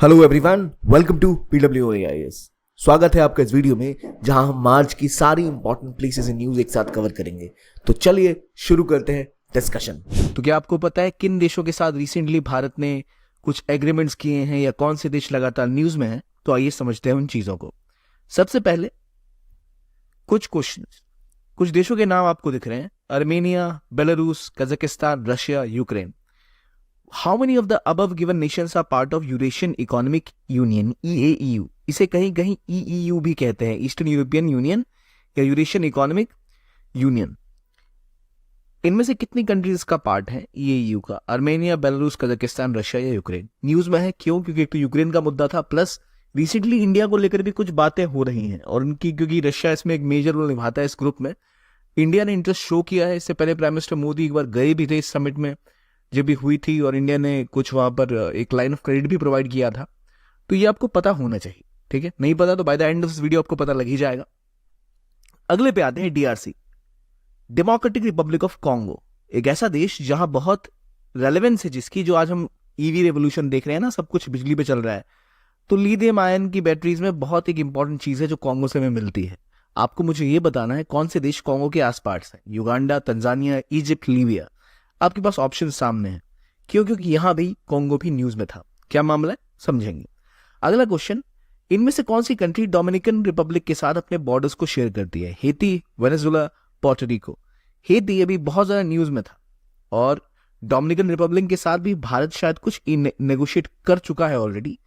Hello everyone, welcome to PWAIS। स्वागत है आपका इस वीडियो में जहां हम मार्च की सारी इंपॉर्टेंट प्लेसेस इन न्यूज एक साथ कवर करेंगे। तो चलिए शुरू करते हैं डिस्कशन। तो क्या आपको पता है किन देशों के साथ रिसेंटली भारत ने कुछ एग्रीमेंट्स किए हैं या कौन से देश लगातार न्यूज में हैं? तो आइए समझते हैं उन चीजों को। सबसे पहले कुछ क्वेश्चन, कुछ देशों के नाम आपको दिख रहे हैं: Armenia, Belarus, Kazakhstan, Russia, Ukraine. How many of the above given nations are part of Eurasian economic union, EAEU? इसे कहीं कहीं EEU भी कहते हैं, ईस्टर्न यूरोपियन यूनियन या यूरेशियन इकोनॉमिक यूनियन। इनमें से कितनी कंट्रीज का पार्ट है EAEU का? आर्मेनिया, बेलारूस, कजाकिस्तान, रशिया या यूक्रेन? न्यूज में है क्यों? क्योंकि एक तो यूक्रेन का मुद्दा था, प्लस रिसेंटली इंडिया को लेकर भी कुछ बातें हो रही हैं और उनकी, क्योंकि रशिया इसमें एक मेजर रोल निभाता है इस ग्रुप में। इंडिया ने इंटरेस्ट शो किया है। इससे पहले प्राइम मिनिस्टर मोदी एक बार गए भी थे इस समिट में जब भी हुई थी, और इंडिया ने कुछ वहां पर एक लाइन ऑफ क्रेडिट भी प्रोवाइड किया था। तो ये आपको पता होना चाहिए, ठीक है? नहीं पता तो by the end of this video आपको पता लग ही जाएगा। अगले पे आते हैं DRC, democratic Republic of Congo. एक ऐसा देश जहां बहुत रेलेवेंस है जिसकी, जो आज हम EV रेवोल्यूशन देख रहे हैं ना, सब कुछ बिजली पे चल रहा है। तो लिथियम आयन की बैटरीज में बहुत एक इंपॉर्टेंट चीज है जो कॉन्गो से हमें मिलती है। आपको मुझे ये बताना है कौन से देश कॉन्गो के आसपास है: युगांडा, तंजानिया, इजिप्ट, लीबिया। आपके पास ऑप्शन सामने है। क्यों? क्योंकि यहां भी कॉन्गो भी न्यूज में था। क्या मामला है, समझेंगे। अगला क्वेश्चन, इनमें से कौन सी कंट्री डोमिनिकन रिपब्लिक के साथ अपने बॉर्डर्स को शेयर करती है? Haiti, Venezuela, Puerto Rico. हेती अभी बहुत ज्यादा न्यूज में था, और डोमिनिकन रिपब्लिक के साथ भी भारत शायद कुछ नेगोशिएट कर चुका है ऑलरेडी।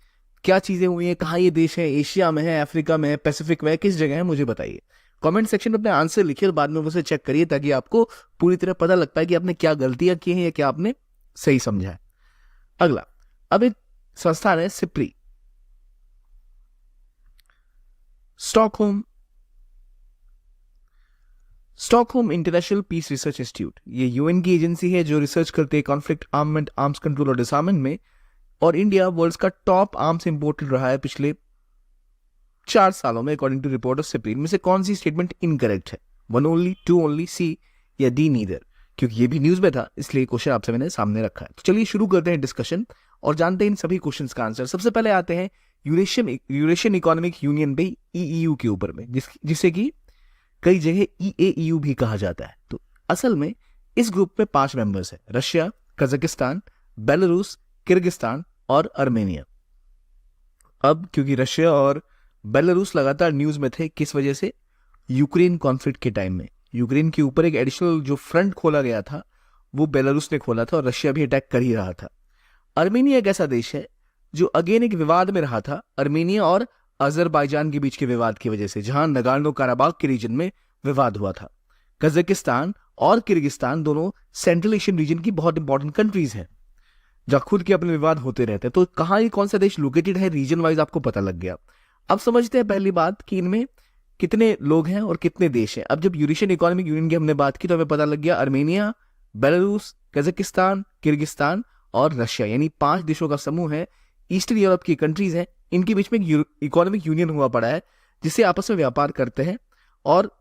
क्या चीजें हुई हैं, कहाँ ये देश है, एशिया में है, अफ्रीका में है, पैसिफिक में है, किस जगह है, मुझे बताइए। कमेंट सेक्शन में अपने आंसर लिखिए और बाद में उसे चेक करिए, ताकि आपको पूरी तरह पता लग पाए कि आपने क्या गलतियां की हैं या क्या आपने सही समझा है। अगला, अब एक संस्थान है SIPRI, Stockholm International Peace Research Institute. ये UN की एजेंसी है जो रिसर्च करती है कॉन्फ्लिक्ट, आर्ममेंट, आर्म्स कंट्रोल और डिसआर्ममेंट में। और इंडिया वर्ल्ड का टॉप आर्म्स इंपोर्टर रहा है पिछले 4 सालों में, according to report of SIPRI. में से कौन सी स्टेटमेंट इनकरेक्ट है? 1 ओनली, 2 ओनली, C या D नीदर? क्योंकि ये भी न्यूज में था, इसलिए क्वेश्चन आपसे मैंने सामने रखा है। तो चलिए शुरू करते हैं डिस्कशन और जानते हैं इन सभी क्वेश्चंस का आंसर। सबसे पहले आते हैं यूरेशियन इकोनॉमिक यूनियन पे, EEU के ऊपर में, जिसे कि कई जगह EAEU भी कहा जाता है। तो असल में इस ग्रुप में 5 मेंबर्स हैं: रशिया, कजाकिस्तान, बेलारूस, किर्गिस्तान और आर्मेनिया। अब क्योंकि रशिया और बेलारूस लगातार न्यूज में थे, किस वजह से? यूक्रेन कॉन्फ्लिक्ट के टाइम में यूक्रेन के ऊपर एक एडिशनल जो फ्रंट खोला गया था वो बेलारूस ने खोला था, और रशिया भी अटैक कर ही रहा था। आर्मेनिया एक ऐसा देश है जो अगेन एक विवाद में रहा था, आर्मेनिया और अजरबैजान के बीच के विवाद की वजह से, जहां नगार्नो काराबाग के रीजन में विवाद हुआ था। कजाकिस्तान और किर्गिस्तान दोनों सेंट्रल एशियन रीजन की बहुत इंपॉर्टेंट कंट्रीज हैं जहां खुद के अपने विवाद होते रहते हैं। तो कहां ये कौन सा देश लोकेटेड है रीजन वाइज आपको पता लग गया। अब समझते हैं पहली बात कि इनमें कितने लोग हैं और कितने देश हैं। अब जब यूरेशियन इकोनॉमिक यूनियन की हमने बात की तो हमें पता लग गया आर्मेनिया, बेलारूस, कजाकिस्तान, किर्गिस्तान और रशिया, यानी 5 देशों का समूह है। ईस्टर्न यूरोप की कंट्रीज हैं, इनके बीच में एक इकोनॉमिक यूनियन हुआ पड़ा है जिससे आपस में व्यापार करते हैं। और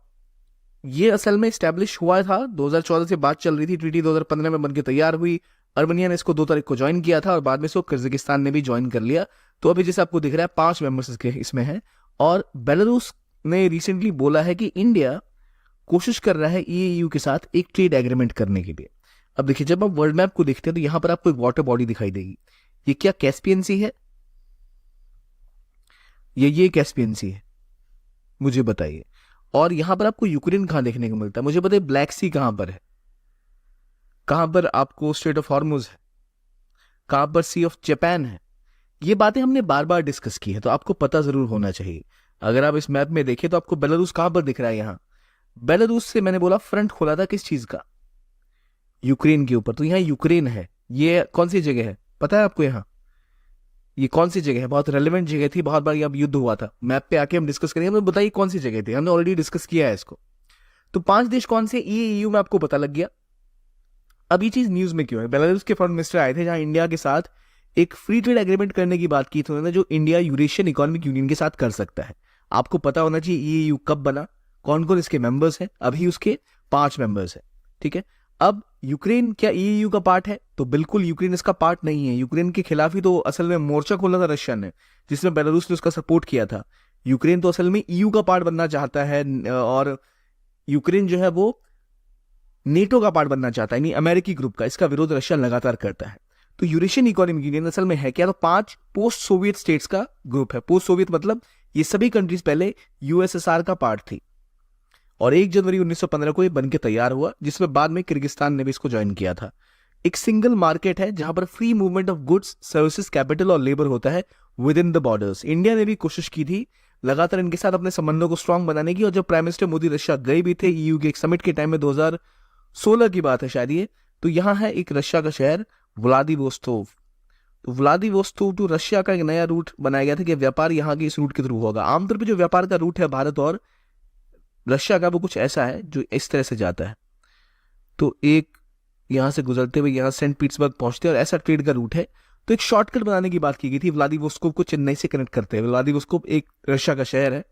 ये असल में स्टैब्लिश हुआ था 2014 से बात चल रही थी, ट्रीटी 2015 में बनकर तैयार हुई। आर्मेनिया ने इसको 2 तारीख को ज्वाइन किया था और बाद में इसको किर्गिस्तान ने भी ज्वाइन कर लिया। तो अभी जैसे आपको दिख रहा है 5 मेंबर्स इसमें हैं। और बेलारूस ने रिसेंटली बोला है कि इंडिया कोशिश कर रहा है EAEU के साथ एक ट्रेड एग्रीमेंट करने के लिए। अब देखिए, जब आप वर्ल्ड मैप को देखते हैं तो यहां पर आपको एक वाटर बॉडी दिखाई देगी। ये क्या कैस्पियन सी है? ये कैस्पियन सी है? मुझे बताइए। और यहां पर आपको यूक्रेन कहां देखने को मिलता है? मुझे बताइए ब्लैक सी कहां पर है? कहां पर आपको स्ट्रेट ऑफ हॉर्मुज है? कहां पर सी ऑफ जापान है? ये बातें हमने बार बार डिस्कस की है, तो आपको पता जरूर होना चाहिए। अगर आप इस मैप में देखें तो आपको बेलारूस कहां पर दिख रहा है? यहां बेलारूस से मैंने बोला फ्रंट खोला था किस चीज का? यूक्रेन के ऊपर। तो यहां यूक्रेन है। ये कौन सी जगह है पता है आपको? यहां ये कौन सी जगह है? बहुत रेलेवेंट जगह थी, बहुत बार यहाँ युद्ध हुआ था। मैप पे आके हम डिस्कस करेंगे। हमें बताइए कौन सी जगह थी, हमने ऑलरेडी डिस्कस किया है इसको। तो 5 देश कौन से EAEU में आपको पता लग गया। अब ये चीज न्यूज में क्यों है? बेलारूस के फॉरेन मिनिस्टर आए थे जहां इंडिया के साथ एक फ्री ट्रेड एग्रीमेंट करने की बात की थी उन्होंने, जो इंडिया यूरेशियन इकोनॉमिक यूनियन के साथ कर सकता है। आपको पता होना चाहिए EAEU कब बना, कौन कौन इसके मेंबर्स हैं। अभी उसके 5 मेंबर्स हैं, ठीक है। अब यूक्रेन क्या ईयू का पार्ट है? तो बिल्कुल यूक्रेन इसका पार्ट नहीं है। यूक्रेन के खिलाफ ही तो असल में मोर्चा खोला था रशिया ने, जिसमें बेलारूस ने उसका सपोर्ट किया था। यूक्रेन तो असल में ईयू का पार्ट बनना चाहता है, और यूक्रेन जो है वो नेटो का पार्ट बनना चाहता है, यानी अमेरिकी ग्रुप का। इसका विरोध रशिया लगातार करता है। तो यूरेशियन इकोनॉमिक यूनियन असल में है क्या? तो 5 पोस्ट सोवियत स्टेट्स का ग्रुप है। पोस्ट सोवियत मतलब ये सभी कंट्रीज पहले यूएसएसआर का पार्ट थी, और 1 जनवरी 1915 को ये बन के तैयार हुआ, जिसमें बाद में किर्गिस्तान ने भी इसको ज्वाइन किया था। एक सिंगल मार्केट है जहां पर free movement of goods, services, capital और लेबर होता है with in the borders. India ने भी कोशिश की थी लगातार इनके साथ अपने संबंधों को स्ट्रांग बनाने की, और जब प्राइम मिनिस्टर मोदी रशिया गए भी थे ईयू के एक समिट के टाइम में, 2016 की बात है शायद ये, तो यहाँ है एक रशिया का शहर व्लादिवोस्तोक। तो व्लादिवोस्तोक टू रशिया का एक नया रूट बनाया गया था कि व्यापार यहाँ के इस रूट के थ्रू होगा। आमतौर पर जो व्यापार का रूट है भारत और रशिया का, वो कुछ ऐसा है जो इस तरह से जाता है। तो एक यहां से गुजरते हुए यहाँ सेंट पीटर्सबर्ग पहुंचते हैं, और ऐसा ट्रेड का रूट है। तो एक शॉर्टकट बनाने की बात की गई थी व्लादिवोस्तोक को चेन्नई से कनेक्ट करते हुए। व्लादिवोस्तोक एक रशिया का शहर है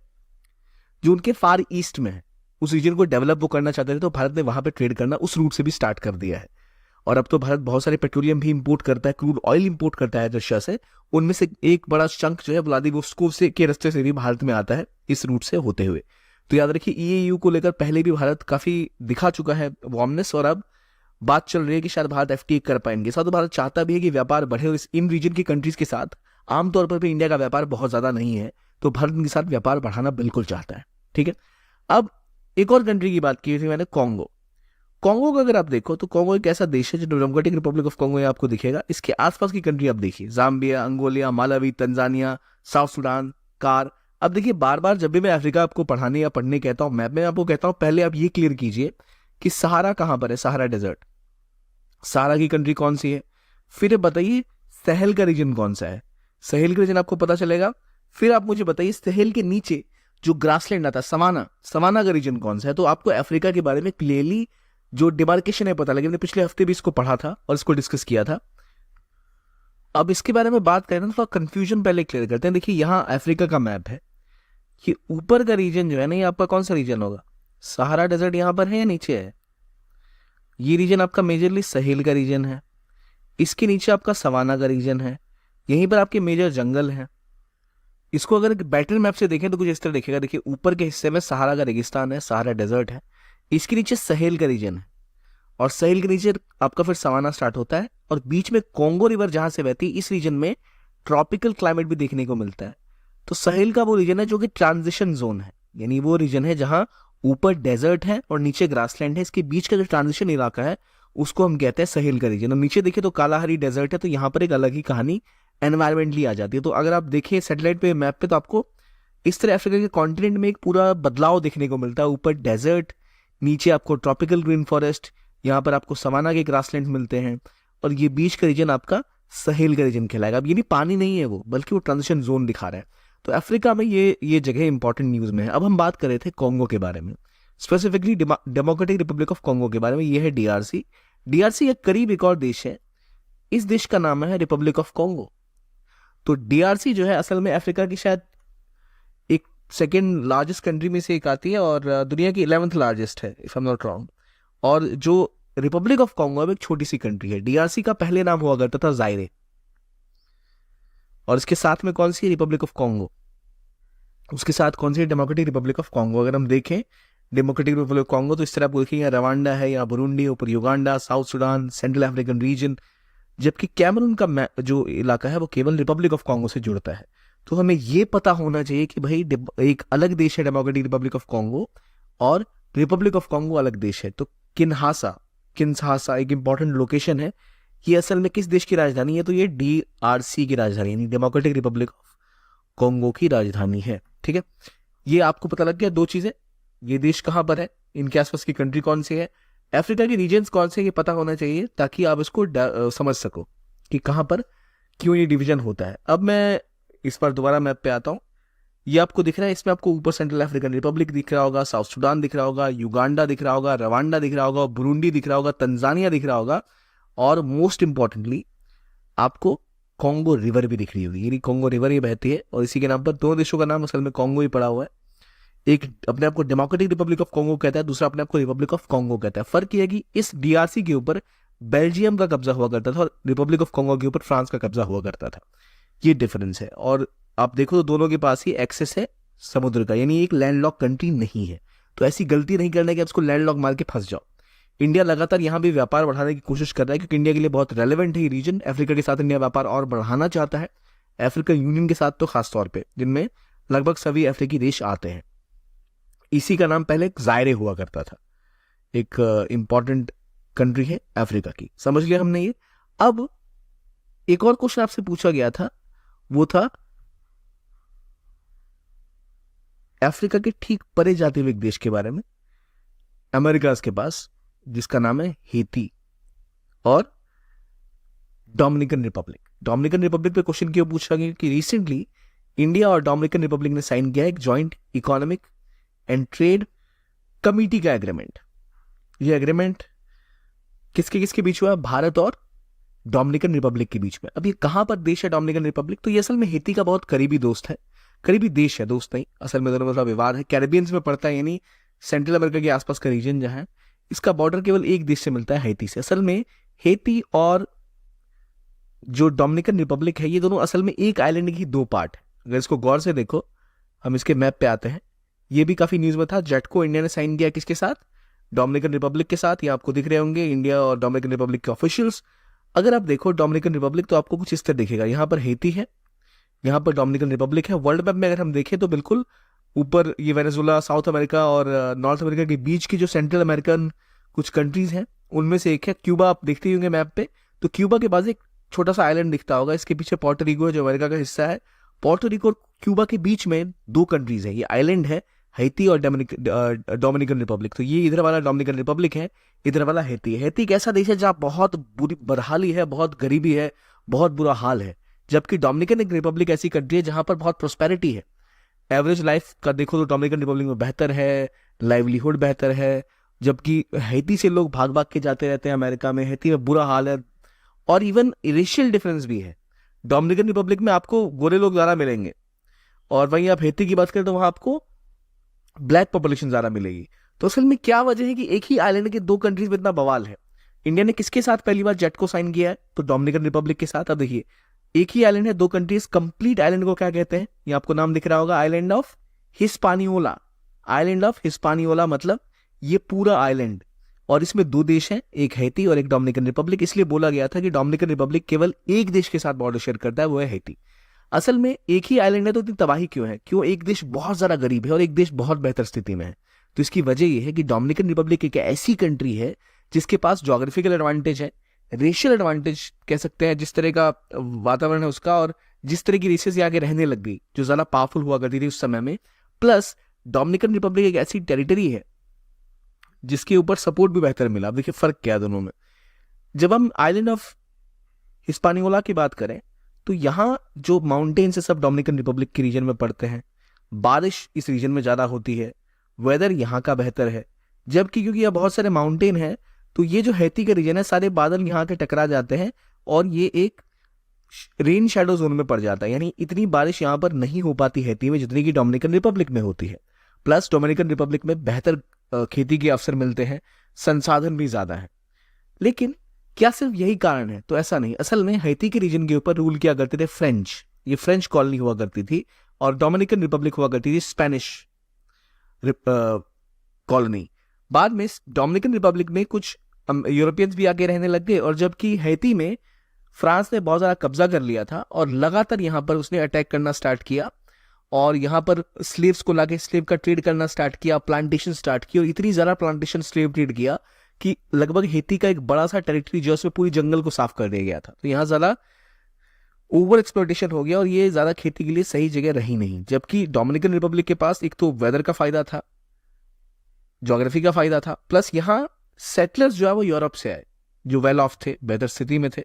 जो उनके फार ईस्ट में है। उस रीजन को डेवलप वो करना चाहते थे, तो भारत ने वहां पे ट्रेड करना उस रूट से भी स्टार्ट कर दिया है। और अब तो भारत बहुत सारे पेट्रोलियम भी इंपोर्ट करता है, क्रूड ऑयल इंपोर्ट करता है रशिया से। उनमें से एक बड़ा चंक जो है व्लादिवोस्तोक से के रास्ते से भी भारत में आता है, इस रूट से होते हुए। तो याद रखिए ईयू को लेकर पहले भी भारत काफी दिखा चुका है वार्मनेस, और अब बात चल रही है कि शायद भारत एफटीए कर पाएंगे। साथ तो भारत चाहता भी है कि व्यापार बढ़े, और इन रीजन की कंट्रीज के साथ आमतौर पर भी इंडिया का व्यापार बहुत ज्यादा नहीं है, तो भारत इनके साथ व्यापार बढ़ाना बिल्कुल चाहता है। ठीक है, अब एक और कंट्री की बात की थी मैंने, कॉन्गो। कॉन्गो का अगर आप देखो तो कॉन्गो एक ऐसा देश है जो डेमोक्रेटिक रिपब्लिक ऑफ कॉन्गो आपको दिखेगा। इसके आसपास की कंट्री आप देखिए, Zambia, Angola, Malawi, Tanzania, South Sudan, कार। अब देखिए बार बार जब भी मैं अफ्रीका आपको पढ़ाने या पढ़ने कहता हूं, मैप में आपको कहता हूं पहले आप ये क्लियर कीजिए कि सहारा कहां पर है, सहारा डेजर्ट, सहारा की कंट्री कौन सी है। फिर बताइए सहल का रीजन कौन सा है, सहल का रीजन आपको पता चलेगा। फिर आप मुझे बताइए सहल के नीचे जो ग्रासलैंड आता है, सवाना, सवाना का रीजन कौन सा है। तो आपको अफ्रीका के बारे में क्लियरली जो डिमार्केशन है पता लगे। मैंने पिछले हफ्ते भी इसको पढ़ा था और इसको डिस्कस किया था। अब इसके बारे में बात करें ना, थोड़ा कंफ्यूजन पहले क्लियर करते हैं। देखिए यहाँ अफ्रीका का मैप है, कि ऊपर का रीजन जो है ना, ये आपका कौन सा रीजन होगा, सहारा डेजर्ट यहाँ पर है या नीचे है। ये रीजन आपका मेजरली सहेल का रीजन है। इसके नीचे आपका सवाना का रीजन है, यहीं पर आपके मेजर जंगल हैं। इसको अगर बैटल मैप से देखें तो कुछ इस तरह दिखेगा। देखिए ऊपर के हिस्से में सहारा का रेगिस्तान है, सहारा डेजर्ट है। इसके नीचे सहेल का रीजन है, और सहेल के नीचे आपका फिर सवाना स्टार्ट होता है, और बीच में कॉन्गो रिवर जहां से बहती है, इस रीजन में ट्रॉपिकल क्लाइमेट भी देखने को मिलता है। तो सहेल का वो रीजन है जो कि ट्रांजिशन जोन है, यानी वो रीजन है जहां ऊपर डेजर्ट है और नीचे ग्रासलैंड है। इसके बीच का जो ट्रांजिशन इलाका है उसको हम कहते हैं सहेल का रीजन। और नीचे देखिए तो कालाहारी डेजर्ट है, तो यहाँ पर एक अलग ही कहानी एनवायरमेंटली आ जाती है। तो अगर आप देखिए सैटेलाइट पे मैप पे, तो आपको इस तरह अफ्रीका के कॉन्टिनेंट में एक पूरा बदलाव देखने को मिलता है। ऊपर डेजर्ट, नीचे आपको ट्रॉपिकल ग्रीन फॉरेस्ट, यहाँ पर आपको सवाना के ग्रासलैंड मिलते हैं, और ये बीच का रीजन आपका सहेल का रीजन कहलाएगा। अब ये नहीं पानी नहीं है वो, बल्कि वो ट्रांजिशन जोन दिखा रहा है। तो अफ्रीका में ये जगह इंपॉर्टेंट न्यूज में है। अब हम बात कर रहे थे कॉन्गो के बारे में, specifically democratic Republic of Congo के बारे में। ये है डीआरसी। डीआरसी एक करीब एक और देश है, इस देश का नाम है रिपब्लिक ऑफ कॉन्गो। तो डीआरसी जो है असल में अफ्रीका की शायद एक सेकेंड लार्जेस्ट कंट्री में से एक आती है, और दुनिया की 11th लार्जेस्ट है if I am not wrong. और जो रिपब्लिक ऑफ कॉन्गो एक छोटी सी कंट्री है। डीआरसी का पहले नाम हुआ करता था जायरे, और इसके साथ में कौन सी रिपब्लिक ऑफ कॉन्गो, उसके साथ कौन सी डेमोक्रेटिक रिपब्लिक ऑफ कॉन्गो। अगर हम देखें डेमोक्रेटिक रिपब्लिक ऑफ कॉन्गो, तो इस तरह आप देखेंगे रवांडा है, या बुरुंडी, ऊपर Uganda, south Sudan, central African region. जबकि कैमरून का जो इलाका है वो केवल रिपब्लिक ऑफ कॉन्गो से जुड़ता है। तो हमें ये पता होना चाहिए कि भाई एक अलग देश है डेमोक्रेटिक रिपब्लिक ऑफ कॉन्गो, और रिपब्लिक ऑफ कॉन्गो अलग देश है। तो किन्शासा एक इंपॉर्टेंट लोकेशन है। ये असल में किस देश की राजधानी है, तो ये डीआरसी की राजधानी यानी डेमोक्रेटिक रिपब्लिक ऑफ कॉन्गो की राजधानी है। ठीक है, ये आपको पता लग गया दो चीजें, ये देश कहां पर है, इनके आसपास की कंट्री कौन सी है, अफ्रीका के रीजन्स कौन से, ये पता होना चाहिए, ताकि आप इसको समझ सको कि कहां पर क्यों ये डिवीजन होता है। अब मैं इस पर दोबारा मैप पे आता हूं। ये आपको दिख रहा है, इसमें आपको ऊपर सेंट्रल अफ्रीकन रिपब्लिक दिख रहा होगा, साउथ सुडान दिख रहा होगा, युगांडा दिख रहा होगा, रवांडा दिख रहा होगा, बुरुंडी दिख रहा होगा, तंजानिया दिख रहा होगा, और मोस्ट इंपॉर्टेंटली आपको कॉन्गो रिवर भी दिख रही होगी। ये कॉन्गो रिवर ही बहती है, और इसी के नाम पर दो देशों का नाम असल में कॉन्गो ही पड़ा हुआ है। एक अपने आप को डेमोक्रेटिक रिपब्लिक ऑफ कॉन्गो कहता है, दूसरा अपने आप को रिपब्लिक ऑफ कॉन्गो कहता है। फर्क ये है कि इस डीआरसी के ऊपर बेल्जियम का कब्जा हुआ करता था और रिपब्लिक ऑफ कॉन्गो के ऊपर फ्रांस का कब्जा हुआ करता था। ये डिफरेंस है। और आप देखो तो दोनों के पास ही एक्सेस है समुद्र का, यानी एक लैंडलॉक कंट्री नहीं है। तो ऐसी गलती नहीं करना कि आप इसको लैंडलॉक मार के फंस जाओ। इंडिया लगातार यहाँ भी व्यापार बढ़ाने की कोशिश कर रहा है, क्योंकि इंडिया के लिए बहुत रेलेवेंट है ये रीजन। अफ्रीका के साथ इंडिया व्यापार और बढ़ाना चाहता है, अफ्रीकन यूनियन के साथ तो खास तौर पे, जिनमें लगभग सभी अफ्रीकी देश आते हैं। इसी का नाम पहले जायरे हुआ करता था, एक इंपॉर्टेंट कंट्री है अफ्रीका की। समझ लिया हमने ये। अब एक और क्वेश्चन आपसे पूछा गया था, वो था अफ्रीका के ठीक परे जाते हुए एक देश के बारे में, अमेरिका के पास, जिसका नाम है हेती और डोमिनिकन रिपब्लिक। डोमिनिकन रिपब्लिक पे क्वेश्चन क्यों पूछा गया कि रिसेंटली इंडिया और डोमिनिकन रिपब्लिक ने साइन किया एक joint economic and trade committee का एग्रीमेंट। ये एग्रीमेंट किसके किसके बीच हुआ? भारत और डोमिनिकन रिपब्लिक के बीच में। अब ये कहां पर देश है डोमिनिकन रिपब्लिक? तो ये असल में हेती का बहुत करीबी दोस्त है, करीबी देश है, दोस्त नहीं। असल में दोनों मतलब विवाद है, कैरेबियंस में पड़ता है, यानी सेंट्रल अमेरिका के आसपास का रीजन जहां है। इसका बॉर्डर केवल एक देश से मिलता है, हेती से। असल में हेती और जो डोमिनिकन रिपब्लिक है, ये दोनों असल में एक आइलैंड की दो पार्ट है। अगर इसको गौर से देखो, हम इसके मैप पे आते हैं। ये भी काफी न्यूज में था। जेट को इंडिया ने साइन किया किसके साथ? डोमिनिकन रिपब्लिक के साथ। ये आपको दिख रहे होंगे इंडिया और डोमिनिकन रिपब्लिक के ऑफिशियल्स। अगर आप देखो डोमिनिकन रिपब्लिक, तो आपको कुछ इस तरह दिखेगा। यहाँ पर हेती है, यहाँ पर डोमिनिकन रिपब्लिक है। वर्ल्ड मैप में अगर हम देखें तो बिल्कुल ऊपर ये वेनेजुला, साउथ अमेरिका और नॉर्थ अमेरिका के बीच की जो सेंट्रल अमेरिकन कुछ कंट्रीज हैं, उनमें से एक है क्यूबा। आप देखते ही होंगे मैप पे, तो क्यूबा के पास एक छोटा सा आइलैंड दिखता होगा। इसके पीछे पोर्टो रिको है जो अमेरिका का हिस्सा है। पोर्टो रिको और क्यूबा के बीच में दो कंट्रीज है, ये आइलैंड है हेती और डोमिनिकन रिपब्लिक। तो ये इधर वाला डोमिनिकन रिपब्लिक है, इधर वाला हेती है। हेती एक ऐसा देश है जहाँ बहुत बुरी बदहाली है, बहुत गरीबी है, बहुत बुरा हाल है। जबकि डोमिनिकन रिपब्लिक ऐसी कंट्री है जहां पर बहुत प्रोस्पेरिटी है। एवरेज लाइफ का देखो तो डोमिनिकन रिपब्लिक में बेहतर है, लाइवलीहुड बेहतर है। जबकि हेती से लोग भाग भाग के जाते रहते हैं अमेरिका में। हेती में बुरा हाल है, और इवन रेशियल डिफरेंस भी है। डोमिनिकन रिपब्लिक में आपको गोरे लोग ज्यादा मिलेंगे, और वहीं आप हेती की बात करें तो वहां आपको ब्लैक पॉपुलेशन ज्यादा मिलेगी। तो असल में क्या वजह है कि एक ही आइलैंड के दो कंट्रीज में इतना बवाल है? इंडिया ने किसके साथ पहली बार जेट को साइन किया है? तो डोमिनिकन रिपब्लिक के साथ। अब देखिए, एक ही आइलैंड है, दो कंट्रीज। कंप्लीट आइलैंड को क्या कहते हैं? ये आपको नाम दिख रहा होगा, island of Hispaniola. Island of Hispaniola मतलब ये पूरा आइलैंड, और इसमें दो देश हैं, एक हेती और एक डोमिनिकन रिपब्लिक। इसलिए बोला गया था कि डोमिनिकन रिपब्लिक केवल एक देश के साथ बॉर्डर शेयर करता है, वो है हेती। असल में एक ही आइलैंड है तो इतनी तबाही क्यों है? क्यों? एक देश बहुत ज्यादा गरीब है और एक देश बहुत बेहतर स्थिति में है। तो इसकी वजह यह है कि डोमिनिकन रिपब्लिक एक ऐसी कंट्री है जिसके पास ज्योग्राफिकल एडवांटेज है, रेशियल एडवांटेज कह सकते हैं, जिस तरह का वातावरण है उसका, और जिस तरह की रेसेस यहाँ के रहने लग गई जो ज्यादा पावरफुल हुआ करती थी उस समय में। प्लस डोमिनिकन रिपब्लिक एक ऐसी टेरिटरी है जिसके ऊपर सपोर्ट भी बेहतर मिला। अब देखिए फर्क क्या है दोनों में। जब हम आइलैंड ऑफ हिस्पानियोला की बात करें तो यहाँ जो माउंटेन्स है सब डोमिनिकन रिपब्लिक के रीजन में पड़ते हैं। बारिश इस रीजन में ज्यादा होती है, वेदर यहाँ का बेहतर है। जबकि क्योंकि यहाँ बहुत सारे माउंटेन है, तो ये जो हेती का रीजन है, सारे बादल यहाँ के टकरा जाते हैं और ये एक रेन शैडो जोन में पड़ जाता है। यानी इतनी बारिश यहाँ पर नहीं हो पाती हेती में जितनी की डोमिनिकन रिपब्लिक में होती है। प्लस डोमिनिकन रिपब्लिक में बेहतर खेती के अवसर मिलते हैं, संसाधन भी ज्यादा है। लेकिन क्या सिर्फ यही कारण है? तो ऐसा नहीं। असल में हेती के रीजन के ऊपर रूल किया करते थे फ्रेंच। ये फ्रेंच कॉलोनी हुआ करती थी, और डोमिनिकन रिपब्लिक हुआ करती थी स्पेनिश कॉलोनी। बाद में डोमिनिकन रिपब्लिक में कुछ यूरोपियंस भी आके रहने लग गए, और जबकि हेती में फ्रांस ने बहुत ज्यादा कब्जा कर लिया था और लगातार यहाँ पर उसने अटैक करना स्टार्ट किया, और यहाँ पर स्लेव्स को लाके स्लेव का ट्रेड करना स्टार्ट किया, प्लांटेशन स्टार्ट की, और इतनी ज्यादा प्लांटेशन स्लेव ट्रेड किया कि लगभग हेती का एक बड़ा सा टेरिटरी जो उसमें पूरी जंगल को साफ कर दिया गया था। तो यहाँ ज्यादा ओवर एक्सप्लॉयटेशन हो गया और ये ज्यादा खेती के लिए सही जगह रही नहीं। जबकि डोमिनिकन रिपब्लिक के पास एक तो वेदर का फायदा था, ज्योग्राफी का फायदा था, प्लस यहाँ सेटलर्स जो है वो यूरोप से आए जो वेल ऑफ थे, बेहतर स्थिति में थे,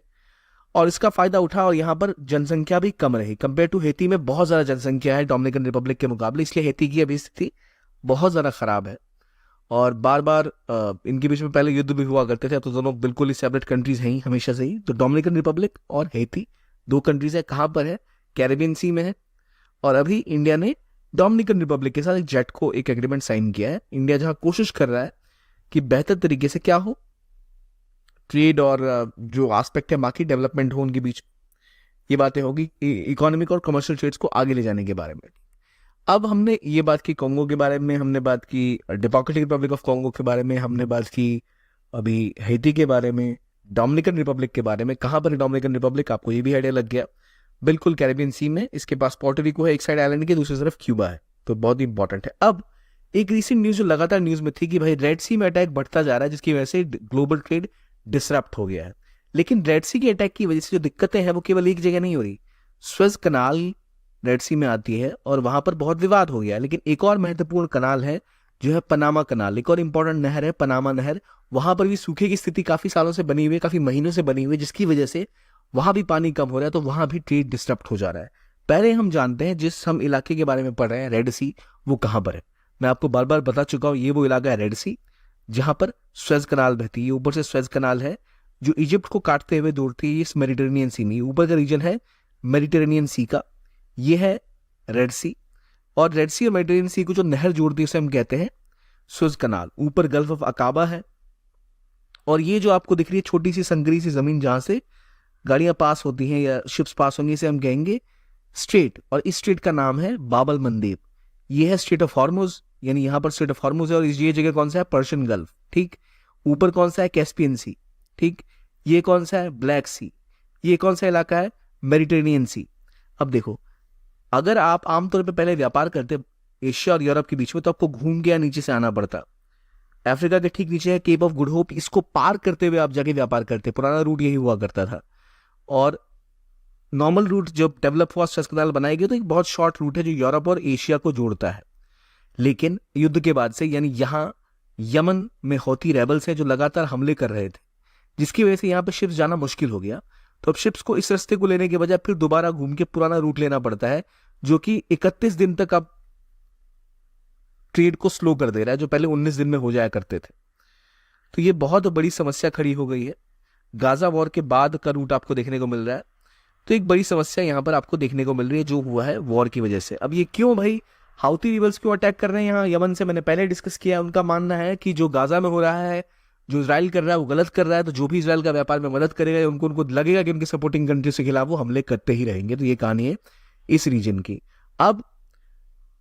और इसका फायदा उठा, और यहाँ पर जनसंख्या भी कम रही। कंपेयर टू हेती में बहुत ज्यादा जनसंख्या है डोमिनिकन रिपब्लिक के मुकाबले, इसलिए हेती की अभी स्थिति बहुत ज्यादा खराब है। और बार बार इनके बीच में पहले युद्ध भी हुआ करते थे, तो दोनों बिल्कुल ही सेपरेट कंट्रीज हैं हमेशा से ही। तो डोमिनिकन रिपब्लिक और हेती दो कंट्रीज है। कहाँ पर है? कैरेबियन सी में है। और अभी इंडिया ने डोमिनिकन रिपब्लिक के साथ एक जेट को एक एग्रीमेंट साइन किया है इंडिया, जहां कोशिश कर रहा है कि बेहतर तरीके से क्या हो, ट्रेड और जो एस्पेक्ट है बाकी डेवलपमेंट हो उनके बीच। ये बातें होगी इकोनॉमिक और कमर्शियल ट्रेड्स को आगे ले जाने के बारे में। अब हमने ये बात की कॉन्गो के बारे में, हमने बात की डेमोक्रेटिक रिपब्लिक ऑफ कॉन्गो के बारे में, हमने बात की अभी हैती के बारे में, डोमिनिकन रिपब्लिक के बारे में। कहाँ पर है डोमिनिकन रिपब्लिक, आपको ये भी आइडिया लग गया, बिल्कुल कैरेबियन सी में। इसके पास पोर्टो रिको है एक साइड आइलैंड के, दूसरी तरफ क्यूबा है, तो बहुत ही इंपॉर्टेंट है। अब एक रिसेंट न्यूज जो लगातार न्यूज में थी कि भाई रेड सी में अटैक बढ़ता जा रहा है, जिसकी वजह से ग्लोबल ट्रेड डिसरप्ट हो गया है। लेकिन रेड सी के अटैक की वजह से जो दिक्कतें हैं वो केवल एक जगह नहीं हो रही, स्वेज कनाल रेड सी में आती है और वहां पर बहुत विवाद हो गया है। लेकिन एक और महत्वपूर्ण कनाल है जो है पनामा कनाल, एक और इंपॉर्टेंट नहर है पनामा नहर। वहां पर भी सूखे की स्थिति काफी सालों से बनी हुई है, काफी महीनों से बनी हुई है, जिसकी वजह से वहां भी पानी कम हो रहा है, तो वहां भी ट्रेड डिस्टर्ब हो जा रहा है। पहले हम जानते हैं जिस हम इलाके के बारे में पढ़ रहे हैं रेड सी, वो कहां पर है। मैं आपको बार बार बता चुका हूं, ये वो इलाका है रेड सी जहां पर स्वेज कनाल बहती है। ऊपर से स्वेज कनाल है जो इजिप्ट को काटते हुए दौड़ती है इस मेडिटेरेनियन सी में। ऊपर का रीजन है मेडिटेरेनियन सी का, ये है रेड सी। और रेड सी और मेडिटेरेनियन सी को जो नहर जोड़ती है उसे हम कहते हैं स्वेज कनाल। ऊपर गल्फ ऑफ अकाबा है, और ये जो आपको दिख रही है छोटी सी संकरी सी जमीन जहां से गाड़ियां पास होती हैं या शिप्स पास होंगी, इसे हम कहेंगे स्ट्रेट, और इस स्ट्रेट का नाम है बाब अल मंदेब। ये है स्ट्रेट ऑफ हॉर्मुज, यानी यहां पर स्ट्रेट ऑफ हॉर्मुज है, और ये जगह कौन सा है, पर्शियन गल्फ, ठीक। ऊपर कौन सा है, कैस्पियन सी, ठीक। ये कौन सा है, ब्लैक सी। ये कौन सा इलाका है, मेडिटेरेनियन सी। अब देखो, अगर आप आमतौर पर पहले व्यापार करते एशिया और यूरोप के बीच में, तो आपको घूम के या नीचे से आना पड़ता। अफ्रीका के ठीक नीचे है केप ऑफ गुड होप, इसको पार करते हुए आप जाके व्यापार करते। पुराना रूट यही हुआ करता था, और नॉर्मल रूट जब डेवलप हुआ, स्वेज कनाल बनाई गई, तो एक बहुत शॉर्ट रूट है जो यूरोप और एशिया को जोड़ता है। लेकिन युद्ध के बाद से, यानी यहां यमन में हौती रेबल्स हैं जो लगातार हमले कर रहे थे, जिसकी वजह से यहां पर शिप्स जाना मुश्किल हो गया। तो अब शिप्स को इस रास्ते को लेने के बजाय फिर दोबारा घूम के पुराना रूट लेना पड़ता है, जो कि 31 दिन तक अब ट्रेड को स्लो कर दे रहा है, जो पहले 19 दिन में हो जाया करते थे। तो ये बहुत बड़ी समस्या खड़ी हो गई है। गाजा वॉर के बाद का रूट आपको देखने को मिल रहा है, तो एक बड़ी समस्या यहां पर आपको देखने को मिल रही है जो हुआ है वॉर की वजह से। अब ये क्यों भाई, हाउती रिबल्स क्यों अटैक कर रहे हैं यहाँ यमन से, मैंने पहले डिस्कस किया। उनका मानना है कि जो गाजा में हो रहा है, जो इजराइल कर रहा है वो गलत कर रहा है, तो जो भी इजराइल का व्यापार में मदद करेगा, उनको लगेगा कि उनके सपोर्टिंग कंट्री के खिलाफ वो हमले करते ही रहेंगे। तो ये कहानी है इस रीजन की। अब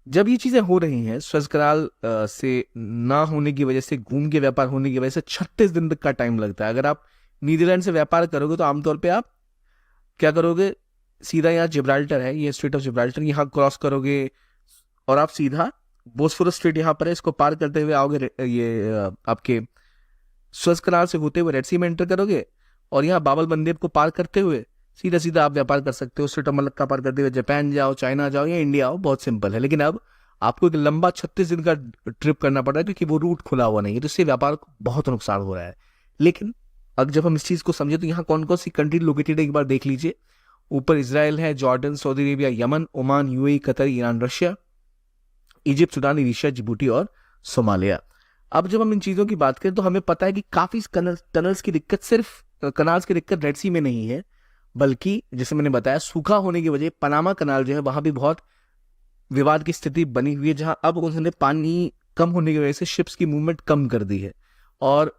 जब ये चीजें हो रही हैं, स्वेज कनाल से ना होने की वजह से, घूम के व्यापार होने की वजह से 36 दिन तक का टाइम लगता है। अगर आप नीदरलैंड से व्यापार करोगे तो आमतौर पे आप क्या करोगे, सीधा यहाँ जिब्राल्टर है, ये स्ट्रेट ऑफ जिब्राल्टर, यहाँ क्रॉस करोगे और आप सीधा बोस्फोरस स्ट्रेट यहाँ पर है, इसको पार करते हुए आओगे, ये आपके स्वेज कनाल से होते हुए रेड सी में एंटर करोगे, और यहाँ बाब अल मंदेब को पार करते हुए सीधा सीधा आप व्यापार कर सकते हो। स्ट्रेट ऑफ मलक्का पार करते हुए जापान जाओ, चाइना जाओ या इंडिया आओ, बहुत सिंपल है। लेकिन अब आपको एक लंबा 36 दिन का ट्रिप करना पड़ रहा है, क्योंकि वो रूट खुला हुआ नहीं है, तो इससे व्यापार को बहुत नुकसान हो रहा है। लेकिन अब जब हम इस चीज को समझे, तो यहाँ कौन कौन सी कंट्री लोकेटेड है एक बार देख लीजिए। ऊपर इसराइल है, Jordan, Saudi Arabia, Yemen, Oman, UAE, Qatar, Iran, Russia, Egypt, Sudan, इरिशिया, जिबूटी और सोमालिया। अब जब हम इन चीजों की बात करें तो हमें पता है कि काफी टनल्स की दिक्कत, सिर्फ कनाल्स की दिक्कत रेड सी में नहीं है, बल्कि जैसे मैंने बताया सूखा होने की वजह पनामा कनाल जो है वहां भी बहुत विवाद की स्थिति बनी हुई है, जहां अब उन्होंने पानी कम होने की वजह से शिप्स की मूवमेंट कम कर दी है, और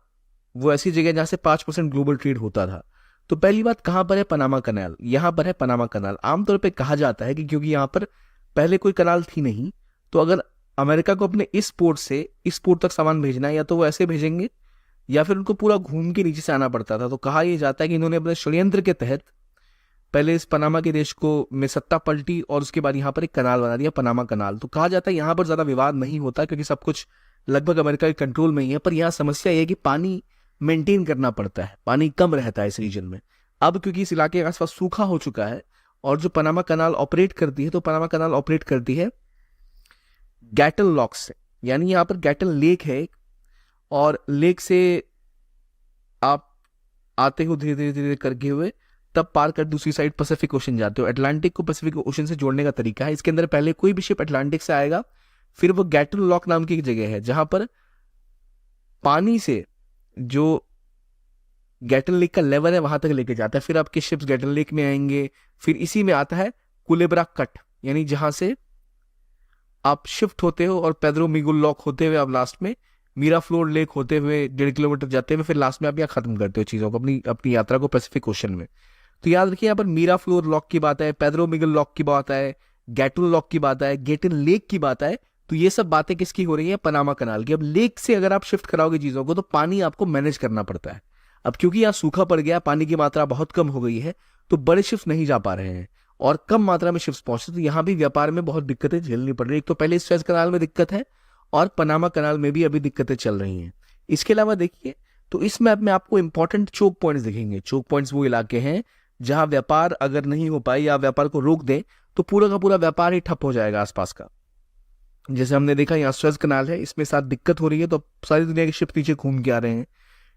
वो ऐसी जगह जहां से 5% ग्लोबल ट्रेड होता था। तो पहली बात, कहां पर है पनामा कनाल, यहां पर है पनामा कनाल। आमतौर पर कहा जाता है कि क्योंकि यहां पर पहले कोई कनाल थी नहीं, तो अगर अमेरिका को अपने इस पोर्ट से इस पोर्ट तक सामान भेजना है, या तो वो ऐसे भेजेंगे या फिर उनको पूरा घूम के नीचे से आना पड़ता था। तो कहा यह जाता है कि इन्होंने अपने षड्यंत्र के तहत पहले इस पनामा के देश को में सत्ता पलटी, और उसके बाद यहाँ पर एक कनाल बना दिया, पनामा कनाल। तो कहा जाता है यहाँ पर ज्यादा विवाद नहीं होता, क्योंकि सब कुछ लगभग अमेरिका के कंट्रोल में ही है। पर यहाँ समस्या यह है कि पानी मेंटेन करना पड़ता है, पानी कम रहता है इस रीजन में। अब क्योंकि इस इलाके के आसपास सूखा हो चुका है, और जो पनामा कनाल ऑपरेट करती है, तो पनामा कनाल ऑपरेट करती है गैटल लॉक से, यानी यहाँ पर गैटल लेक है, और लेक से आप आते हो धीरे धीरे धीरे करके हुए, तब पार कर दूसरी साइड पैसिफिक ओशन जाते हो। अटलांटिक को पैसिफिक ओशन से जोड़ने का तरीका है। इसके अंदर पहले कोई भी शिप अटलांटिक से आएगा, फिर वो गैटल लॉक नाम की एक जगह है जहां पर पानी से जो गैटल लेक का लेवल है वहां तक लेके जाता है। फिर आपके शिप्स गैटल लेक में आएंगे, फिर इसी में आता है कुलेब्रा कट, यानी जहां से आप शिफ्ट होते हो और पेद्रो मिगुल लॉक होते हुए आप लास्ट में मीरा फ्लोर लेक होते हुए 1.5 किलोमीटर जाते हुए फिर लास्ट में आप यहाँ खत्म करते हो चीज़ों को, अपनी अपनी यात्रा को पैसिफिक ओशन में। तो याद रखिए यहाँ पर मीरा फ्लोर लॉक की बात है, पेद्रो मिगुल लॉक की बात है, गैटुल लॉक की बात है, गेटन लेक की बात है। तो ये सब बातें किसकी हो रही है? पनामा कनाल की। अब लेक से अगर आप शिफ्ट कराओगे चीज़ों को तो पानी आपको मैनेज करना पड़ता है। अब क्योंकि यहाँ सूखा पड़ गया, पानी की मात्रा बहुत कम हो गई है, तो बड़े शिप्स नहीं जा पा रहे हैं और कम मात्रा में शिप्स पहुंचते, तो यहाँ भी व्यापार में बहुत दिक्कतें झेलनी पड़ रही है। एक तो पहले स्वेज कनाल में दिक्कत है और पनामा कनाल में भी अभी दिक्कतें चल रही हैं। इसके अलावा देखिए तो इस मैप में आपको इंपॉर्टेंट चोक पॉइंट्स दिखेंगे। चोक पॉइंट्स वो इलाके हैं जहां व्यापार अगर नहीं हो पाए या व्यापार को रोक दें तो पूरा का पूरा व्यापार ही ठप हो जाएगा आसपास का। जैसे हमने देखा यहाँ स्वेज कनाल है, इसमें साथ दिक्कत हो रही है तो सारी दुनिया के शिप नीचे घूम के आ रहे हैं।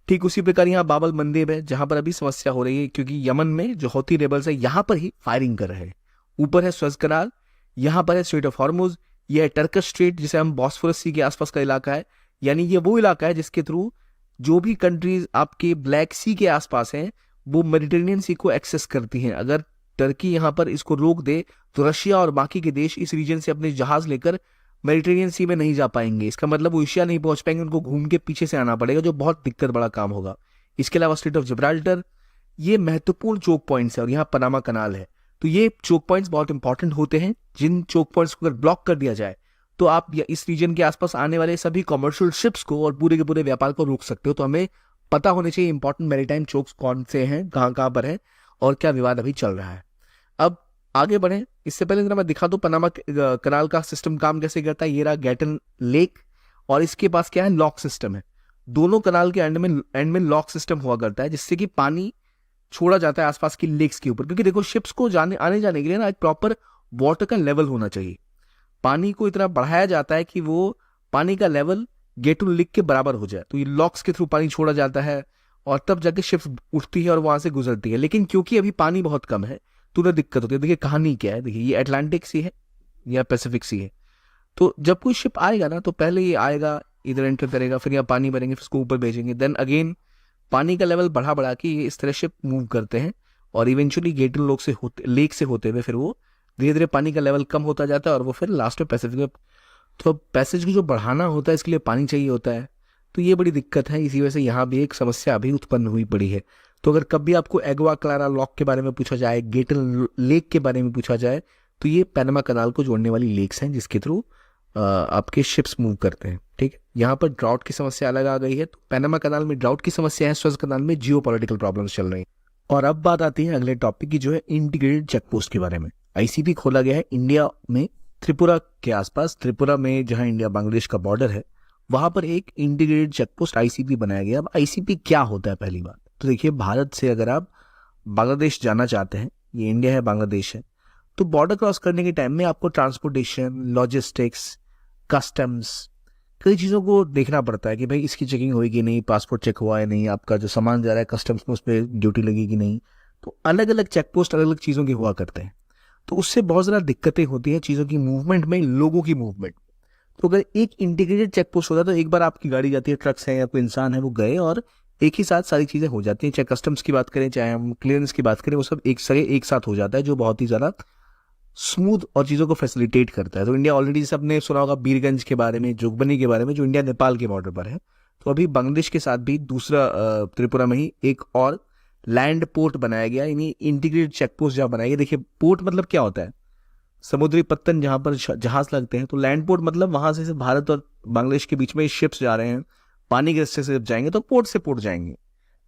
ठीक उसी प्रकार यहाँ बाबल मंदेब है जहां पर अभी समस्या हो रही है क्योंकि यमन में जो हौती रेबल्स है यहाँ पर ही फायरिंग कर रहे हैं। ऊपर है स्वेज कनाल, यहाँ पर है स्ट्रेट ऑफ हॉर्मुज, ये है टर्कस स्ट्रेट जिसे हम बॉस्फोरस सी के आसपास का इलाका है। यानी ये वो इलाका है जिसके थ्रू जो भी कंट्रीज आपके ब्लैक सी के आसपास हैं वो मेडिटेरेनियन सी को एक्सेस करती हैं। अगर टर्की यहाँ पर इसको रोक दे तो रशिया और बाकी के देश इस रीजन से अपने जहाज लेकर मेडिटेरेनियन सी में नहीं जा पाएंगे। इसका मतलब वो एशिया नहीं पहुंच पाएंगे, उनको घूम के पीछे से आना पड़ेगा, जो बहुत दिक्कत बड़ा काम होगा। इसके अलावा स्ट्रेट ऑफ जिब्राल्टर, ये महत्वपूर्ण चोक पॉइंट्स है और यहाँ पनामा कनाल है। तो ये चोक पॉइंट्स बहुत इंपॉर्टेंट होते हैं, जिन चोक पॉइंट्स को अगर ब्लॉक कर दिया जाए तो आप इस रीजन के आसपास आने वाले सभी कॉमर्शियल शिप्स को और पूरे के पूरे व्यापार को रोक सकते हो। तो हमें पता होने चाहिए इंपॉर्टेंट मैरीटाइम चोक्स कौन से हैं, कहाँ कहाँ पर है और क्या विवाद अभी चल रहा है। अब आगे बढ़े इससे पहले जरा मैं दिखा दूं पनामा कनाल का सिस्टम काम कैसे करता है। ये रहा गैटन लेक और इसके पास क्या है, लॉक सिस्टम है। दोनों कनाल के एंड में लॉक सिस्टम हुआ करता है जिससे कि पानी छोड़ा जाता है आसपास की लेक्स के ऊपर। क्योंकि देखो शिप्स को आने जाने के लिए ना एक प्रॉपर वाटर का लेवल होना चाहिए। पानी को इतना बढ़ाया जाता है कि वो पानी का लेवल गेटुल लेक के बराबर हो जाए, तो ये लॉक्स के थ्रू पानी छोड़ा जाता है और तब जाके शिप्स उठती है और वहां से गुजरती है। लेकिन क्योंकि अभी पानी बहुत कम है तो उन्हें दिक्कत होती है। देखिए कहानी क्या है, देखिए ये अटलांटिक सी है या पैसिफिक सी है। तो जब कोई शिप आएगा ना तो पहले ये आएगा, इधर एंटर करेगा, फिर यहाँ पानी भरेंगे, फिर उसको ऊपर भेजेंगे, देन अगेन पानी का लेवल बढ़ा बढ़ा के ये इस तरह शिप मूव करते हैं और इवेंचुअली गेटुल लेक से होते हुए फिर वो धीरे धीरे पानी का लेवल कम होता जाता है और वो फिर लास्ट में पैसिफिक में। तो पैसेज को जो बढ़ाना होता है इसके लिए पानी चाहिए होता है, तो ये बड़ी दिक्कत है। इसी वजह से यहाँ भी एक समस्या अभी उत्पन्न हुई पड़ी है। तो अगर कभी आपको एग्वा क्लारा लॉक के बारे में पूछा जाए, गेटल लेक के बारे में पूछा जाए, तो ये पनामा कनाल को जोड़ने वाली लेक्स हैं जिसके थ्रू आपके शिप्स मूव करते हैं। ठीक है, यहाँ पर ड्राउट की समस्या अलग आ गई है। तो पनामा कनाल में ड्राउट की समस्या है, स्वेज कनाल में जियोपॉलिटिकल प्रॉब्लम्स चल रही हैं। और अब बात आती है अगले टॉपिक की, जो है इंटीग्रेटेड चेकपोस्ट के बारे में। आईसीपी खोला गया है इंडिया में त्रिपुरा के आसपास। त्रिपुरा में जहां इंडिया बांग्लादेश का बॉर्डर है वहां पर एक इंटीग्रेटेड चेकपोस्ट आईसीपी बनाया गया। अब आईसीपी क्या होता है पहली बात तो देखिए, भारत से अगर आप बांग्लादेश जाना चाहते हैं, ये इंडिया है बांग्लादेश है, तो बॉर्डर क्रॉस करने के टाइम में आपको ट्रांसपोर्टेशन, लॉजिस्टिक्स, कस्टम्स, कई चीज़ों को देखना पड़ता है कि भाई इसकी चेकिंग होगी कि नहीं, पासपोर्ट चेक हुआ है नहीं, आपका जो सामान जा रहा है कस्टम्स में उस पर ड्यूटी लगेगी नहीं। तो अलग अलग चेकपोस्ट अलग अलग चीज़ों के हुआ करते हैं, तो उससे बहुत ज़्यादा दिक्कतें होती हैं चीज़ों की मूवमेंट में, लोगों की मूवमेंट। तो अगर एक इंटीग्रेटेड चेकपोस्ट होता है तो एक बार आपकी गाड़ी जाती है, ट्रक्स है या कोई इंसान है, वो गए और एक ही साथ सारी चीज़ें हो जाती हैं। चाहे कस्टम्स की बात करें, चाहे हम क्लियरेंस की बात करें, वो सब एक साथ हो जाता है, जो बहुत ही ज़्यादा स्मूथ और चीज़ों को फैसिलिटेट करता है। तो इंडिया ऑलरेडी सबने सुना होगा बीरगंज के बारे में, जोगबनी के बारे में, जो इंडिया नेपाल के बॉर्डर पर है। तो अभी बांग्लादेश के साथ भी दूसरा त्रिपुरा में ही एक और लैंड पोर्ट बनाया गया, यानी इंटीग्रेटेड चेकपोस्ट जहाँ बनाया गया। देखिए पोर्ट मतलब क्या होता है, समुद्री पत्तन जहाँ पर जहाज लगते हैं। तो लैंड पोर्ट मतलब वहां से भारत और बांग्लादेश के बीच में शिप्स जा रहे हैं, पानी के रास्ते से जब जाएंगे तो पोर्ट से पोर्ट जाएंगे।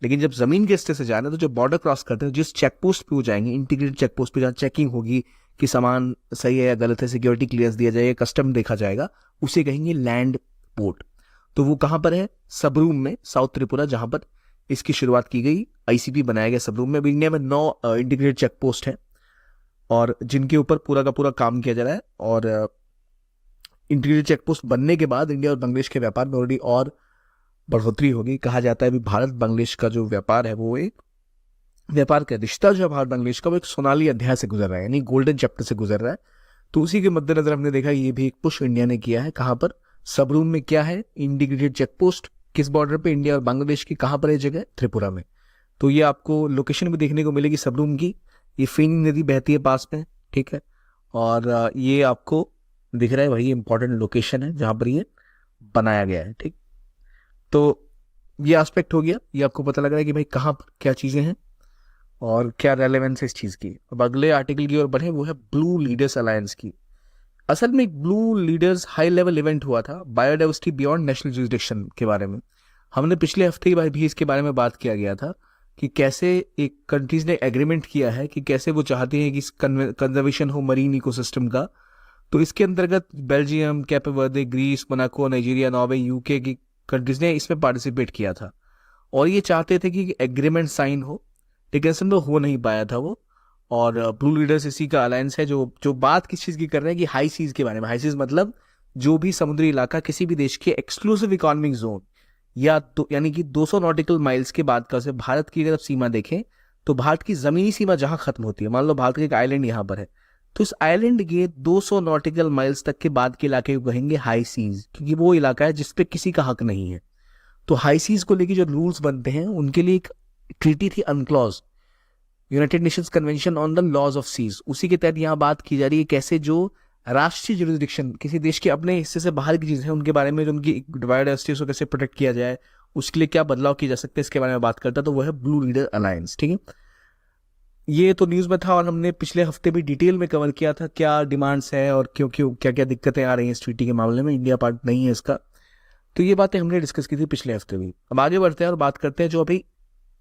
लेकिन जब जमीन के रास्ते से जा रहे हैं तो जो बॉर्डर क्रॉस करते हैं, जिस चेकपोस्ट पे वो जाएंगे, इंटीग्रेटेड चेकपोस्ट पे जहाँ चेकिंग होगी कि सामान सही है या गलत है, सिक्योरिटी क्लियरेंस दिया जाएगा, कस्टम देखा जाएगा, उसे कहेंगे लैंड पोर्ट। तो वो कहाँ पर है, सबरूम में, साउथ त्रिपुरा, जहां पर इसकी शुरुआत की गई, आईसीपी बनाया गया सबरूम में। इंडिया में 9 इंटीग्रेटेड चेक पोस्ट है और जिनके ऊपर पूरा का पूरा काम किया जा रहा है। और इंटीग्रेटेड चेक पोस्ट बनने के बाद इंडिया और बांग्लादेश के व्यापार में ऑलरेडी और बढ़ोतरी होगी। कहा जाता है अभी भारत बांग्लादेश का जो व्यापार है, वो एक व्यापार का रिश्ता जो है भारत बांग्लादेश का, वो एक सोनाली अध्याय से गुजर रहा है, यानी गोल्डन चैप्टर से गुजर रहा है। तो उसी के मद्देनजर हमने देखा ये भी एक पुश इंडिया ने किया है। कहाँ पर, सबरूम में क्या है, इंटीग्रेटेड चेक पोस्ट, किस बॉर्डर पे, इंडिया और बांग्लादेश की, कहाँ पर है जगह, त्रिपुरा में। तो ये आपको लोकेशन भी देखने को मिलेगी सबरूम की। ये फेनी नदी बहती है पास में, ठीक है, और ये आपको दिख रहा है वही इंपॉर्टेंट लोकेशन है जहाँ पर ये बनाया गया है, ठीक। तो ये एस्पेक्ट हो गया, ये आपको पता लग रहा है कि भाई कहाँ पर क्या चीज़ें हैं और क्या रेलेवेंस है इस चीज़ की। अब अगले आर्टिकल की ओर बढ़े, वो है ब्लू लीडर्स अलायंस की। असल में एक blue leaders high level event हुआ था बायोडाइवर्सिटी बियॉन्ड नेशनल जुरिसडिक्शन के बारे में। हमने पिछले हफ्ते भी इसके बारे में बात किया गया था कि कैसे एक कंट्रीज ने एग्रीमेंट किया है कि कैसे वो चाहती हैं कि कंजर्वेशन हो मरीन इकोसिस्टम का। तो इसके अंतर्गत Belgium, Cape Verde, Greece, Monaco, Nigeria, Norway, UK की कंट्रीज ने इसमें पार्टिसिपेट किया था और ये चाहते थे कि एग्रीमेंट साइन हो, लेकिन असल में हो नहीं पाया था वो। और ब्लू लीडर्स इसी का अलायंस है जो जो बात किस चीज़ की कर रहे हैं कि हाई सीज के बारे में। हाई सीज मतलब जो भी समुद्री इलाका किसी भी देश के एक्सक्लूसिव इकोनॉमिक जोन या तो यानी कि 200 नॉटिकल माइल्स के बाद का, से भारत की अगर आप सीमा देखें तो भारत की जमीनी सीमा जहां खत्म होती है, मान लो भारत का एक आइलैंड यहां पर है, तो इस आइलैंड के 200 नॉटिकल माइल्स तक के बाद के इलाके को कहेंगे हाई सीज, क्योंकि वो इलाका है जिसपे किसी का हक नहीं है। तो हाई सीज को लेके जो रूल्स बनते हैं उनके लिए एक ट्रीटी थी UNCLOS, United Nations Convention on the laws of seas. उसी के तहत यहाँ बात की जा रही है कैसे जो राष्ट्रीय जुरिसडिक्शन किसी देश के अपने हिस्से से बाहर की चीज़ें हैं उनके बारे में, जो उनकी बायोडाइवर्सिटी को कैसे प्रोटेक्ट किया जाए, उसके लिए क्या बदलाव किए जा सकते हैं, इसके बारे में बात करता है। तो वो है ब्लू लीडर अलायंस, ठीक है। ये तो न्यूज़ में था और हमने पिछले हफ्ते भी डिटेल में कवर किया था क्या डिमांड्स है और क्यों क्यों क्या क्या दिक्कतें आ रही हैं इस ट्रीटी के मामले में, इंडिया पार्ट नहीं है इसका। तो ये बातें हमने डिस्कस की थी पिछले हफ्ते भी। अब आगे बढ़ते हैं और बात करते हैं जो अभी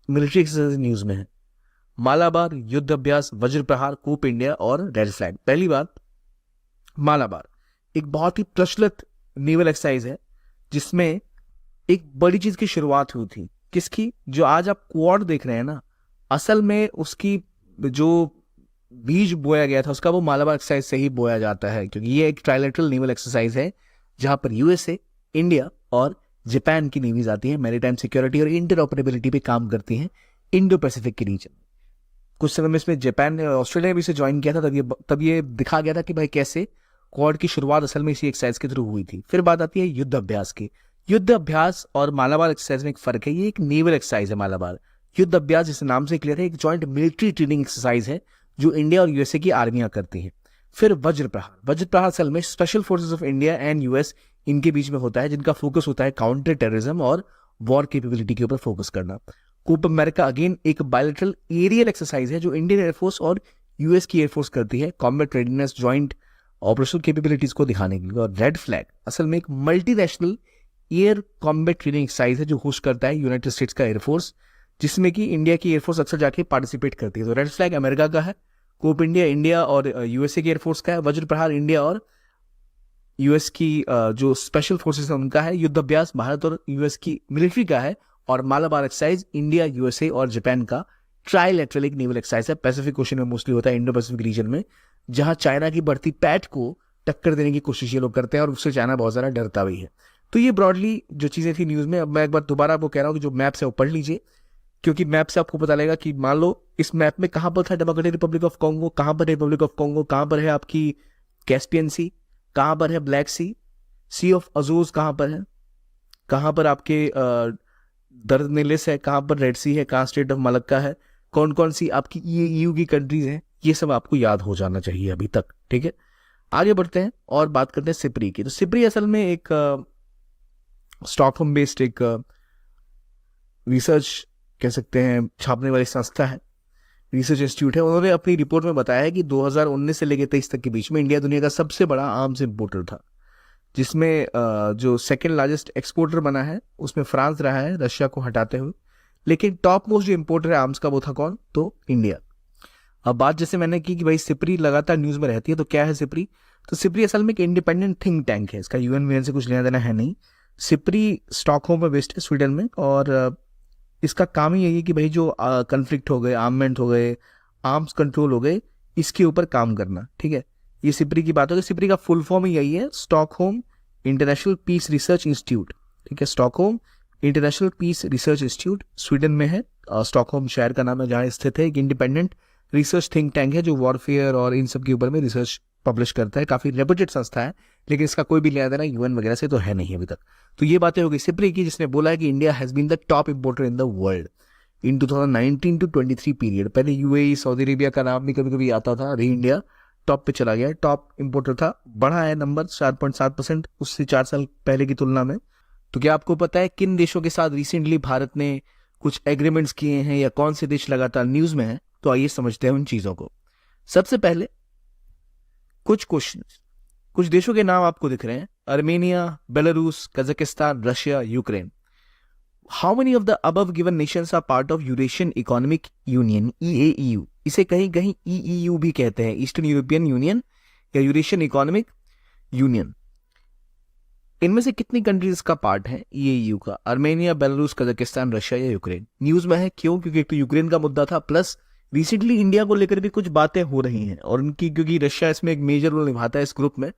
मिलिट्री एक्सरसाइज न्यूज़ में है। मालाबार, युद्ध अभ्यास, वज्र प्रहार, कूप इंडिया और रेड फ्लैग। पहली बात, मालाबार एक बहुत ही प्रचलित नेवल एक्सरसाइज है जिसमें एक बड़ी चीज की शुरुआत हुई थी। किसकी? जो आज आप क्वाड देख रहे हैं ना, असल में उसकी जो बीज बोया गया था उसका वो मालाबार एक्सरसाइज से ही बोया जाता है, क्योंकि ये एक ट्राइलेटरल नेवल एक्सरसाइज है जहां पर यूएसए, इंडिया और जापान की नेवीज आती है, मैरीटाइम सिक्योरिटी और इंटरऑपरेबिलिटी पे काम करती हैं इंडो पैसिफिक के रीजन में। कुछ समय में इसमें जापान ने, ऑस्ट्रेलिया ने भी इसे ज्वाइन किया था, तब ये दिखा गया था कि भाई कैसे क्वाड की शुरुआत असल में इसी एक्सरसाइज के थ्रू हुई थी। फिर बात आती है युद्ध अभ्यास की। युद्ध अभ्यास और मालाबार एक्सरसाइज में एक फर्क है, ये एक नेवल एक्सरसाइज है मालाबार। युद्ध अभ्यास जिस नाम से क्लियर है, एक जॉइंट मिलिट्री ट्रेनिंग एक्सरसाइज है जो इंडिया और यूएसए की आर्मियां करती हैं। फिर वज्र प्रहार। वज्र प्रहार असल में special forces of India and US इनके बीच में होता है, जिनका फोकस होता है काउंटर टेररिज्म और वॉर कैपेबिलिटी के ऊपर फोकस करना। कूप अमेरिका अगेन एक बायलैटरल एरियल एक्सरसाइज है जो इंडियन एयरफोर्स और यूएस की एयरफोर्स करती है combat readiness, joint operational capabilities को दिखाने के लिए। और रेड फ्लैग असल में एक multinational air combat training exercise है जो होस्ट करता है यूनाइटेड स्टेट्स का एयरफोर्स, जिसमें कि इंडिया की एयरफोर्स अक्सर जाके पार्टिसिपेट करती है। तो रेड फ्लैग अमेरिका का है, कोप इंडिया इंडिया और यूएसए की एयरफोर्स का है, वज्र प्रहार इंडिया और यूएस की जो स्पेशल फोर्सेस है उनका है, युद्ध अभ्यास भारत और यूएस की मिलिट्री का है, और मालाबार एक्सरसाइज इंडिया, यूएसए और जापान का ट्राइलेटरल एक नेवल एक्सरसाइज है। पैसिफिक ओशन में मोस्टली होता है, इंडो पैसिफिक रीजन में, जहां चाइना की बढ़ती पैठ को टक्कर देने की कोशिश ये लोग करते हैं और उससे चाइना बहुत ज़्यादा डरता भी है। तो ये ब्रॉडली जो चीज़ें थी न्यूज़ में। अब मैं एक बार दोबारा आपको कह रहा हूँ कि जो मैप्स है वो पढ़ लीजिए, क्योंकि मैप से आपको पता लगेगा कि मान लो इस मैप में कहाँ पर था डेमोक्रेटिक रिपब्लिक ऑफ कॉन्गो, कहाँ पर रिपब्लिक ऑफ कॉन्गो, कहाँ पर है आपकी कैस्पियन सी, कहाँ पर है ब्लैक सी ऑफ अजूज कहाँ पर है, कहाँ पर आपके दर्दनेलिस है, कहाँ पर रेड सी है, कहाँ स्टेट ऑफ मलक्का है, कौन कौन सी आपकी ईयू की कंट्रीज हैं, ये सब आपको याद हो जाना चाहिए अभी तक, ठीक है। आगे बढ़ते हैं और बात करते हैं सिप्री की। तो सिप्री असल में एक स्टॉकहोम बेस्ड एक रिसर्च कह सकते हैं छापने वाली संस्था है, रिसर्च इंस्टीट्यूट है। उन्होंने अपनी रिपोर्ट में बताया है कि 2019 से लेकर 23 तक के बीच में इंडिया दुनिया का सबसे बड़ा आर्म्स इंपोर्टर था, जिसमें जो सेकेंड लार्जेस्ट एक्सपोर्टर बना है उसमें फ्रांस रहा है रशिया को हटाते हुए, लेकिन टॉप मोस्ट जो इंपोर्टर है आर्म्स का वो था कौन? तो इंडिया। अब बात जैसे मैंने की कि भाई सिप्री लगातार न्यूज़ में रहती है, तो क्या है सिप्री? तो सिप्री असल में एक इंडिपेंडेंट थिंक टैंक है, इसका यूएन से कुछ लेना देना है नहीं। सिप्री स्टॉकहोम में बेस्ड है स्वीडन में, और इसका काम ही यही है कि भाई जो कन्फ्लिक्ट हो गए, आर्ममेंट हो गए, आर्म्स कंट्रोल हो गए, इसके ऊपर काम करना, ठीक है। ये सिप्री की बात हो गई। सिप्री का फुल फॉर्म ही यही है, Stockholm International Peace Research Institute, ठीक है। Stockholm International Peace Research Institute Sweden में है, स्टॉकहोम शहर का नाम है जहाँ स्थित है। एक इंडिपेंडेंट रिसर्च थिंक टैंक है जो वॉरफेयर और इन सब के ऊपर में रिसर्च पब्लिश करता है, काफ़ी रेपुटेड संस्था है, लेकिन इसका कोई भी लेना देना यूएन वगैरह से तो है नहीं अभी तक। तो ये बातें हो गई सिप्री की, जिसने बोला है कि India has been the top importer in the world in 2019 to 23 period. पहले यूएई, सऊदी अरेबिया का नाम भी कभी कभी आता था, अभी इंडिया टॉप पे चला गया है, टॉप इंपोर्टर था, बढ़ा है नंबर 4.7% उससे 4 साल पहले की तुलना में। तो क्या आपको पता है किन देशों के साथ रिसेंटली भारत ने कुछ एग्रीमेंट्स किए हैं या कौन से देश लगातार न्यूज में है? तो आइए समझते हैं उन चीजों को। सबसे पहले कुछ क्वेश्चन, कुछ देशों के नाम आपको दिख रहे हैं, Armenia, Belarus, Kazakhstan, Russia, Ukraine. How many of the above given nations are part of Eurasian economic union, EAEU? इसे कहीं कहीं EEU भी कहते हैं, ईस्टर्न यूरोपियन यूनियन या यूरेशियन इकोनॉमिक यूनियन। इनमें से कितनी कंट्रीज का पार्ट है EAEU का? आर्मेनिया, बेलारूस, कजाकिस्तान, रशिया या यूक्रेन? न्यूज में है क्यों? क्योंकि एक तो यूक्रेन का मुद्दा था, प्लस रिसेंटली इंडिया को लेकर भी कुछ बातें हो रही हैं और उनकी, क्योंकि रशिया इसमें एक मेजर रोल निभाता है इस ग्रुप में।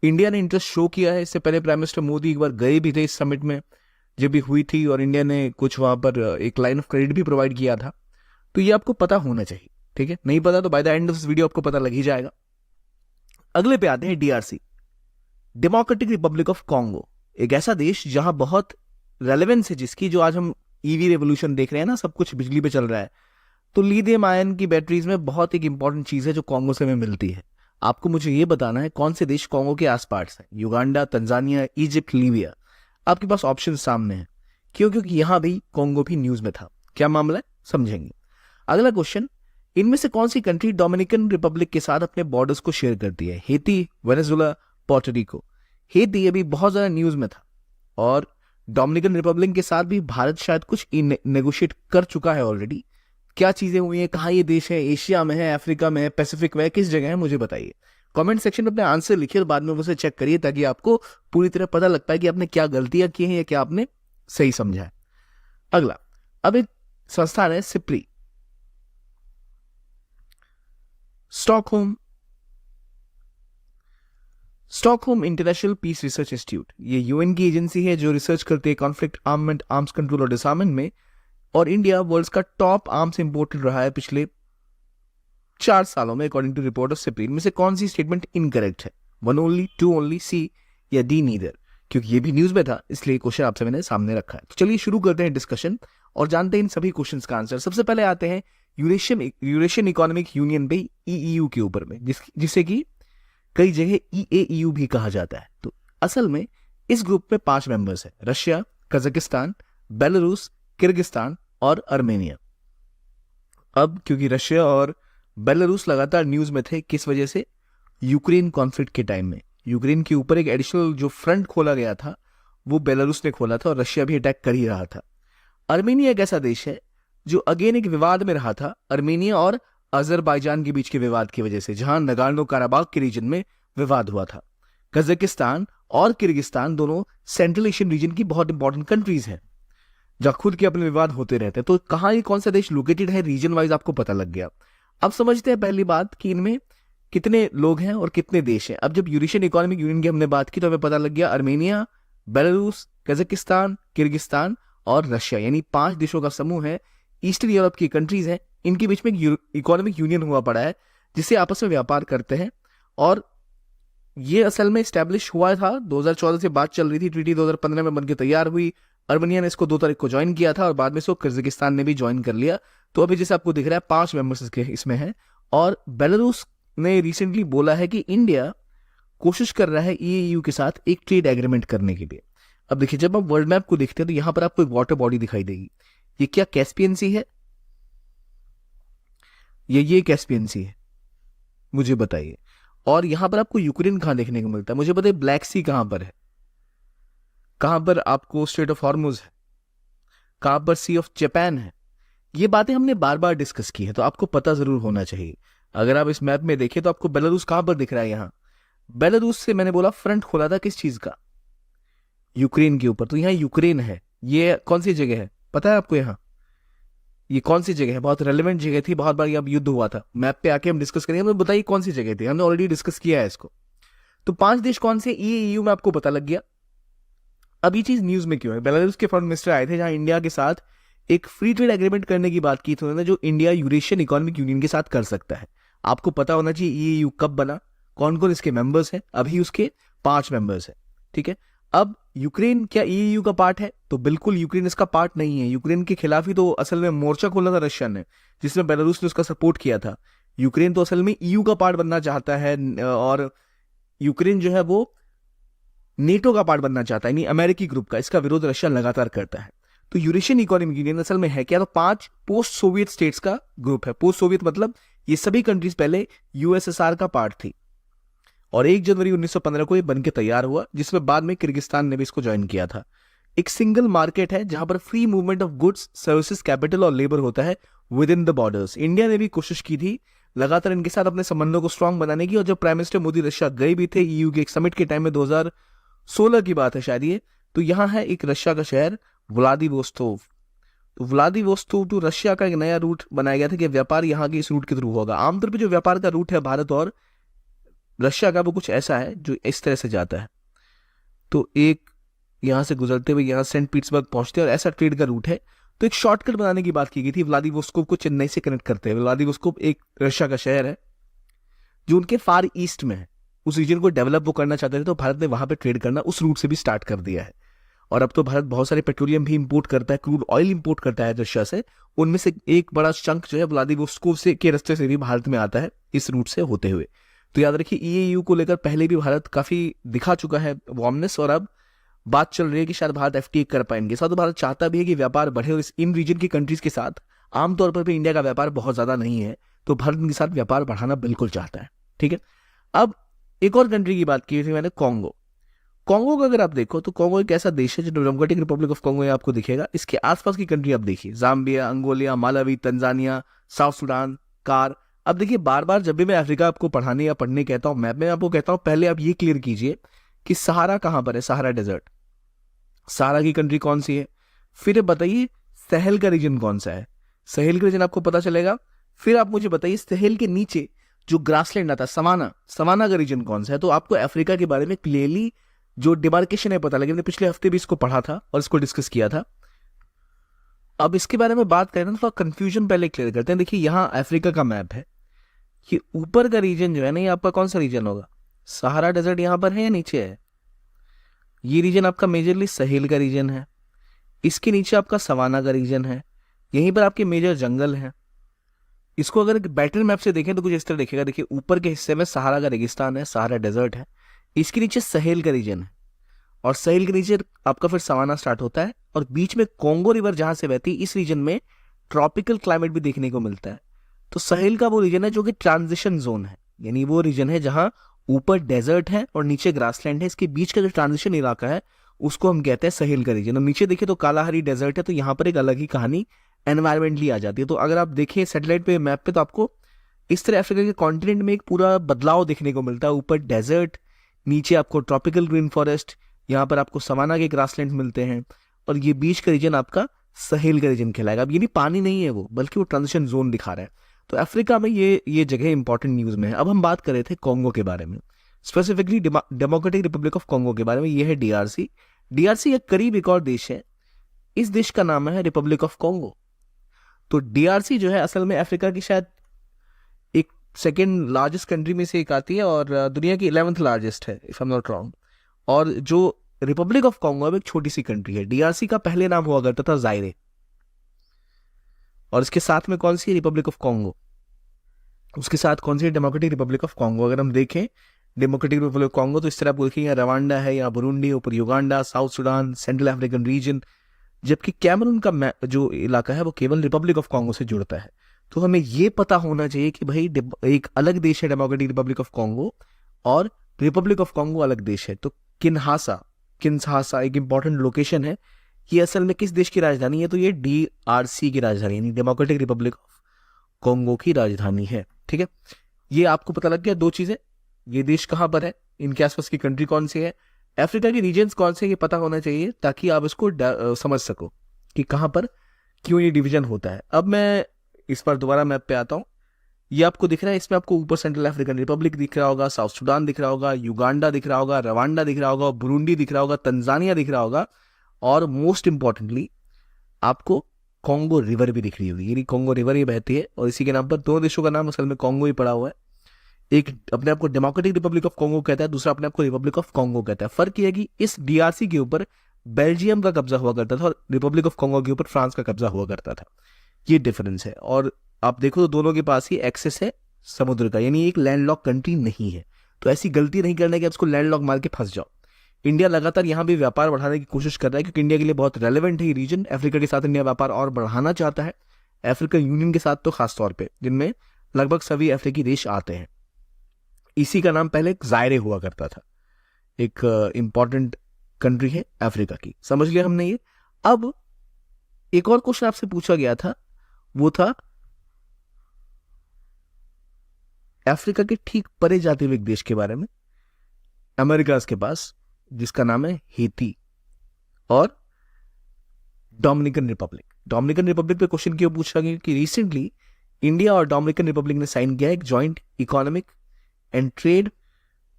इंडिया ने इंटरेस्ट शो किया है। इससे पहले प्राइम मिनिस्टर मोदी एक बार गए भी थे इस समिट में जब भी हुई थी, और इंडिया ने कुछ वहां पर एक लाइन ऑफ क्रेडिट भी प्रोवाइड किया था। तो ये आपको पता होना चाहिए, ठीक है? नहीं पता तो by the end of this video आपको पता लग ही जाएगा। अगले पे आते हैं DRC, democratic Republic of Congo. एक ऐसा देश जहां बहुत रेलेवेंस है जिसकी, जो आज हम EV रेवोल्यूशन देख रहे हैं ना, सब कुछ बिजली पे चल रहा है, तो लिथियम आयन की बैटरीज में बहुत एक इंपॉर्टेंट चीज है जो कॉन्गो से हमें मिलती है। आपको मुझे ये बताना है कौन से देश कॉन्गो के आसपास है, युगांडा, तंजानिया, इजिप्ट, लीबिया। आपके पास ऑप्शन सामने है। क्यों? क्योंकि यहां भी कॉन्गो भी न्यूज में था। क्या मामला है समझेंगे। अगला क्वेश्चन, इनमें से कौन सी कंट्री डोमिनिकन रिपब्लिक के साथ अपने बॉर्डर्स को शेयर करती है? Haiti, Venezuela, Puerto Rico. हेती अभी बहुत ज्यादा न्यूज में था, और डोमिनिकन रिपब्लिक के साथ भी भारत शायद कुछ नेगोशिएट कर चुका है ऑलरेडी। क्या चीजें हुई हैं, कहाँ ये देश है, एशिया में है, अफ्रीका में है, पैसिफिक में है, किस जगह है, मुझे बताइए। कमेंट सेक्शन में अपने आंसर लिखिए और बाद में उसे चेक करिए, ताकि आपको पूरी तरह पता लग पाए कि आपने क्या गलतियां की हैं या क्या आपने सही समझा है। अगला, अब एक संस्थान है SIPRI, Stockholm International Peace Research Institute. ये यूएन की एजेंसी है जो रिसर्च करती है कॉन्फ्लिक्ट, आर्ममेंट, आर्म्स कंट्रोल और डिसआर्ममेंट में। और इंडिया वर्ल्ड का टॉप आर्म्स इंपोर्टर रहा है पिछले 4 सालों में, according to report of SIPRI. में से कौन सी स्टेटमेंट इनकरेक्ट है? 1 ओनली, 2 ओनली, C या D नीदर? क्योंकि ये भी न्यूज में था, इसलिए क्वेश्चन आपसे मैंने सामने रखा है। तो चलिए शुरू करते हैं डिस्कशन और जानते हैं इन सभी क्वेश्चंस का आंसर। सबसे पहले आते हैं यूरेशियन इकोनॉमिक यूनियन पे, EEU के ऊपर में, जिसे कि कई जगह EAEU भी कहा जाता है। तो असल में इस ग्रुप में 5 मेंबर्स हैं, रशिया, कजाकिस्तान, बेलारूस, किर्गिस्तान और आर्मेनिया। अब क्योंकि रशिया और बेलारूस लगातार न्यूज में थे, किस वजह से? यूक्रेन कॉन्फ्लिक्ट के टाइम में यूक्रेन के ऊपर एक एडिशनल जो फ्रंट खोला गया था वो बेलारूस ने खोला था, और रशिया भी अटैक कर ही रहा था। आर्मेनिया एक ऐसा देश है जो अगेन एक विवाद में रहा था, आर्मेनिया और अजरबैजान के बीच के विवाद की वजह से, जहां नगार्नो काराबाग के रीजन में विवाद हुआ था। कजाकिस्तान और किर्गिस्तान दोनों सेंट्रल एशियन रीजन की बहुत इंपॉर्टेंट कंट्रीज हैं जहां खुद के अपने विवाद होते रहते हैं। तो कहां ये कौन सा देश लोकेटेड है, रीजन वाइज आपको पता लग गया। अब समझते हैं पहली बात कि इनमें कितने लोग हैं और कितने देश हैं। अब जब यूरेशियन इकोनॉमिक यूनियन की हमने बात की तो हमें पता लग गया आर्मेनिया, बेलारूस, कजाकिस्तान, किर्गिस्तान और रशिया, यानी 5 देशों का समूह है। ईस्टर्न यूरोप की कंट्रीज हैं, इनके बीच में इकोनॉमिक यूनियन हुआ पड़ा है जिससे आपस में व्यापार करते हैं। और ये असल में स्टैब्लिश हुआ था 2014 से बात चल रही थी, ट्रीटी 2015 में बनकर तैयार हुई। आर्मेनिया ने इसको 2 तारीख को ज्वाइन किया था और बाद में इसको किर्गिस्तान ने भी ज्वाइन कर लिया। तो अभी जैसे आपको दिख रहा है 5 मेंबर्स इसमें हैं। और बेलारूस ने रिसेंटली बोला है कि इंडिया कोशिश कर रहा है EAEU के साथ एक ट्रेड एग्रीमेंट करने के लिए। अब देखिए, जब आप वर्ल्ड मैप को देखते हैं तो यहां पर आपको एक वाटर बॉडी दिखाई देगी। ये क्या कैस्पियन सी है? ये कैस्पियन सी है, मुझे बताइए। और यहां पर आपको यूक्रेन कहां देखने को मिलता है? मुझे बताइए ब्लैक सी कहां पर है? कहां पर आपको स्ट्रेट ऑफ हॉर्मुज है? कहां पर सी ऑफ जापान है? ये बातें हमने बार बार डिस्कस की है, तो आपको पता जरूर होना चाहिए। अगर आप इस मैप में देखें तो आपको बेलारूस कहां पर दिख रहा है? यहां बेलारूस से मैंने बोला फ्रंट खोला था किस चीज का? यूक्रेन के ऊपर। तो यहाँ यूक्रेन है। ये कौन सी जगह है पता है आपको? यहाँ ये कौन सी जगह है? बहुत रेलेवेंट जगह थी, बहुत बार यहाँ युद्ध हुआ था। मैप पे आके हम डिस्कस करेंगे, हमें बताइए कौन सी जगह थी, हमने ऑलरेडी डिस्कस किया है इसको। तो 5 देश कौन से EAEU में आपको पता लग गया। अब ये चीज न्यूज में क्यों है? बेलारूस के फॉरेन मिनिस्टर आए थे जहां इंडिया के साथ एक फ्री ट्रेड एग्रीमेंट करने की बात की थी उन्होंने, जो इंडिया यूरेशियन इकोनॉमिक यूनियन के साथ कर सकता है। आपको पता होना चाहिए EAEU कब बना, कौन कौन इसके मेंबर्स हैं। अभी उसके 5 मेंबर्स हैं, ठीक है। अब यूक्रेन क्या EAEU का पार्ट है? तो बिल्कुल यूक्रेन इसका पार्ट नहीं है। यूक्रेन के खिलाफ ही तो असल में मोर्चा खोला था रशिया ने, जिसमें बेलारूस ने उसका सपोर्ट किया था। यूक्रेन तो असल में ईयू का पार्ट बनना चाहता है, और यूक्रेन जो है वो नेटो का पार्ट बनना चाहता है, यानी अमेरिकी ग्रुप का। इसका विरोध रशिया लगातार करता है। तो यूरेशियन इकोनॉमिक यूनियन असल में है क्या, तो 5 पोस्ट सोवियत स्टेट्स का ग्रुप है। पोस्ट सोवियत मतलब ये सभी कंट्रीज पहले यूएसएसआर का पार्ट थी, और 1 जनवरी 1915 को ये बन के तैयार हुआ, जिसमें बाद में किर्गिस्तान ने भी इसको ज्वाइन किया था। एक सिंगल मार्केट है जहां पर free movement of goods, services, capital और लेबर होता है with in the borders. India ने भी कोशिश की थी लगातार इनके साथ अपने संबंधों को स्ट्रांग बनाने की, और जब प्राइम मिनिस्टर मोदी रशिया गए भी थे ईयू के एक समिट के टाइम में, 2016 की बात है शायद ये, तो यहाँ है एक रशिया का शहर व्लादिवोस्तोक। तो व्लादिवोस्तोक टू रशिया का एक नया रूट बनाया गया था कि व्यापार यहाँ के इस रूट के थ्रू होगा। आमतौर पर जो व्यापार का रूट है भारत और रशिया का, वो कुछ ऐसा है जो इस तरह से जाता है। तो एक यहां से गुजरते हुए यहाँ सेंट पीटर्सबर्ग पहुंचते हैं, और ऐसा ट्रेड का रूट है। तो एक शॉर्टकट बनाने की बात की गई थी व्लादिवोस्तोक को चेन्नई से कनेक्ट करते हुए। व्लादिवोस्तोक एक रशिया का शहर है जो उनके फार ईस्ट में है। उस रीजन को डेवलप वो करना चाहते थे, तो भारत ने वहां पे ट्रेड करना उस रूट से भी स्टार्ट कर दिया है। और अब तो भारत बहुत सारे पेट्रोलियम भी इंपोर्ट करता है, क्रूड ऑयल इंपोर्ट करता है रशिया से। उनमें से एक बड़ा चंक जो है व्लादिवोस्तोक से के रास्ते से भी भारत में आता है, इस रूट से होते हुए। तो याद रखिए ईयू को लेकर पहले भी भारत काफी दिखा चुका है वार्मनेस, और अब बात चल रही है कि शायद भारत एफटीए कर पाएंगे। साथ भारत चाहता भी है कि व्यापार बढ़े, और इन रीजन की कंट्रीज के साथ आमतौर पर भी इंडिया का व्यापार बहुत ज्यादा नहीं है, तो भारत इनके साथ व्यापार बढ़ाना बिल्कुल चाहता है। ठीक है, अब एक और कंट्री की बात की थी मैंने, कॉन्गो। कॉन्गो का अगर आप देखो तो कॉन्गो एक ऐसा देश है जो डेमोक्रेटिक रिपब्लिक ऑफ कॉन्गो आपको दिखेगा। इसके आसपास की कंट्री आप देखिए, Zambia, Angola, Malawi, Tanzania, South Sudan, कार। अब देखिए बार बार जब भी मैं अफ्रीका आपको पढ़ाने या पढ़ने कहता हूं, मैप में आपको कहता हूं पहले आप ये क्लियर कीजिए कि सहारा कहां पर है, सहारा डेजर्ट, सहारा की कंट्री कौन सी है। फिर बताइए सहल का रीजन कौन सा है, सहल का रीजन आपको पता चलेगा। फिर आप मुझे बताइए सहल के नीचे जो ग्रासलैंड आता है, सवाना, सवाना का रीजन कौन सा है। तो आपको अफ्रीका के बारे में क्लियरली जो डिमार्केशन है पता लगे। मैंने पिछले हफ्ते भी इसको पढ़ा था और इसको डिस्कस किया था। अब इसके बारे में बात करें ना, थोड़ा कंफ्यूजन पहले क्लियर करते हैं। देखिए यहाँ अफ्रीका का मैप है, ये ऊपर का रीजन जो है ना, ये आपका कौन सा रीजन होगा, सहारा डेजर्ट यहाँ पर है या नीचे है। ये रीजन आपका मेजरली सहेल का रीजन है, इसके नीचे आपका सवाना का रीजन है, यहीं पर आपके मेजर जंगल है। इसको अगर बैटल मैप से देखें तो कुछ इस तरह दिखेगा। देखिए ऊपर के हिस्से में सहारा का रेगिस्तान है, सहारा डेजर्ट है, इसके नीचे सहेल का रीजन है, और सहेल के नीचे आपका फिर सवाना स्टार्ट होता है, और बीच में कॉन्गो रिवर जहां से बहती है, इस रीजन में ट्रॉपिकल क्लाइमेट भी देखने को मिलता है। तो सहेल का वो रीजन है जो कि ट्रांजिशन जोन है, यानी वो रीजन है जहां ऊपर डेजर्ट है और नीचे ग्रासलैंड है। इसके बीच का जो ट्रांजिशन इलाका है उसको हम कहते हैं सहेल का रीजन। और नीचे देखिए तो कालाहारी डेजर्ट है, तो यहाँ पर एक अलग ही कहानी एनवायरमेंटली आ जाती है। तो अगर आप देखें सैटेलाइट पे, मैप पे, तो आपको इस तरह अफ्रीका के कॉन्टिनेंट में एक पूरा बदलाव देखने को मिलता है। ऊपर डेजर्ट, नीचे आपको ट्रॉपिकल ग्रीन फॉरेस्ट, यहाँ पर आपको सवाना के ग्रासलैंड मिलते हैं, और ये बीच का रीजन आपका सहेल का रीजन कहलाएगा। अब ये नहीं पानी नहीं है वो, बल्कि वो ट्रांजिशन जोन दिखा रहा है। तो अफ्रीका में ये जगह इंपॉर्टेंट न्यूज में है। अब हम बात कर रहे थे कॉन्गो के बारे में, specifically democratic Republic of Congo के बारे में। ये है डीआरसी। डीआरसी एक करीब एक और देश है, इस देश का नाम है रिपब्लिक ऑफ कॉन्गो। तो डीआरसी जो है असल में अफ्रीका की शायद एक सेकेंड लार्जेस्ट कंट्री में से एक आती है, और दुनिया की 11th लार्जेस्ट है if I am not wrong. और जो रिपब्लिक ऑफ कॉन्गो अब एक छोटी सी कंट्री है। डीआरसी का पहले नाम हुआ करता था जायरे, और इसके साथ में कौन सी रिपब्लिक ऑफ कॉन्गो, उसके साथ कौन सी डेमोक्रेटिक रिपब्लिक ऑफ कॉन्गो। अगर हम देखें डेमोक्रेटिक रिपब्लिक ऑफ कॉन्गो, तो इस तरह आप देखिए यहाँ रवांडा है, यहाँ बुरुंडी, ऊपर Uganda, south Sudan, central African region. जबकि कैमरून का जो इलाका है वो केवल रिपब्लिक ऑफ कॉन्गो से जुड़ता है। तो हमें ये पता होना चाहिए कि भाई एक अलग देश है डेमोक्रेटिक रिपब्लिक ऑफ कॉन्गो, और रिपब्लिक ऑफ कॉन्गो अलग देश है। तो किन्शासा एक इंपॉर्टेंट लोकेशन है। ये असल में किस देश की राजधानी है, तो ये डीआरसी की राजधानी यानी डेमोक्रेटिक रिपब्लिक ऑफ कॉन्गो की राजधानी है। ठीक है, ये आपको पता लग गया दो चीजें, ये देश कहां पर है, इनके आसपास की कंट्री कौन सी है, अफ्रीका के रीजन्स कौन से, ये पता होना चाहिए ताकि आप इसको समझ सको कि कहां पर क्यों ये डिवीजन होता है। अब मैं इस पर दोबारा मैप पे आता हूं। ये आपको दिख रहा है, इसमें आपको ऊपर सेंट्रल अफ्रीकन रिपब्लिक दिख रहा होगा, साउथ सुडान दिख रहा होगा, युगांडा दिख रहा होगा, रवांडा दिख रहा होगा, बुरुंडी दिख रहा होगा, तंजानिया दिख रहा होगा, और मोस्ट इंपॉर्टेंटली आपको कॉन्गो रिवर भी दिख रही होगी। यानी कॉन्गो रिवर ही बहती है, और इसी के नाम पर दो देशों का नाम असल में कॉन्गो ही पड़ा हुआ है। एक अपने आप को डेमोक्रेटिक रिपब्लिक ऑफ कॉन्गो कहता है, दूसरा अपने आप को रिपब्लिक ऑफ कॉन्गो कहता है। फर्क यह है कि इस डीआरसी के ऊपर बेल्जियम का कब्जा हुआ करता था, और रिपब्लिक ऑफ कॉन्गो के ऊपर फ्रांस का कब्जा हुआ करता था। ये डिफरेंस है। और आप देखो तो दोनों के पास ही एक्सेस है समुद्र का, यानी एक लैंडलॉक कंट्री नहीं है। तो ऐसी गलती नहीं करना कि आप उसको लैंडलॉक मार के फंस जाओ। इंडिया लगातार यहाँ भी व्यापार बढ़ाने की कोशिश कर रहा है, क्योंकि इंडिया के लिए बहुत रेलेवेंट है ये रीजन। अफ्रीका के साथ इंडिया व्यापार और बढ़ाना चाहता है, अफ्रीकन यूनियन के साथ तो खास तौर पे, जिनमें लगभग सभी अफ्रीकी देश आते हैं। इसी का नाम पहले जायरे हुआ करता था, एक इंपॉर्टेंट कंट्री है अफ्रीका की। समझ लिया हमने ये। अब एक और क्वेश्चन आपसे पूछा गया था, वो था अफ्रीका के ठीक परे जाते हुए एक देश के बारे में, अमेरिका के पास, जिसका नाम है हेती और डोमिनिकन रिपब्लिक। डोमिनिकन रिपब्लिक पे क्वेश्चन क्यों पूछा गया कि रिसेंटली इंडिया और डोमिनिकन रिपब्लिक ने साइन किया एक joint economic and trade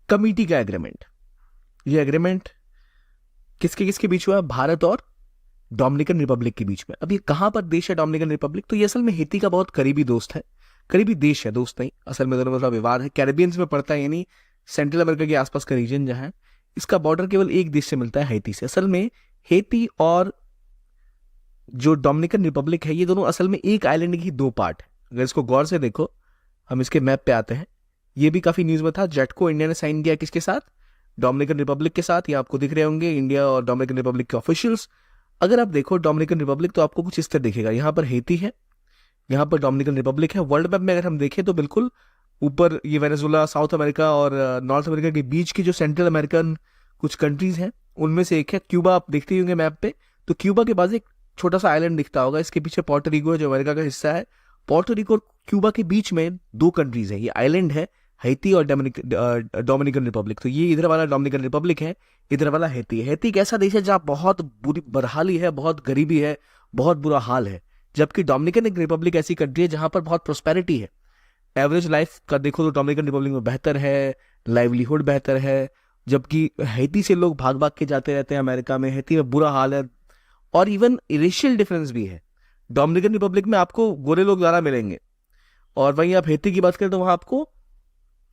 committee का एग्रीमेंट। ये एग्रीमेंट किसके किसके बीच हुआ? भारत और डोमिनिकन रिपब्लिक के बीच में। अब ये कहां पर देश है डोमिनिकन रिपब्लिक? तो ये असल में हेती का बहुत करीबी दोस्त है, करीबी देश है, दोस्त नहीं, असल में दोनों का विवाद है। कैरेबियंस में पड़ता है, यानी सेंट्रल अमेरिका के आसपास का रीजन जहां है। इसका बॉर्डर केवल एक देश से मिलता है, हेती से। असल में हेती और जो डोमिनिकन रिपब्लिक है, ये दोनों असल में एक आइलैंड की दो पार्ट है। अगर इसको गौर से देखो, हम इसके मैप पे आते हैं। ये भी काफी न्यूज में था। जेट को इंडिया ने साइन किया किसके साथ? डोमिनिकन रिपब्लिक के साथ। ये आपको दिख रहे होंगे इंडिया और डोमिनिकन रिपब्लिक के ऑफिशियल्स। अगर आप देखो डोमिनिकन रिपब्लिक, तो आपको कुछ इस तरह दिखेगा। यहाँ पर हेती है, यहाँ पर डोमिनिकन रिपब्लिक है। वर्ल्ड मैप में अगर हम देखें तो बिल्कुल ऊपर ये वेनेजुला, साउथ अमेरिका और नॉर्थ अमेरिका के बीच की जो सेंट्रल अमेरिकन कुछ कंट्रीज हैं, उनमें से एक है क्यूबा। आप देखते होंगे मैप पे, तो क्यूबा के पास एक छोटा सा आइलैंड दिखता होगा। इसके पीछे पोर्टो रिको है, जो अमेरिका का हिस्सा है। पोर्टो रिको और क्यूबा के बीच में दो कंट्रीज है, ये आइलैंड है, हैती और डोमिनिकन रिपब्लिक। तो ये इधर वाला डोमिनिकन रिपब्लिक है, इधर वाला हैती है। हैती एक ऐसा देश है जहां बहुत बुरी बदहाली है, बहुत गरीबी है, बहुत बुरा हाल है। जबकि डोमिनिकन रिपब्लिक ऐसी कंट्री है जहां पर बहुत प्रोस्पेरिटी है। एवरेज लाइफ का देखो तो डोमिनिकन रिपब्लिक में बेहतर है, लाइवलीहुड बेहतर है। जबकि हैती से लोग भाग भाग के जाते रहते हैं अमेरिका में। हैती में बुरा हाल है, और इवन रेशियल डिफरेंस भी है। डोमिनिकन रिपब्लिक में आपको गोरे लोग ज्यादा मिलेंगे, और वहीं आप हैती की बात करें तो वहां आपको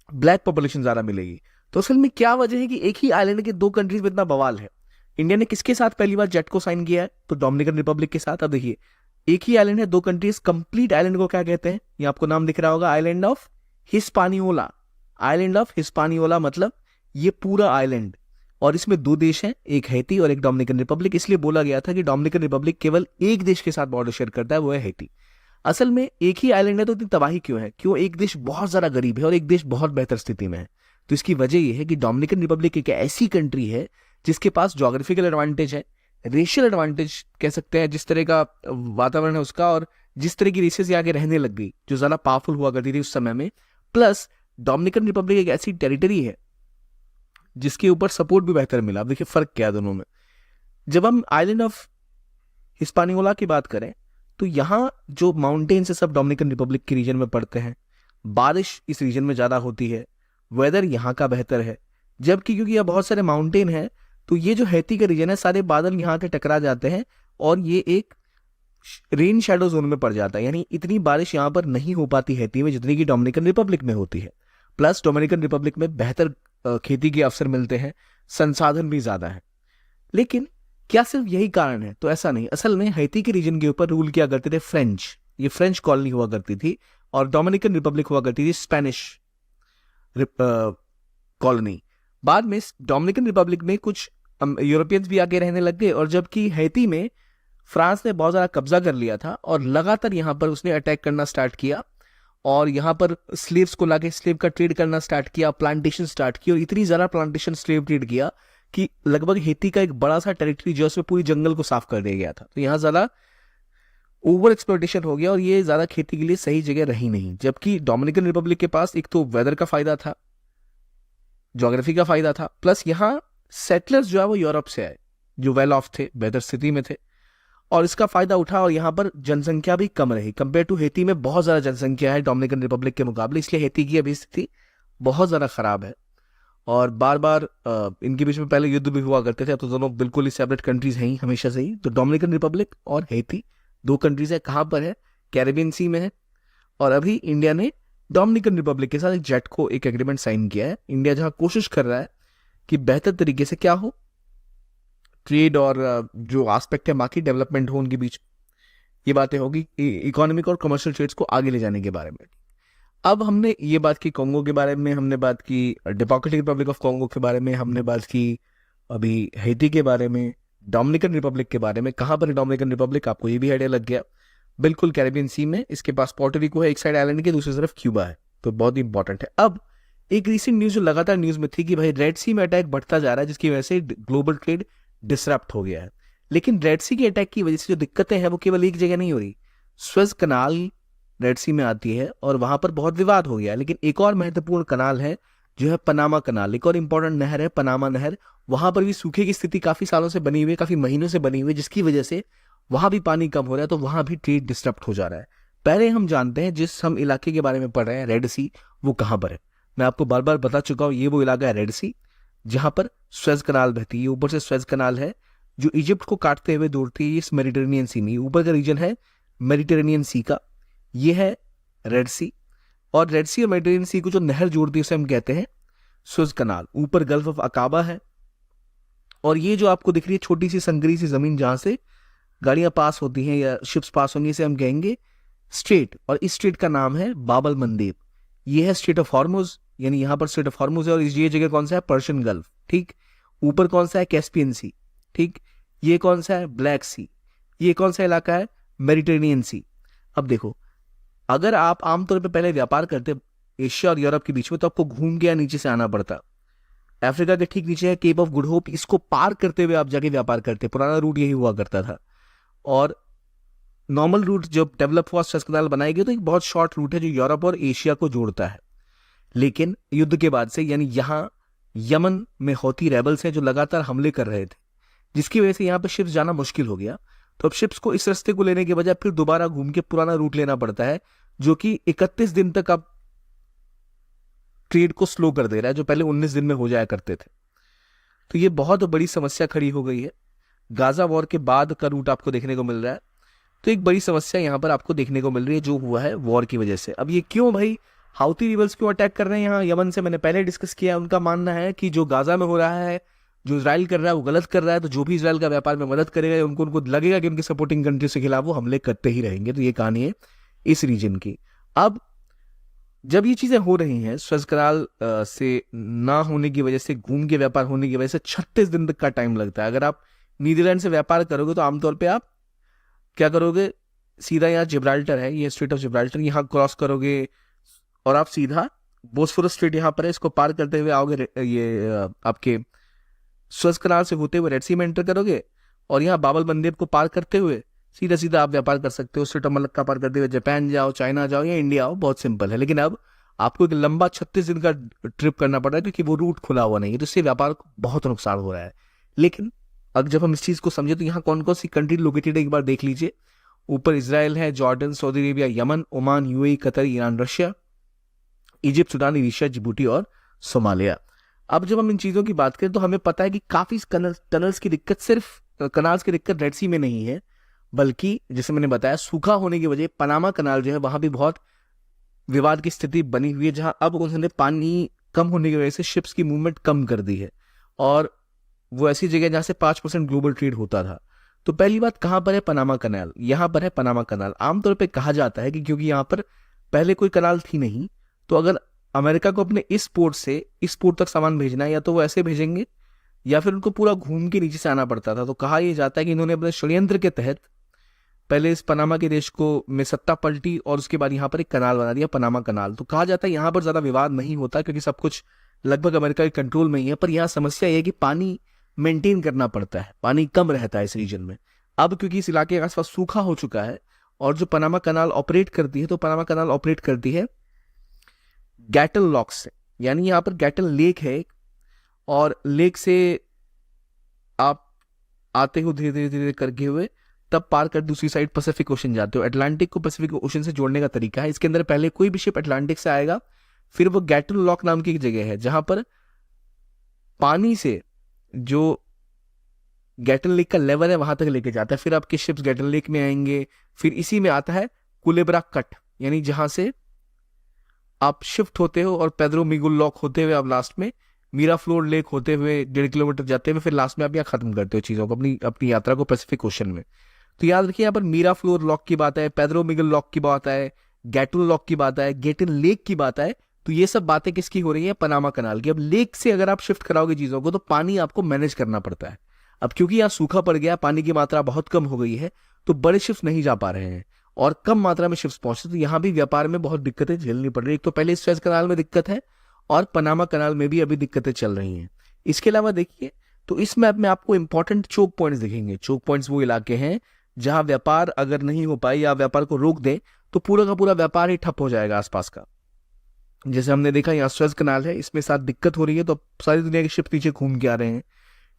ब्लैक पॉपुलेशन ज्यादा मिलेगी। तो असल में क्या वजह है कि एक ही आइलैंड के दो कंट्रीज में इतना बवाल है? इंडिया ने किसके साथ पहली बार जेट को साइन किया है? तो डोमिनिकन रिपब्लिक के साथ। अब देखिए, एक ही आइलैंड है, दो कंट्रीज। कंप्लीट आइलैंड को क्या कहते हैं? ये आपको नाम दिख रहा होगा, island of Hispaniola. Island of Hispaniola मतलब ये पूरा आइलैंड, और इसमें दो देश हैं, एक हैती और एक डोमिनिकन रिपब्लिक। इसलिए बोला गया था कि डोमिनिकन रिपब्लिक केवल एक देश के साथ बॉर्डर शेयर करता है, वो है हैती। असल में एक ही आइलैंड है तो इतनी तबाही क्यों है? क्यों? एक देश बहुत ज्यादा गरीब है और एक देश बहुत बेहतर स्थिति में है। तो इसकी वजह यह है कि डोमिनिकन रिपब्लिक एक ऐसी कंट्री है जिसके पास ज्योग्राफिकल एडवांटेज है, रेशियल एडवांटेज कह सकते हैं, जिस तरह का वातावरण है उसका, और जिस तरह की रेसेस यहाँ के रहने लग गई जो ज्यादा पावरफुल हुआ करती थी उस समय में। प्लस डोमिनिकन रिपब्लिक एक ऐसी टेरिटरी है जिसके ऊपर सपोर्ट भी बेहतर मिला। अब देखिए फर्क क्या है दोनों में। जब हम आइलैंड ऑफ हिस्पानियोला की बात करें तो यहाँ जो माउंटेन्स है सब डोमिनिकन रिपब्लिक के रीजन में पड़ते हैं। बारिश इस रीजन में ज्यादा होती है, वेदर यहाँ का बेहतर है। जबकि क्योंकि यहाँ बहुत सारे माउंटेन हैं, तो ये जो हैती का रीजन है, सारे बादल यहाँ के टकरा जाते हैं और ये एक रेन शैडो जोन में पड़ जाता है। यानी इतनी बारिश यहाँ पर नहीं हो पाती हैती में जितनी की डोमिनिकन रिपब्लिक में होती है। प्लस डोमिनिकन रिपब्लिक में बेहतर खेती के अवसर मिलते हैं, संसाधन भी ज्यादा है। लेकिन क्या सिर्फ यही कारण है? तो ऐसा नहीं। असल में हैती के रीजन के ऊपर रूल किया करते थे फ्रेंच। ये फ्रेंच कॉलोनी हुआ करती थी, और डोमिनिकन रिपब्लिक हुआ करती थी स्पेनिश कॉलोनी। बाद में डोमिनिकन रिपब्लिक में कुछ यूरोपियंस भी आके रहने लग गए, और जबकि हैती में फ्रांस ने बहुत ज्यादा कब्जा कर लिया था और लगातार यहां पर उसने अटैक करना स्टार्ट किया, और यहां पर स्लेव्स को लाके स्लेव का ट्रेड करना स्टार्ट किया, प्लांटेशन स्टार्ट की, और इतनी ज्यादा प्लांटेशन स्लेव ट्रेड किया कि लगभग हैती का एक बड़ा सा टेरिटरी जो उसमें पूरी जंगल को साफ कर दिया गया था। तो यहाँ ज्यादा ओवर एक्सप्लॉयटेशन हो गया और ये ज्यादा खेती के लिए सही जगह रही नहीं। जबकि डोमिनिकन रिपब्लिक के पास एक तो वेदर का फायदा था, ज्योग्राफी का फायदा था, प्लस यहाँ सेटलर्स जो है वो यूरोप से आए जो वेल ऑफ थे, बेहतर स्थिति में थे, और इसका फायदा उठा। और यहाँ पर जनसंख्या भी कम रही कंपेयर टू हैती में। बहुत ज्यादा जनसंख्या है डोमिनिकन रिपब्लिक के मुकाबले, इसलिए हैती की अभी स्थिति बहुत ज्यादा खराब है। और बार बार इनके बीच में पहले युद्ध भी हुआ करते थे, तो दोनों बिल्कुल ही सेपरेट कंट्रीज हैं ही हमेशा से ही। तो डोमिनिकन रिपब्लिक और हैती दो कंट्रीज है। कहाँ पर है? कैरेबियन सी में है। और अभी इंडिया ने डोमिनिकन रिपब्लिक के साथ एक जेट को एक एग्रीमेंट साइन किया है। इंडिया जहां कोशिश कर रहा है कि बेहतर तरीके से क्या हो, ट्रेड और जो एस्पेक्ट है मार्केट डेवलपमेंट हो उनके बीच, ये बातें होगी इकोनॉमिक और कमर्शियल ट्रेड्स को आगे ले जाने के बारे में। अब हमने ये बात की कॉन्गो के बारे में, हमने बात की डेमोक्रेटिक रिपब्लिक ऑफ कॉन्गो के बारे में, हमने बात की अभी हैती के बारे में, डोमिनिकन रिपब्लिक के बारे में। कहाँ पर है डोमिनिकन रिपब्लिक, आपको ये भी आइडिया लग गया, बिल्कुल कैरेबियन सी में। इसके पास पोर्टो रिको है एक साइड आइलैंड के, दूसरी तरफ क्यूबा है, तो बहुत ही इंपॉर्टेंट है। अब एक रीसेंट न्यूज जो लगातार न्यूज में थी कि भाई रेड सी में अटैक बढ़ता जा रहा है, जिसकी वजह से ग्लोबल ट्रेड डिसरप्ट हो गया है। लेकिन रेड सी के अटैक की वजह से जो दिक्कतें हैं वो केवल एक जगह नहीं हो रही, स्वेज कनाल रेड सी में आती है और वहां पर बहुत विवाद हो गया है। लेकिन एक और महत्वपूर्ण कनाल है जो है पनामा कनाल, एक और इंपॉर्टेंट नहर है पनामा नहर। वहां पर भी सूखे की स्थिति काफी सालों से बनी हुई है, काफी महीनों से बनी हुई है, जिसकी वजह से वहां भी पानी कम हो रहा है, तो वहां भी ट्रेड डिस्टर्ब हो जा रहा है। पहले हम जानते हैं जिस हम इलाके के बारे में पढ़ रहे हैं रेड सी, वो कहां पर है। मैं आपको बार बार बता चुका हूं, ये वो इलाका है रेड सी जहां पर स्वेज कनाल बहती है। ऊपर से स्वेज कनाल है जो इजिप्ट को काटते हुए दौड़ती है इस मेडिटेरेनियन सी में। ऊपर का रीजन है मेडिटेरेनियन सी का, ये है रेड सी। और रेड सी और मेडिटेरेनियन सी को जो नहर जोड़ती है उसे हम कहते हैं स्वेज कनाल। ऊपर गल्फ ऑफ अकाबा है और ये जो आपको दिख रही है छोटी सी संकरी सी जमीन जहां से गाड़ियां पास होती हैं या शिप्स पास होंगी, इसे हम कहेंगे स्ट्रेट। और इस स्ट्रेट का नाम है बाबल मंदेब। ये है स्ट्रेट ऑफ हॉर्मुज, यानी यहां पर स्ट्रेट ऑफ हॉर्मुज है। और ये जगह कौन सा है, पर्शियन गल्फ, ठीक। ऊपर कौन सा है, कैस्पियन सी, ठीक। ये कौन सा है, ब्लैक सी। ये कौन सा इलाका है, मेडिटेरेनियन सी। अब देखो, अगर आप आमतौर पर पहले व्यापार करते एशिया और यूरोप के बीच में, तो आपको घूम के या नीचे से आना पड़ता। अफ्रीका के ठीक नीचे है केप ऑफ गुड होप, इसको पार करते हुए आप जाके व्यापार करते। पुराना रूट यही हुआ करता था। और नॉर्मल रूट जब डेवलप हुआ, सुएज कनाल बनाई गई, तो एक बहुत शॉर्ट रूट है जो यूरोप और एशिया को जोड़ता है। लेकिन युद्ध के बाद से, यानी यहां यमन में हौती रेबल्स हैं जो लगातार हमले कर रहे थे, जिसकी वजह से यहां पर शिप्स जाना मुश्किल हो गया। तो अब शिप्स को इस रास्ते को लेने के बजाय फिर दोबारा घूम के पुराना रूट लेना पड़ता है, जो कि 31 दिन तक अब ट्रेड को स्लो कर दे रहा है, जो पहले 19 दिन में हो जाया करते थे। तो ये बहुत बड़ी समस्या खड़ी हो गई है। गाजा वॉर के बाद का रूट आपको देखने को मिल रहा है, तो एक बड़ी समस्या यहां पर आपको देखने को मिल रही है जो हुआ है वॉर की वजह से। अब ये क्यों भाई, हाउती रिबल्स क्यों अटैक कर रहे हैं यहाँ यमन से, मैंने पहले डिस्कस किया। उनका मानना है कि जो गाजा में हो रहा है, जो इजराइल कर रहा है, वो गलत कर रहा है। तो जो भी इजराइल का व्यापार में मदद करेगा, उनको लगेगा कि उनके सपोर्टिंग कंट्री के खिलाफ वो हमले करते ही रहेंगे। तो ये कहानी है इस रीजन की। अब जब ये चीजें हो रही हैं, सुएज कनाल से ना होने की वजह से, घूम के व्यापार होने की वजह से 36 दिन तक का टाइम लगता है। अगर आप नीदरलैंड से व्यापार करोगे तो आमतौर पे आप क्या करोगे, सीधा यहाँ जिब्राल्टर है, ये स्ट्रेट ऑफ जिब्राल्टर, यहाँ क्रॉस करोगे और आप सीधा बोस्फोरस स्ट्रेट यहाँ पर है, इसको पार करते हुए आओगे ये आपके सुएज कनाल से होते हुए रेड सी में एंटर करोगे और यहाँ बाबल मंदेब को पार करते हुए सीधा सीधा आप व्यापार कर सकते हो। स्ट्रेट ऑफ मलक्का पार करते हुए जापान जाओ, चाइना जाओ या इंडिया आओ, बहुत सिंपल है। लेकिन अब आपको एक लंबा 36 दिन का ट्रिप करना पड़ रहा है क्योंकि वो रूट खुला हुआ नहीं है, तो इससे व्यापार को बहुत नुकसान हो रहा है। लेकिन अब जब हम इस चीज को समझे तो यहाँ कौन कौन सी कंट्री लोकेटेड है एक बार देख लीजिए। ऊपर इसराइल है, Jordan, Saudi Arabia, Yemen, Oman, UAE, Qatar, Iran, Russia, Egypt, Sudan, इरिशिया, जिबूटी और सोमालिया। अब जब हम इन चीजों की बात करें तो हमें पता है कि काफी टनल्स की दिक्कत, सिर्फ कनाल्स की दिक्कत रेड सी में नहीं है, बल्कि जैसे मैंने बताया सूखा होने की वजह पनामा कनाल जो है वहां भी बहुत विवाद की स्थिति बनी हुई है, जहां अब उन्होंने पानी कम होने की वजह से शिप्स की मूवमेंट कम कर दी है। और वो ऐसी जगह जहां से 5% ग्लोबल ट्रेड होता था। तो पहली बात कहां पर है, पनामा कनाल। यहां पर है पनामा कनाल। आमतौर पर कहा जाता है कि क्योंकि यहां पर पहले कोई कनाल थी नहीं, तो अगर अमेरिका को अपने इस पोर्ट से इस पोर्ट तक सामान भेजना है, या तो वो ऐसे भेजेंगे या फिर उनको पूरा घूम के नीचे से आना पड़ता था। तो कहा यह जाता है कि इन्होंने अपने षड्यंत्र के तहत पहले इस पनामा के देश को में सत्ता पलटी और उसके बाद यहाँ पर एक कनाल बना दिया, पनामा कनाल। तो कहा जाता है यहाँ पर ज्यादा विवाद नहीं होता क्योंकि सब कुछ लगभग अमेरिका के कंट्रोल में ही है। पर यहाँ समस्या यह है कि पानी मेंटेन करना पड़ता है, पानी कम रहता है इस रीजन में। अब क्योंकि इस इलाके के आसपास सूखा हो चुका है और जो पनामा कनाल ऑपरेट करती है, तो पनामा कनाल ऑपरेट करती है गैटल लॉक से, यानी यहाँ पर गैटल लेक है और लेक से आप आते हो धीरे धीरे धीरे करके हुए, तब पार कर दूसरी साइड पैसिफिक ओशन जाते हो। अटलांटिक को पैसिफिक ओशन से जोड़ने का तरीका है। इसके अंदर पहले कोई भी शिप अटलांटिक से आएगा, फिर वो गैटल लॉक नाम की एक जगह है जहां पर पानी से जो गैटल लेक का लेवल है वहां तक लेके जाता है। फिर आपके शिप्स गैटल लेक में आएंगे, फिर इसी में आता है कुलेब्रा कट, यानी जहां से आप शिफ्ट होते हो और पेड्रो मिगुल लॉक होते हुए आप लास्ट में मीराफ्लोर लेक होते हुए 1.5 किलोमीटर जाते हुए फिर लास्ट में आप यहाँ खत्म करते हो चीजों को, अपनी यात्रा को पैसिफिक ओशन में। तो याद रखिए यहाँ पर मीराफ्लोर लॉक की बात है, पेड्रो मिगुल लॉक की बात है, गैटन लॉक की बात आए, गेटन लेक की बात आए, तो ये सब बातें किसकी हो रही है? पनामा कनाल की। अब लेक से अगर आप शिफ्ट कराओगे चीजों को तो पानी आपको मैनेज करना पड़ता है। अब क्योंकि यहाँ सूखा पड़ गया, पानी की मात्रा बहुत कम हो गई है, तो बड़े शिप्स नहीं जा पा रहे हैं और कम मात्रा में शिप्स पहुंचते, तो यहाँ भी व्यापार में बहुत दिक्कतें झेलनी पड़ रही है। एक तो पहले सुएज कनाल में दिक्कत है और पनामा कनाल में भी अभी दिक्कतें चल रही हैं। इसके अलावा देखिए तो इस मैप में आपको इंपॉर्टेंट चोक पॉइंट्स दिखेंगे। चोक पॉइंट्स वो इलाके हैं जहां व्यापार अगर नहीं हो पाए या व्यापार को रोक दे तो पूरा का पूरा व्यापार ही ठप हो जाएगा आसपास का। जैसे हमने देखा यहाँ सुएज कनाल है, इसमें साथ दिक्कत हो रही है तो सारी दुनिया के शिप नीचे घूम के आ रहे हैं।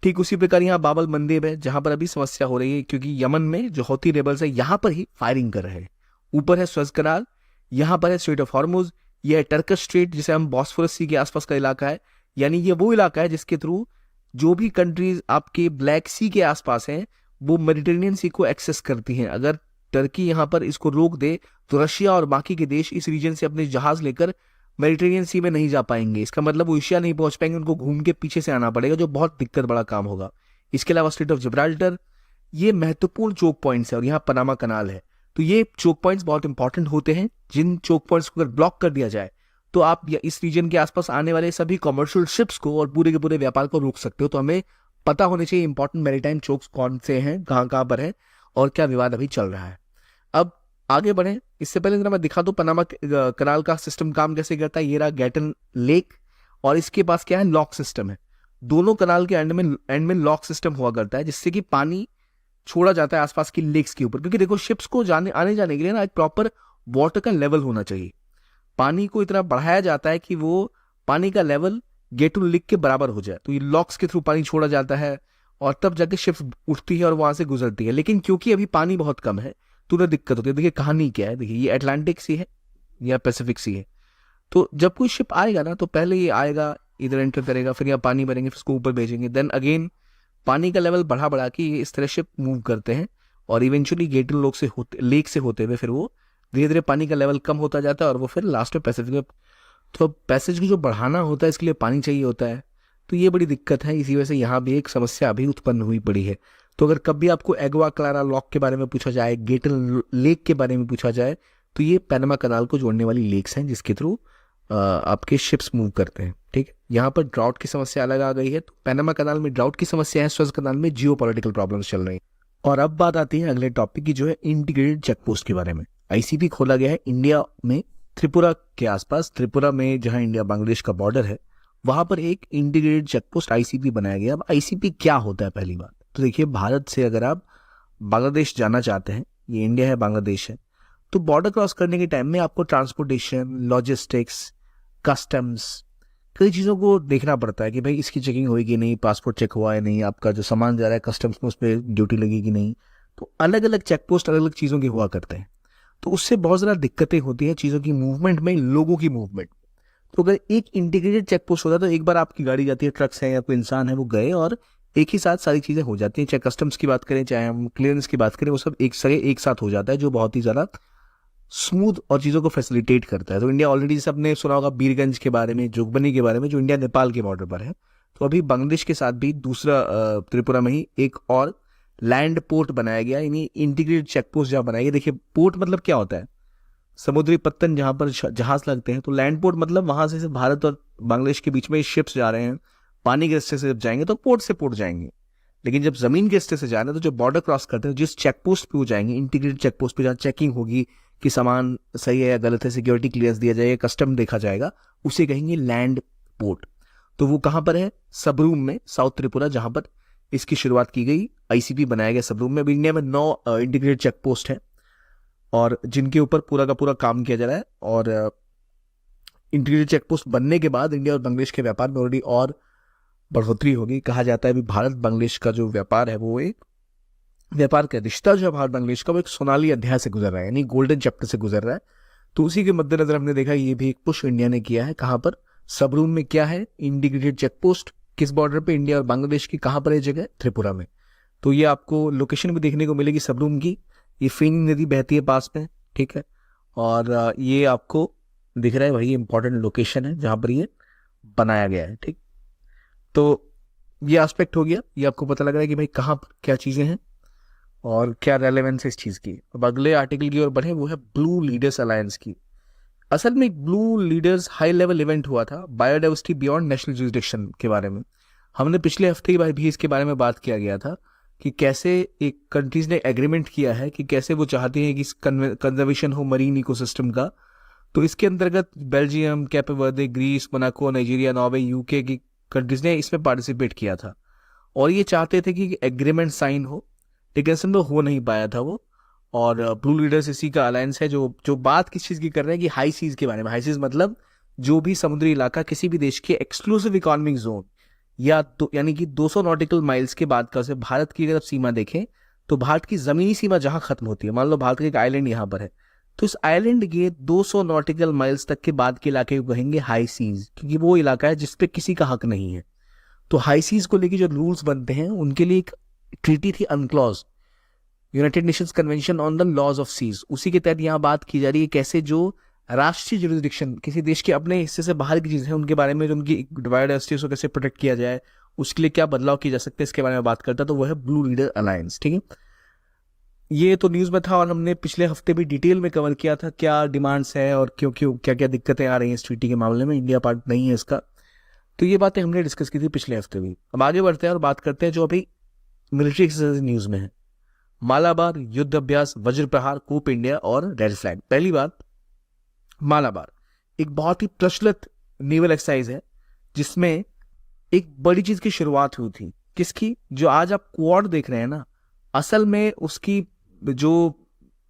ठीक उसी प्रकार यहाँ बाबल मंदेब है जहां पर अभी समस्या हो रही है क्योंकि यमन में जो हौती रेबल्स है यहाँ पर ही फायरिंग कर रहे हैं। ऊपर है सुएज कनाल, यहाँ पर है स्ट्रेट ऑफ हॉर्मुज, यह है टर्किश स्ट्रेट जिसे हम बॉस्फोरस सी के आसपास का इलाका है। यानी ये वो इलाका है जिसके थ्रू जो भी कंट्रीज आपके ब्लैक सी के आसपास हैं वो मेडिटेरेनियन सी को एक्सेस करती हैं। अगर टर्की यहाँ पर इसको रोक दे तो रशिया और बाकी के देश इस रीजन से अपने जहाज लेकर मेडिटेरेनियन सी में नहीं जा पाएंगे। इसका मतलब वो एशिया नहीं पहुंच पाएंगे, उनको घूम के पीछे से आना पड़ेगा, जो बहुत दिक्कत बड़ा काम होगा। इसके अलावा स्ट्रेट ऑफ जिब्राल्टर, ये महत्वपूर्ण चोक पॉइंट्स है और यहाँ पनामा कनाल है। तो ये चोक पॉइंट्स बहुत इंपॉर्टेंट होते हैं, जिन चोक पॉइंट्स को अगर ब्लॉक कर दिया जाए तो आप इस रीजन के आसपास आने वाले सभी कमर्शियल शिप्स को और पूरे के पूरे व्यापार को रोक सकते हो। तो हमें पता होने चाहिए इंपॉर्टेंट मैरीटाइम चोक्स कौन से हैं, कहाँ कहाँ पर है और क्या विवाद अभी चल रहा है। अब आगे बढ़े, इससे पहले जरा मैं दिखा दूं पनामा कनाल का सिस्टम काम कैसे करता है। ये रहा गैटन लेक और इसके पास क्या है, लॉक सिस्टम है। दोनों कनाल के एंड में लॉक सिस्टम हुआ करता है जिससे कि पानी छोड़ा जाता है आसपास की लेक्स के ऊपर। क्योंकि देखो शिप्स को आने जाने के लिए ना एक प्रॉपर वाटर का लेवल होना चाहिए। पानी को इतना बढ़ाया जाता है कि वो पानी का लेवल गेटन लेक के बराबर हो जाए, तो ये लॉक्स के थ्रू पानी छोड़ा जाता है और तब जाके शिप्स उठती है और वहां से गुजरती है। लेकिन क्योंकि अभी पानी बहुत कम है तो उन्हें दिक्कत होती है। देखिए कहानी क्या है, देखिए ये अटलांटिक सी है या पैसिफिक सी है। तो जब कोई शिप आएगा ना तो पहले ये आएगा, इधर एंटर करेगा, फिर यहाँ पानी भरेंगे, फिर उसको ऊपर भेजेंगे, देन अगेन पानी का लेवल बढ़ा बढ़ा के ये इस तरह शिप मूव करते हैं और इवेंचुअली गेटन लेक से होते हुए फिर वो धीरे धीरे पानी का लेवल कम होता जाता है और वो फिर लास्ट में पैसिफिक में। तो पैसेज को जो बढ़ाना होता है इसके लिए पानी चाहिए होता है, तो ये बड़ी दिक्कत है। इसी वजह से यहाँ भी एक समस्या अभी उत्पन्न हुई पड़ी है। तो अगर कभी आपको एग्वा क्लारा लॉक के बारे में पूछा जाए, गेटन लेक के बारे में पूछा जाए, तो ये पनामा कनाल को जोड़ने वाली लेक्स हैं जिसके थ्रू आपके शिप्स मूव करते हैं। ठीक है, यहाँ पर ड्राउट की समस्या अलग आ गई है। तो पनामा कनाल में ड्राउट की समस्या है, सुएज कनाल में जियोपॉलिटिकल प्रॉब्लम्स चल रही हैं। और अब बात आती है अगले टॉपिक की, जो है इंटीग्रेटेड चेकपोस्ट के बारे में। आईसीपी खोला गया है इंडिया में त्रिपुरा के आसपास। त्रिपुरा में जहां इंडिया बांग्लादेश का बॉर्डर है वहां पर एक इंटीग्रेटेड चेकपोस्ट आईसीपी बनाया गया। अब आईसीपी क्या होता है, पहली बात तो देखिए, भारत से अगर आप बांग्लादेश जाना चाहते हैं, ये इंडिया है बांग्लादेश है, तो बॉर्डर क्रॉस करने के टाइम में आपको ट्रांसपोर्टेशन, लॉजिस्टिक्स, कस्टम्स, कई चीज़ों को देखना पड़ता है कि भाई इसकी चेकिंग होगी नहीं, पासपोर्ट चेक हुआ है नहीं, आपका जो सामान जा रहा है कस्टम्स में उस पर ड्यूटी लगेगी नहीं। तो अलग अलग चेक पोस्ट अलग अलग चीज़ों के हुआ करते हैं, तो उससे बहुत ज़्यादा दिक्कतें होती हैं चीज़ों की मूवमेंट में, लोगों की मूवमेंट। तो अगर एक इंटीग्रेटेड चेक पोस्ट होता है तो एक बार आपकी गाड़ी जाती है, ट्रक्स है या कोई इंसान है, वो गए और एक ही साथ सारी चीज़ें हो जाती हैं। चाहे कस्टम्स की बात करें, चाहे हम क्लियरेंस की बात करें, वो सब एक साथ हो जाता है, जो बहुत ही ज़्यादा स्मूथ और चीज़ों को फैसिलिटेट करता है। तो इंडिया ऑलरेडी, जैसे आपने सुना होगा बीरगंज के बारे में, जोगबनी के बारे में, जो इंडिया नेपाल के बॉर्डर पर है, तो अभी बांग्लादेश के साथ भी दूसरा त्रिपुरा में ही एक और लैंड पोर्ट बनाया गया, यानी इंटीग्रेटेड चेक पोस्ट जहाँ बनाया गया। देखिए पोर्ट मतलब क्या होता है, समुद्री पत्तन जहाँ पर जहाज लगते हैं। तो लैंड पोर्ट मतलब वहां से भारत और बांग्लादेश के बीच में शिप्स जा रहे हैं, पानी के रास्ते से जब जाएंगे तो पोर्ट से पोर्ट जाएंगे। लेकिन जब जमीन के रास्ते से जा रहे हैं तो जो बॉर्डर क्रॉस करते हैं, जिस चेक पोस्ट पे वो जाएंगे, इंटीग्रेटेड चेक पोस्ट पे जहाँ चेकिंग होगी कि सामान सही है या गलत है, सिक्योरिटी क्लियरेंस दिया जाएगा, कस्टम देखा जाएगा, उसे कहेंगे लैंड पोर्ट। तो वो कहाँ पर है, सबरूम में, साउथ त्रिपुरा, जहां पर इसकी शुरुआत की गई, आईसीपी बनाया गया सबरूम में। इंडिया में 9 इंटीग्रेटेड चेक पोस्ट है और जिनके ऊपर पूरा का पूरा काम किया जा रहा है। और इंटीग्रेटेड चेक पोस्ट बनने के बाद इंडिया और बांग्लादेश के व्यापार में ऑलरेडी और बढ़ोतरी होगी। कहा जाता है अभी भारत बांग्लादेश का जो व्यापार है, वो एक व्यापार का रिश्ता जो है भारत बांग्लादेश का, वो एक सोनाली अध्याय से गुजर रहा है, यानी गोल्डन चैप्टर से गुजर रहा है। तो उसी के मद्देनजर हमने देखा ये भी एक पुश इंडिया ने किया है। कहाँ पर, सबरूम में क्या है, इंटीग्रेटेड चेक पोस्ट, किस बॉर्डर पे, इंडिया और बांग्लादेश की, कहाँ पर है जगह, त्रिपुरा में। तो ये आपको लोकेशन भी देखने को मिलेगी सबरूम की। ये फेनी नदी बहती है पास में, ठीक है, और ये आपको दिख रहा है, वही इंपॉर्टेंट लोकेशन है जहाँ पर ये बनाया गया है। ठीक, तो ये एस्पेक्ट हो गया, ये आपको पता लग रहा है कि भाई कहाँ पर क्या चीज़ें हैं। और क्या रेलेवेंस है इस चीज़ की। अब अगले आर्टिकल की ओर बढ़े, वो है ब्लू लीडर्स अलायंस की। असल में एक blue leaders high level event हुआ था बायोडाइवर्सिटी बियॉन्ड नेशनल जुरिसडिक्शन के बारे में। हमने पिछले हफ्ते भी इसके बारे में बात किया गया था कि कैसे एक कंट्रीज ने एग्रीमेंट किया है कि कैसे वो चाहते हैं कि कंजर्वेशन हो मरीन इकोसिस्टम का। तो इसके अंतर्गत Belgium, Cape Verde, Greece, Monaco, Nigeria, Norway, UK की कंट्रीज ने इसमें पार्टिसिपेट किया था और ये चाहते थे कि एग्रीमेंट साइन हो, लेकिन असल में हो नहीं पाया था वो। और ब्लू लीडर्स इसी का अलायंस है जो बात किस चीज़ की कर रहे हैं कि हाई सीज के बारे में। हाई सीज मतलब जो भी समुद्री इलाका किसी भी देश के एक्सक्लूसिव इकोनॉमिक जोन या तो यानी कि 200 नॉटिकल माइल्स के बाद का, से भारत की अगर आप सीमा देखें तो भारत की जमीनी सीमा जहां खत्म होती है, मान लो भारत का एक आइलैंड यहाँ पर है, तो इस आइलैंड के 200 नॉटिकल माइल्स तक के बाद के इलाके को कहेंगे हाई सीज, क्योंकि वो इलाका है जिसपे किसी का हक नहीं है। तो हाई सीज को लेके जो रूल्स बनते हैं उनके लिए एक ट्रीटी थी UNCLOS, United Nations Convention on the laws of seas. उसी के तहत यहाँ बात की जा रही है कैसे जो राष्ट्रीय जुरिसडिक्शन किसी देश के अपने हिस्से से बाहर की चीज़ है उनके बारे में, जो उनकी बायोडाइवर्सिटी को कैसे प्रोटेक्ट किया जाए, उसके लिए क्या बदलाव किए जा सकते हैं, इसके बारे में बात करता है। तो वो है ब्लू लीडर अलायंस। ठीक है, ये तो न्यूज़ में था और हमने पिछले हफ्ते भी डिटेल में कवर किया था क्या डिमांड्स है और क्यों क्यों क्या क्या दिक्कतें आ रही हैं इस ट्रीटी के मामले में, इंडिया पार्ट नहीं है इसका। तो ये बातें हमने डिस्कस की थी पिछले हफ्ते भी। अब आगे बढ़ते हैं और बात करते हैं जो अभी मिलिट्री एक्सरसाइज न्यूज़ में है। मालाबार, युद्ध अभ्यास, वज्र प्रहार, कूप इंडिया और रेड फ्लैग। पहली बात, मालाबार एक बहुत ही प्रचलित नेवल एक्सरसाइज है जिसमें एक बड़ी चीज की शुरुआत हुई थी। किसकी? जो आज आप क्वाड देख रहे हैं ना, असल में उसकी जो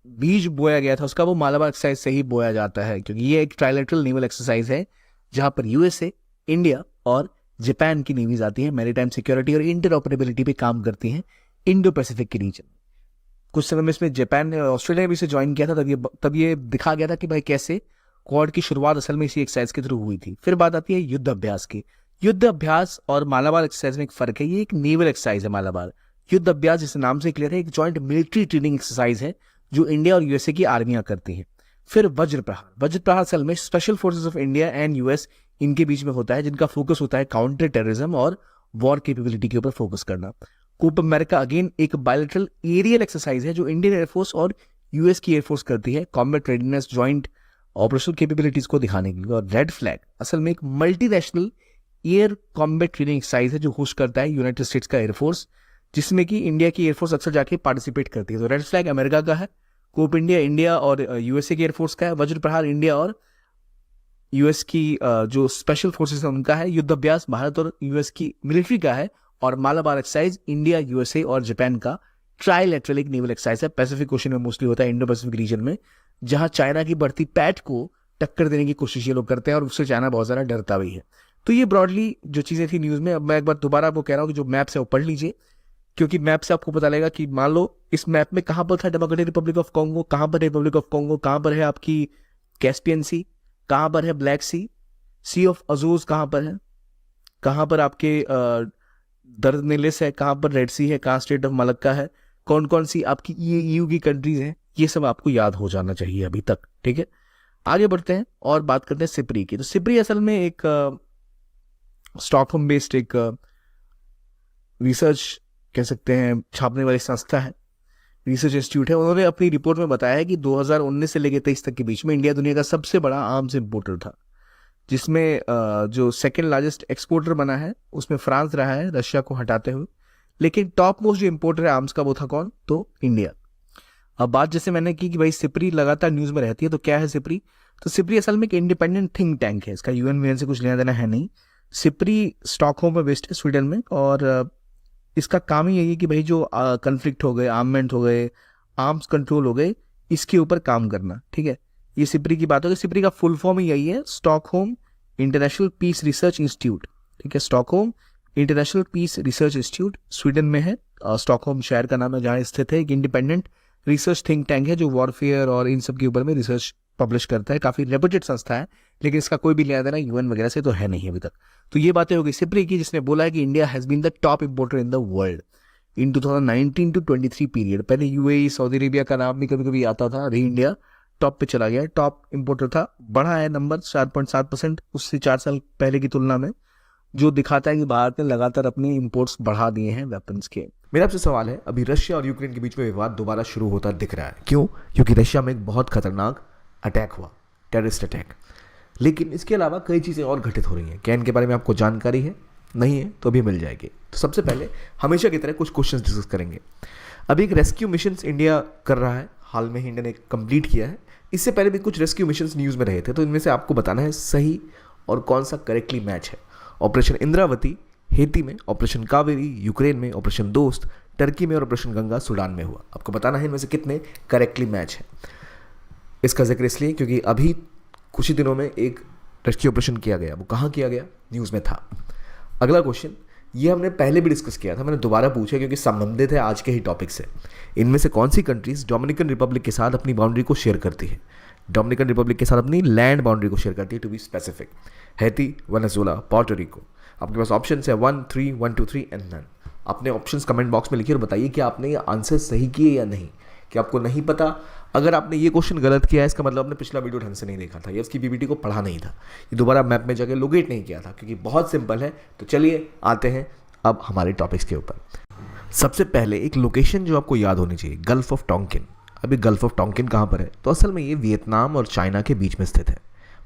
बीज बोया गया था उसका वो मालाबार एक्सरसाइज से ही बोया जाता है, क्योंकि ये एक ट्राइलेटरल नेवल एक्सरसाइज है जहां पर यूएसए, इंडिया और जापान की नेवीज आती है, मैरीटाइम सिक्योरिटी और इंटरऑपरेबिलिटी पे काम करती हैं इंडो पैसिफिक के रीजन में। कुछ समय में इसमें जापान ने, ऑस्ट्रेलिया ने भी इसे ज्वाइन किया था, तब ये दिखा गया था कि भाई कैसे क्वाड की शुरुआत असल में इसी एक्सरसाइज के थ्रू हुई थी। फिर बात आती है युद्ध अभ्यास की। युद्ध अभ्यास और मालाबार एक्सरसाइज में एक फर्क है, ये एक नेवल एक्सरसाइज है मालाबार। युद्ध अभ्यास जिसके नाम से क्लियर है, एक जॉइंट मिलिट्री ट्रेनिंग एक्सरसाइज है जो इंडिया और यूएसए की आर्मियां करती हैं। फिर वज्र प्रहार। वज्र प्रहार असल में special forces of India and US इनके बीच में होता है, जिनका फोकस होता है काउंटर टेररिज्म और वॉर कैपेबिलिटी के ऊपर फोकस करना। कूप अमेरिका अगेन एक बायलैटरल एरियल एक्सरसाइज है जो इंडियन एयरफोर्स और यूएस की एयरफोर्स करती है combat readiness, joint operational capabilities को दिखाने के लिए। और रेड फ्लैग असल में एक multinational air combat training exercise है जो होस्ट करता है यूनाइटेड स्टेट्स का एयरफोर्स, जिसमें कि इंडिया की एयरफोर्स अक्सर जाके पार्टिसिपेट करती है। तो रेड फ्लैग अमेरिका का है, कूप इंडिया इंडिया और यूएसए की एयरफोर्स का है, वज्र प्रहार इंडिया और यूएस की जो स्पेशल फोर्सेस है उनका है, युद्ध अभ्यास भारत और यूएस की मिलिट्री का है, और मालाबार एक्सरसाइज इंडिया, यूएसए और जापान का ट्राइलेटरल एक नेवल एक्सरसाइज है। पैसिफिक ओशन में मोस्टली होता है, इंडो पैसिफिक रीजन में, जहां चाइना की बढ़ती पैठ को टक्कर देने की कोशिश ये लोग करते हैं और उससे चाइना बहुत ज्यादा डरता भी है। तो ये ब्रॉडली जो चीजें थी न्यूज में। अब मैं एक बार दोबारा आपको कह रहा हूँ कि जो मैप्स है वो पढ़ लीजिए, क्योंकि मैप से आपको पता लगेगा कि मान लो इस मैप में कहां पर था डेमोक्रेटिक रिपब्लिक ऑफ कॉन्गो, कहां पर है रिपब्लिक ऑफ कॉन्गो, कहां पर है आपकी कैस्पियन सी, कहां पर है ब्लैक सी ऑफ अजूज कहां पर है, कहां पर आपके दर्दनेलिस है, कहां पर रेड सी है, कहां स्टेट ऑफ मलक्का है, कौन कौन सी आपकी ईयू की कंट्रीज हैं, ये सब आपको याद हो जाना चाहिए अभी तक। ठीक है, आगे बढ़ते हैं और बात करते हैं सिप्री की। तो सिप्री असल में एक स्टॉकहोम बेस्ड एक रिसर्च कह सकते हैं छापने वाली संस्था है, रिसर्च इंस्टीट्यूट है। उन्होंने अपनी रिपोर्ट में बताया है कि 2019 से लेकर 23 तक के बीच में इंडिया दुनिया का सबसे बड़ा आर्म्स इंपोर्टर था, जिसमें जो सेकेंड लार्जेस्ट एक्सपोर्टर बना है उसमें फ्रांस रहा है रशिया को हटाते हुए, लेकिन टॉप मोस्ट जो इंपोर्टर है आर्म्स का वो था कौन? तो इंडिया। अब बात जैसे मैंने की कि भाई सिप्री लगातार न्यूज में रहती है, तो क्या है सिप्री? तो सिप्री असल में एक इंडिपेंडेंट थिंक टैंक है, इसका यूएन से कुछ लेना देना है नहीं। सिप्री स्टॉकहोम में बेस्ड है स्वीडन में, और इसका काम ही यही है कि भाई जो कन्फ्लिक्ट हो गए, आर्ममेंट हो गए, आर्म्स कंट्रोल हो गए, इसके ऊपर काम करना। ठीक है, ये सिप्री की बात होगी। सिप्री का फुल फॉर्म ही यही है, Stockholm International Peace Research Institute. ठीक है, Stockholm International Peace Research Institute Sweden में है, स्टॉकहोम शहर का नाम है जहाँ स्थित है। एक इंडिपेंडेंट रिसर्च थिंक टैंक है जो वॉरफेयर और इन सब के ऊपर में रिसर्च पब्लिश करता है, काफी रेपुटेड संस्था है, लेकिन इसका कोई भी लेना देना यूएन वगैरह से तो है नहीं अभी तक। तो ये बातें हो गई सिप्री की, जिसने बोला है कि India has been the top importer in the world in 2019 to 23 period. पहले यूएई, सऊदी अरेबिया का नाम भी कभी कभी आता था, अभी इंडिया टॉप पे चला गया है, टॉप इंपोर्टर था, बढ़ा है नंबर 4.7% उससे 4 साल पहले की तुलना में। जो दिखाता है कि भारत ने लगातार अपने इंपोर्ट्स बढ़ा दिए हैं वेपन्स के। मेरा आपसे सवाल है, अभी रशिया और यूक्रेन के बीच में विवाद दोबारा शुरू होता दिख रहा है, क्यों? क्योंकि रशिया में एक बहुत खतरनाक अटैक हुआ, टेररिस्ट अटैक। लेकिन इसके अलावा कई चीज़ें और घटित हो रही हैं। क्या इनके बारे में आपको जानकारी है? नहीं है तो अभी मिल जाएगी। तो सबसे पहले हमेशा की तरह कुछ क्वेश्चंस डिस्कस करेंगे। अभी एक रेस्क्यू मिशन इंडिया कर रहा है, हाल में ही इंडिया ने कंप्लीट किया है। इससे पहले भी कुछ रेस्क्यू मिशंस न्यूज़ में रहे थे, तो इनमें से आपको बताना है सही और कौन सा करेक्टली मैच है। ऑपरेशन इंद्रावती हेती में, ऑपरेशन कावेरी यूक्रेन में, ऑपरेशन दोस्त टर्की में और ऑपरेशन गंगा सूडान में हुआ। आपको बताना है इनमें से कितने करेक्टली मैच है। इसका जिक्र इसलिए क्योंकि अभी कुछ ही दिनों में एक रेस्क्यू ऑपरेशन किया गया। वो कहाँ किया गया? न्यूज़ में था। अगला क्वेश्चन, ये हमने पहले भी डिस्कस किया था, मैंने दोबारा पूछा क्योंकि संबंधित है आज के ही टॉपिक से। इनमें से कौन सी कंट्रीज डोमिनिकन रिपब्लिक के साथ अपनी बाउंड्री को शेयर करती है? डोमिनिकन रिपब्लिक के साथ अपनी लैंड बाउंड्री को शेयर करती है, to be specific. Haiti, Venezuela, Puerto Rico. आपके पास ऑप्शन है 1, 3, 1, 2, 3 एंड नन। अपने ऑप्शंस कमेंट बॉक्स में लिखिए और बताइए कि आपने ये आंसर सही किए या नहीं, कि आपको नहीं पता। अगर आपने ये क्वेश्चन गलत किया है, इसका मतलब आपने पिछला वीडियो ढंग से नहीं देखा था या उसकी पीपीटी को पढ़ा नहीं था, ये दोबारा मैप में जाके लोकेट नहीं किया था, क्योंकि बहुत सिंपल है। तो चलिए आते हैं अब हमारे टॉपिक्स के ऊपर। सबसे पहले एक लोकेशन जो आपको याद होनी चाहिए, गल्फ ऑफ टोंकिन। अभी गल्फ ऑफ टोंकिन कहाँ पर है? तो असल में ये वियतनाम और चाइना के बीच में स्थित है।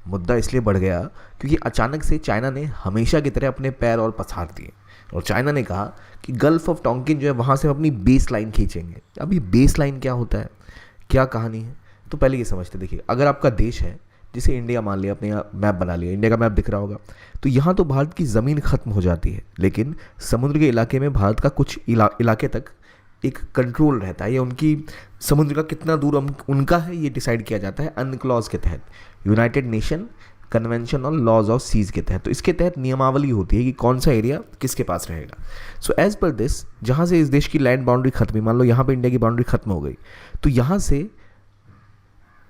मुद्दा इसलिए बढ़ गया क्योंकि अचानक से चाइना ने हमेशा की तरह अपने पैर और पसार दिए और चाइना ने कहा कि गल्फ ऑफ टोंकिन जो है वहाँ से हम अपनी बेस लाइन खींचेंगे। अभी बेस लाइन क्या होता है, क्या कहानी है? तो पहले ये समझते। देखिए, अगर आपका देश है, जिसे इंडिया मान लिया, अपने यहाँ मैप बना लिया, इंडिया का मैप दिख रहा होगा, तो यहाँ तो भारत की ज़मीन खत्म हो जाती है, लेकिन समुद्र के इलाके में भारत का कुछ इलाके तक एक कंट्रोल रहता है। या उनकी समुद्र का कितना दूर उनका है, ये डिसाइड किया जाता है अनक्लॉज के तहत, United Nation Convention on laws of seas के तहत। तो इसके तहत नियमावली होती है कि कौन सा एरिया किसके पास रहेगा। सो एज पर दिस, जहाँ से इस देश की लैंड बाउंड्री खत्म हुई, मान लो यहाँ पे इंडिया की बाउंड्री खत्म हो गई, तो यहाँ से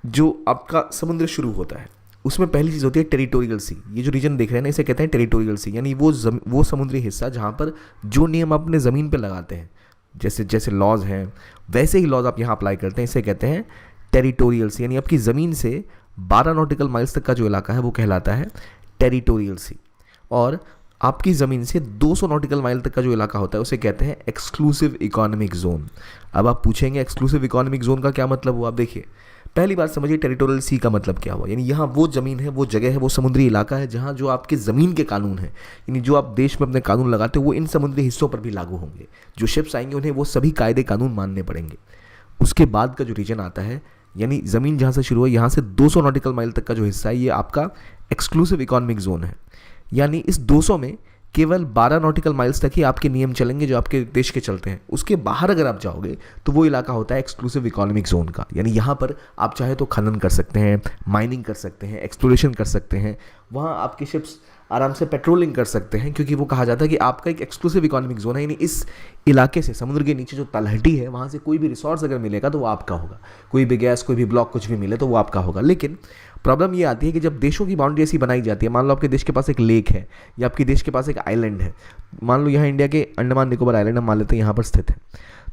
जो आपका समुद्र शुरू होता है उसमें पहली चीज़ होती है टेरिटोरियल सी। ये जो रीजन देख रहे हैं ना, इसे कहते हैं टेरिटोरियल सी, यानी वो समुद्री हिस्सा जहाँ पर जो नियम आप अपने ज़मीन पे लगाते हैं, जैसे जैसे लॉज हैं वैसे ही लॉज आप यहाँ अप्लाई करते हैं, इसे कहते हैं टेरिटोरियल सी। यानी आपकी ज़मीन से 12 नॉटिकल माइल्स तक का जो इलाका है वो कहलाता है टेरिटोरियल सी, और आपकी ज़मीन से 200 नॉटिकल माइल तक का जो इलाका होता है उसे कहते हैं एक्सक्लूसिव इकोनॉमिक जोन। अब आप पूछेंगे एक्सक्लूसिव इकोनॉमिक जोन का क्या मतलब हुआ? आप देखिए, पहली बात समझिए टेरिटोरियल सी का मतलब क्या हुआ। यानी यहाँ वो ज़मीन है, वो जगह है, वो समुद्री इलाका है जहाँ जो आपके ज़मीन के कानून हैं, यानी जो आप देश में अपने कानून लगाते हो वो इन समुद्री हिस्सों पर भी लागू होंगे। जो शिप्स आएंगे उन्हें वो सभी कायदे कानून मानने पड़ेंगे। उसके बाद का जो रीजन आता है, यानी ज़मीन जहाँ से शुरू है, यहाँ से 200 नॉटिकल माइल तक का जो हिस्सा है, ये आपका एक्सक्लूसिव इकोनॉमिक जोन है। यानी इस 200 में केवल 12 नॉटिकल माइल्स तक ही आपके नियम चलेंगे जो आपके देश के चलते हैं। उसके बाहर अगर आप जाओगे तो वो इलाका होता है एक्सक्लूसिव इकोनॉमिक जोन का। यानी यहाँ पर आप चाहे तो खनन कर सकते हैं, माइनिंग कर सकते हैं, एक्सप्लोरेशन कर सकते हैं, वहाँ आपके शिप्स आराम से पेट्रोलिंग कर सकते हैं, क्योंकि वो कहा जाता है कि आपका एक एक्सक्लूसिव इकोनॉमिक जोन है। यानी इस इलाके से, समुद्र के नीचे जो तलहटी है, वहाँ से कोई भी रिसोर्स अगर मिलेगा तो वो आपका होगा। कोई भी गैस, कोई भी ब्लॉक, कुछ भी मिले तो वो आपका होगा। लेकिन प्रॉब्लम ये आती है कि जब देशों की बाउंड्री ऐसी बनाई जाती है, मान लो आपके देश के पास एक लेक है या आपके देश के पास एक आइलैंड है, मान लो यहाँ इंडिया के अंडमान निकोबार आइलैंड हम मान लेते हैं यहाँ पर स्थित है,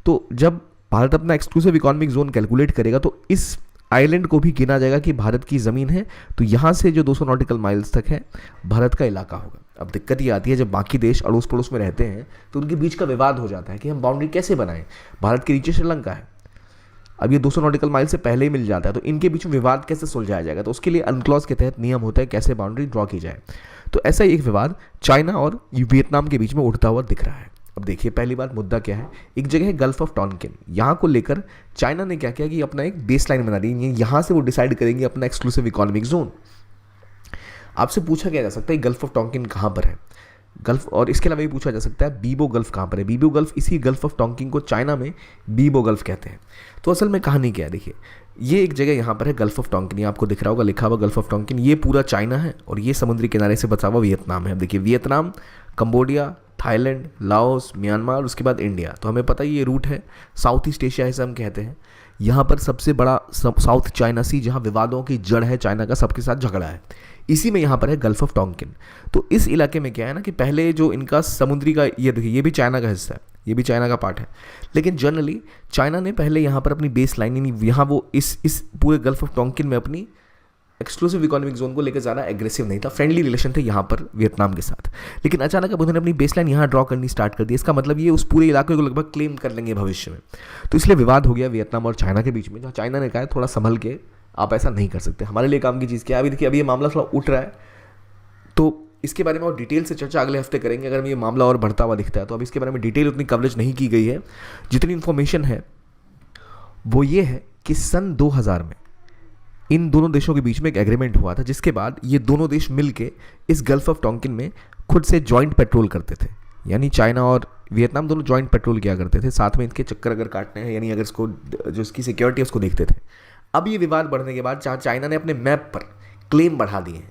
तो जब भारत अपना एक्सक्लूसिव इकोनॉमिक जोन कैलकुलेट करेगा तो इस आइलैंड को भी गिना जाएगा कि भारत की ज़मीन है, तो यहाँ से जो 200 नॉटिकल माइल्स तक है भारत का इलाका होगा। अब दिक्कत ये आती है जब बाकी देश अड़ोस पड़ोस में रहते हैं तो उनके बीच का विवाद हो जाता है कि हम बाउंड्री कैसे बनाएं। भारत के नीचे श्रीलंका है, अब ये 200 नॉटिकल माइल से पहले ही मिल जाता है, तो इनके बीच में विवाद कैसे सुलझाया जाएगा? तो उसके लिए अनक्लॉज के तहत नियम होता है कैसे बाउंड्री ड्रॉ की जाए। तो ऐसा ही एक विवाद चाइना और वियतनाम के बीच में उठता हुआ दिख रहा है। अब देखिए, पहली बात मुद्दा क्या है, एक जगह है गल्फ ऑफ टोंकिन, यहाँ को लेकर चाइना ने क्या किया कि अपना एक बेस लाइन बना दी, यहाँ से वो डिसाइड करेंगे अपना एक्सक्लूसिव इकोनॉमिक जोन। आपसे पूछा क्या जा सकता है गल्फ ऑफ टोंकिन कहाँ पर है, गल्फ, और इसके अलावा ये पूछा जा सकता है बीबो गल्फ कहाँ पर है। बीबो गल्फ, इसी गल्फ ऑफ टोंकिन को चाइना में बीबो गल्फ कहते हैं। तो असल में कहानी क्या है, देखिए, ये एक जगह यहाँ पर है गल्फ ऑफ टोंकिन, ये आपको दिख रहा होगा लिखा हुआ गल्फ ऑफ टोंकिन, ये पूरा चाइना है और ये समुद्री किनारे से बचा हुआ वियतनाम है। अब देखिए, Vietnam, Cambodia, Thailand, Laos, Myanmar, उसके बाद इंडिया। तो हमें पता ही ये रूट है साउथ ईस्ट एशिया, ऐसा हम कहते हैं। यहाँ पर सबसे बड़ा साउथ चाइना सी, जहाँ विवादों की जड़ है, चाइना का सबके साथ झगड़ा है, इसी में यहाँ पर है गल्फ ऑफ टोंकिन। तो इस इलाके में क्या है ना कि पहले जो इनका समुद्री का, ये देखिए, ये भी चाइना का हिस्सा है, ये भी चाइना का पार्ट है, लेकिन जनरली चाइना ने पहले यहाँ पर अपनी बेस लाइन, यानी यहाँ वो इस पूरे गल्फ ऑफ टोंकिन में अपनी एक्सक्लूसिव इकोनॉमिक जोन को लेकर ज़्यादा एग्रेसिव नहीं था, फ्रेंडली रिलेशन थे यहाँ पर वियतनाम के साथ। लेकिन अचानक अब उन्होंने अपनी बेसलाइन यहाँ ड्रॉ करनी स्टार्ट कर दी। इसका मतलब ये उस पूरे इलाके को लगभग क्लेम कर लेंगे भविष्य में। तो इसलिए विवाद हो गया वियतनाम और चाइना के बीच में, जहाँ चाइना ने कहा थोड़ा संभल के, आप ऐसा नहीं कर सकते, हमारे लिए काम की चीज़ क्या है। अभी देखिए, अभी ये मामला थोड़ा उठ रहा है, तो इसके बारे में और डिटेल से चर्चा अगले हफ्ते करेंगे। अगर ये मामला और बढ़ता हुआ दिखता है तो अभी इसके बारे में डिटेल उतनी कवरेज नहीं की गई है। जितनी इन्फॉर्मेशन है वो ये है कि सन 2000 में इन दोनों देशों के बीच में एक एग्रीमेंट हुआ था, जिसके बाद ये दोनों देश मिलके इस गल्फ ऑफ टोंकिन में खुद से जॉइंट पेट्रोल करते थे। यानी चाइना और वियतनाम दोनों जॉइंट पेट्रोल किया करते थे, साथ में इनके चक्कर अगर काटने हैं, यानी अगर इसको जो इसकी सिक्योरिटी है उसको देखते थे। अब ये विवाद बढ़ने के बाद चाइना ने अपने मैप पर क्लेम बढ़ा दिए हैं,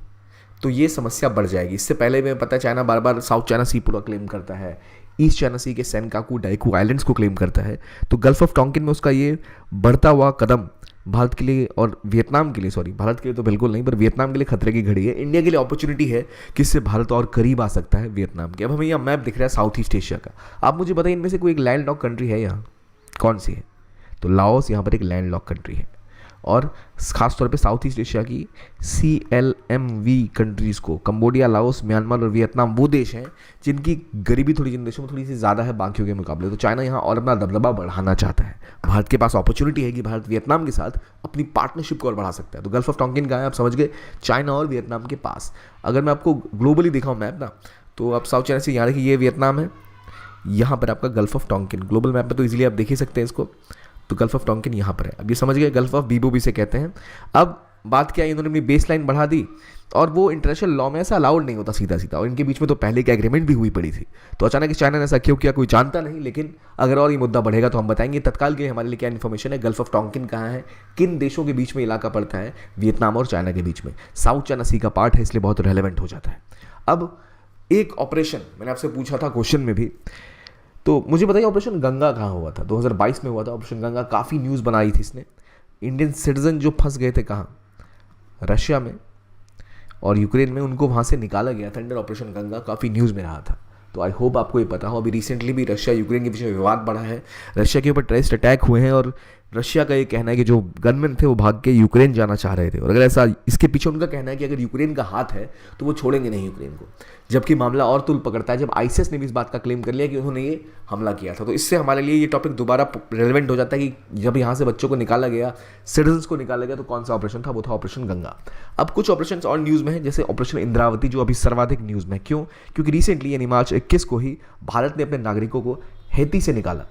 तो ये समस्या बढ़ जाएगी। इससे पहले में पता है चाइना बार बार साउथ चाइना सी पूरा क्लेम करता है, ईस्ट चाइना सी के सेनकाकू डाइकू आइलैंड्स को क्लेम करता है। तो गल्फ ऑफ टोंकिन में उसका ये बढ़ता हुआ कदम भारत के लिए और वियतनाम के लिए, सॉरी भारत के लिए तो बिल्कुल नहीं, पर वियतनाम के लिए खतरे की घड़ी है। इंडिया के लिए अपॉर्चुनिटी है कि इससे भारत और करीब आ सकता है वियतनाम के। अब हमें यहाँ मैप दिख रहा है साउथ ईस्ट एशिया का। आप मुझे बताइए इनमें से कोई एक लैंड लॉक कंट्री है यहाँ, कौन सी है? तो लाओस यहाँ पर एक लैंड लॉक कंट्री है। और ख़ासतौर पे साउथ ईस्ट एशिया की CLMV कंट्रीज़ को, कंबोडिया, लाओस, म्यांमार और वियतनाम वो देश हैं जिनकी गरीबी थोड़ी जिन देशों में थोड़ी सी ज़्यादा है बाकियों के मुकाबले। तो चाइना यहाँ और अपना दबदबा बढ़ाना चाहता है। भारत के पास अपॉर्चुनिटी है कि भारत वियतनाम के साथ अपनी पार्टनरशिप को और बढ़ा सकता है। तो गल्फ ऑफ टोंकिन का है, आप समझ गए, चाइना और वियतनाम के पास। अगर मैं आपको ग्लोबली दिखाऊँ मैप ना, तो आप साउथ चाइना से यहाँ देखिए, ये वियतनाम है, यहाँ पर आपका gulf of Tonkin global map में तो इजीली आप देख ही सकते हैं इसको। तो गल्फ ऑफ टोंकिन यहाँ पर है। अब ये समझ गए, गल्फ ऑफ बीबो भी से कहते हैं। अब बात क्या है, इन्होंने अपनी बेस लाइन बढ़ा दी और वो इंटरनेशनल लॉ में ऐसा अलाउड नहीं होता सीधा सीधा, और इनके बीच में तो पहले की एग्रीमेंट भी हुई पड़ी थी। तो अचानक चाइना ने ऐसा क्यों किया कोई जानता नहीं, लेकिन अगर और ये मुद्दा बढ़ेगा तो हम बताएंगे। तत्काल के हमारे लिए क्या इन्फॉर्मेशन है, गल्फ ऑफ टोंकिन कहाँ है, किन देशों के बीच में इलाका पड़ता है, वियतनाम और चाइना के बीच में, साउथ चाइना सी का पार्ट है, इसलिए बहुत रेलेवेंट हो जाता है। अब एक ऑपरेशन मैंने आपसे पूछा था क्वेश्चन में भी, तो मुझे बताइए ऑपरेशन गंगा कहाँ हुआ था? 2022 में हुआ था ऑपरेशन गंगा। काफ़ी न्यूज़ बनाई थी इसने। इंडियन सिटीजन जो फंस गए थे कहाँ, रशिया में और यूक्रेन में, उनको वहाँ से निकाला गया था अंडर ऑपरेशन गंगा। काफ़ी न्यूज़ में रहा था। तो आई होप आपको ये पता हो। अभी रिसेंटली भी रशिया यूक्रेन के बीच में विवाद बढ़ा है, रशिया के ऊपर टेररिस्ट अटैक हुए हैं और रशिया का ये कहना है कि जो गनमैन थे वो भाग के यूक्रेन जाना चाह रहे थे। और अगर ऐसा, इसके पीछे उनका कहना है कि अगर यूक्रेन का हाथ है तो वो छोड़ेंगे नहीं यूक्रेन को। जबकि मामला और तुल पकड़ता है जब आईएसआईएस ने भी इस बात का क्लेम कर लिया कि उन्होंने ये हमला किया था। तो इससे हमारे लिए ये टॉपिक दोबारा रेलेवेंट हो जाता है कि जब यहाँ से बच्चों को निकाला गया, सिटीजन्स को निकाला गया, तो कौन सा ऑपरेशन था? वो था ऑपरेशन गंगा। अब कुछ ऑपरेशन और न्यूज़ में है, जैसे ऑपरेशन इंद्रावती जो अभी सर्वाधिक न्यूज़ में। क्यों? क्योंकि रिसेंटली यानी मार्च 21 को ही भारत ने अपने नागरिकों को हैती से निकाला।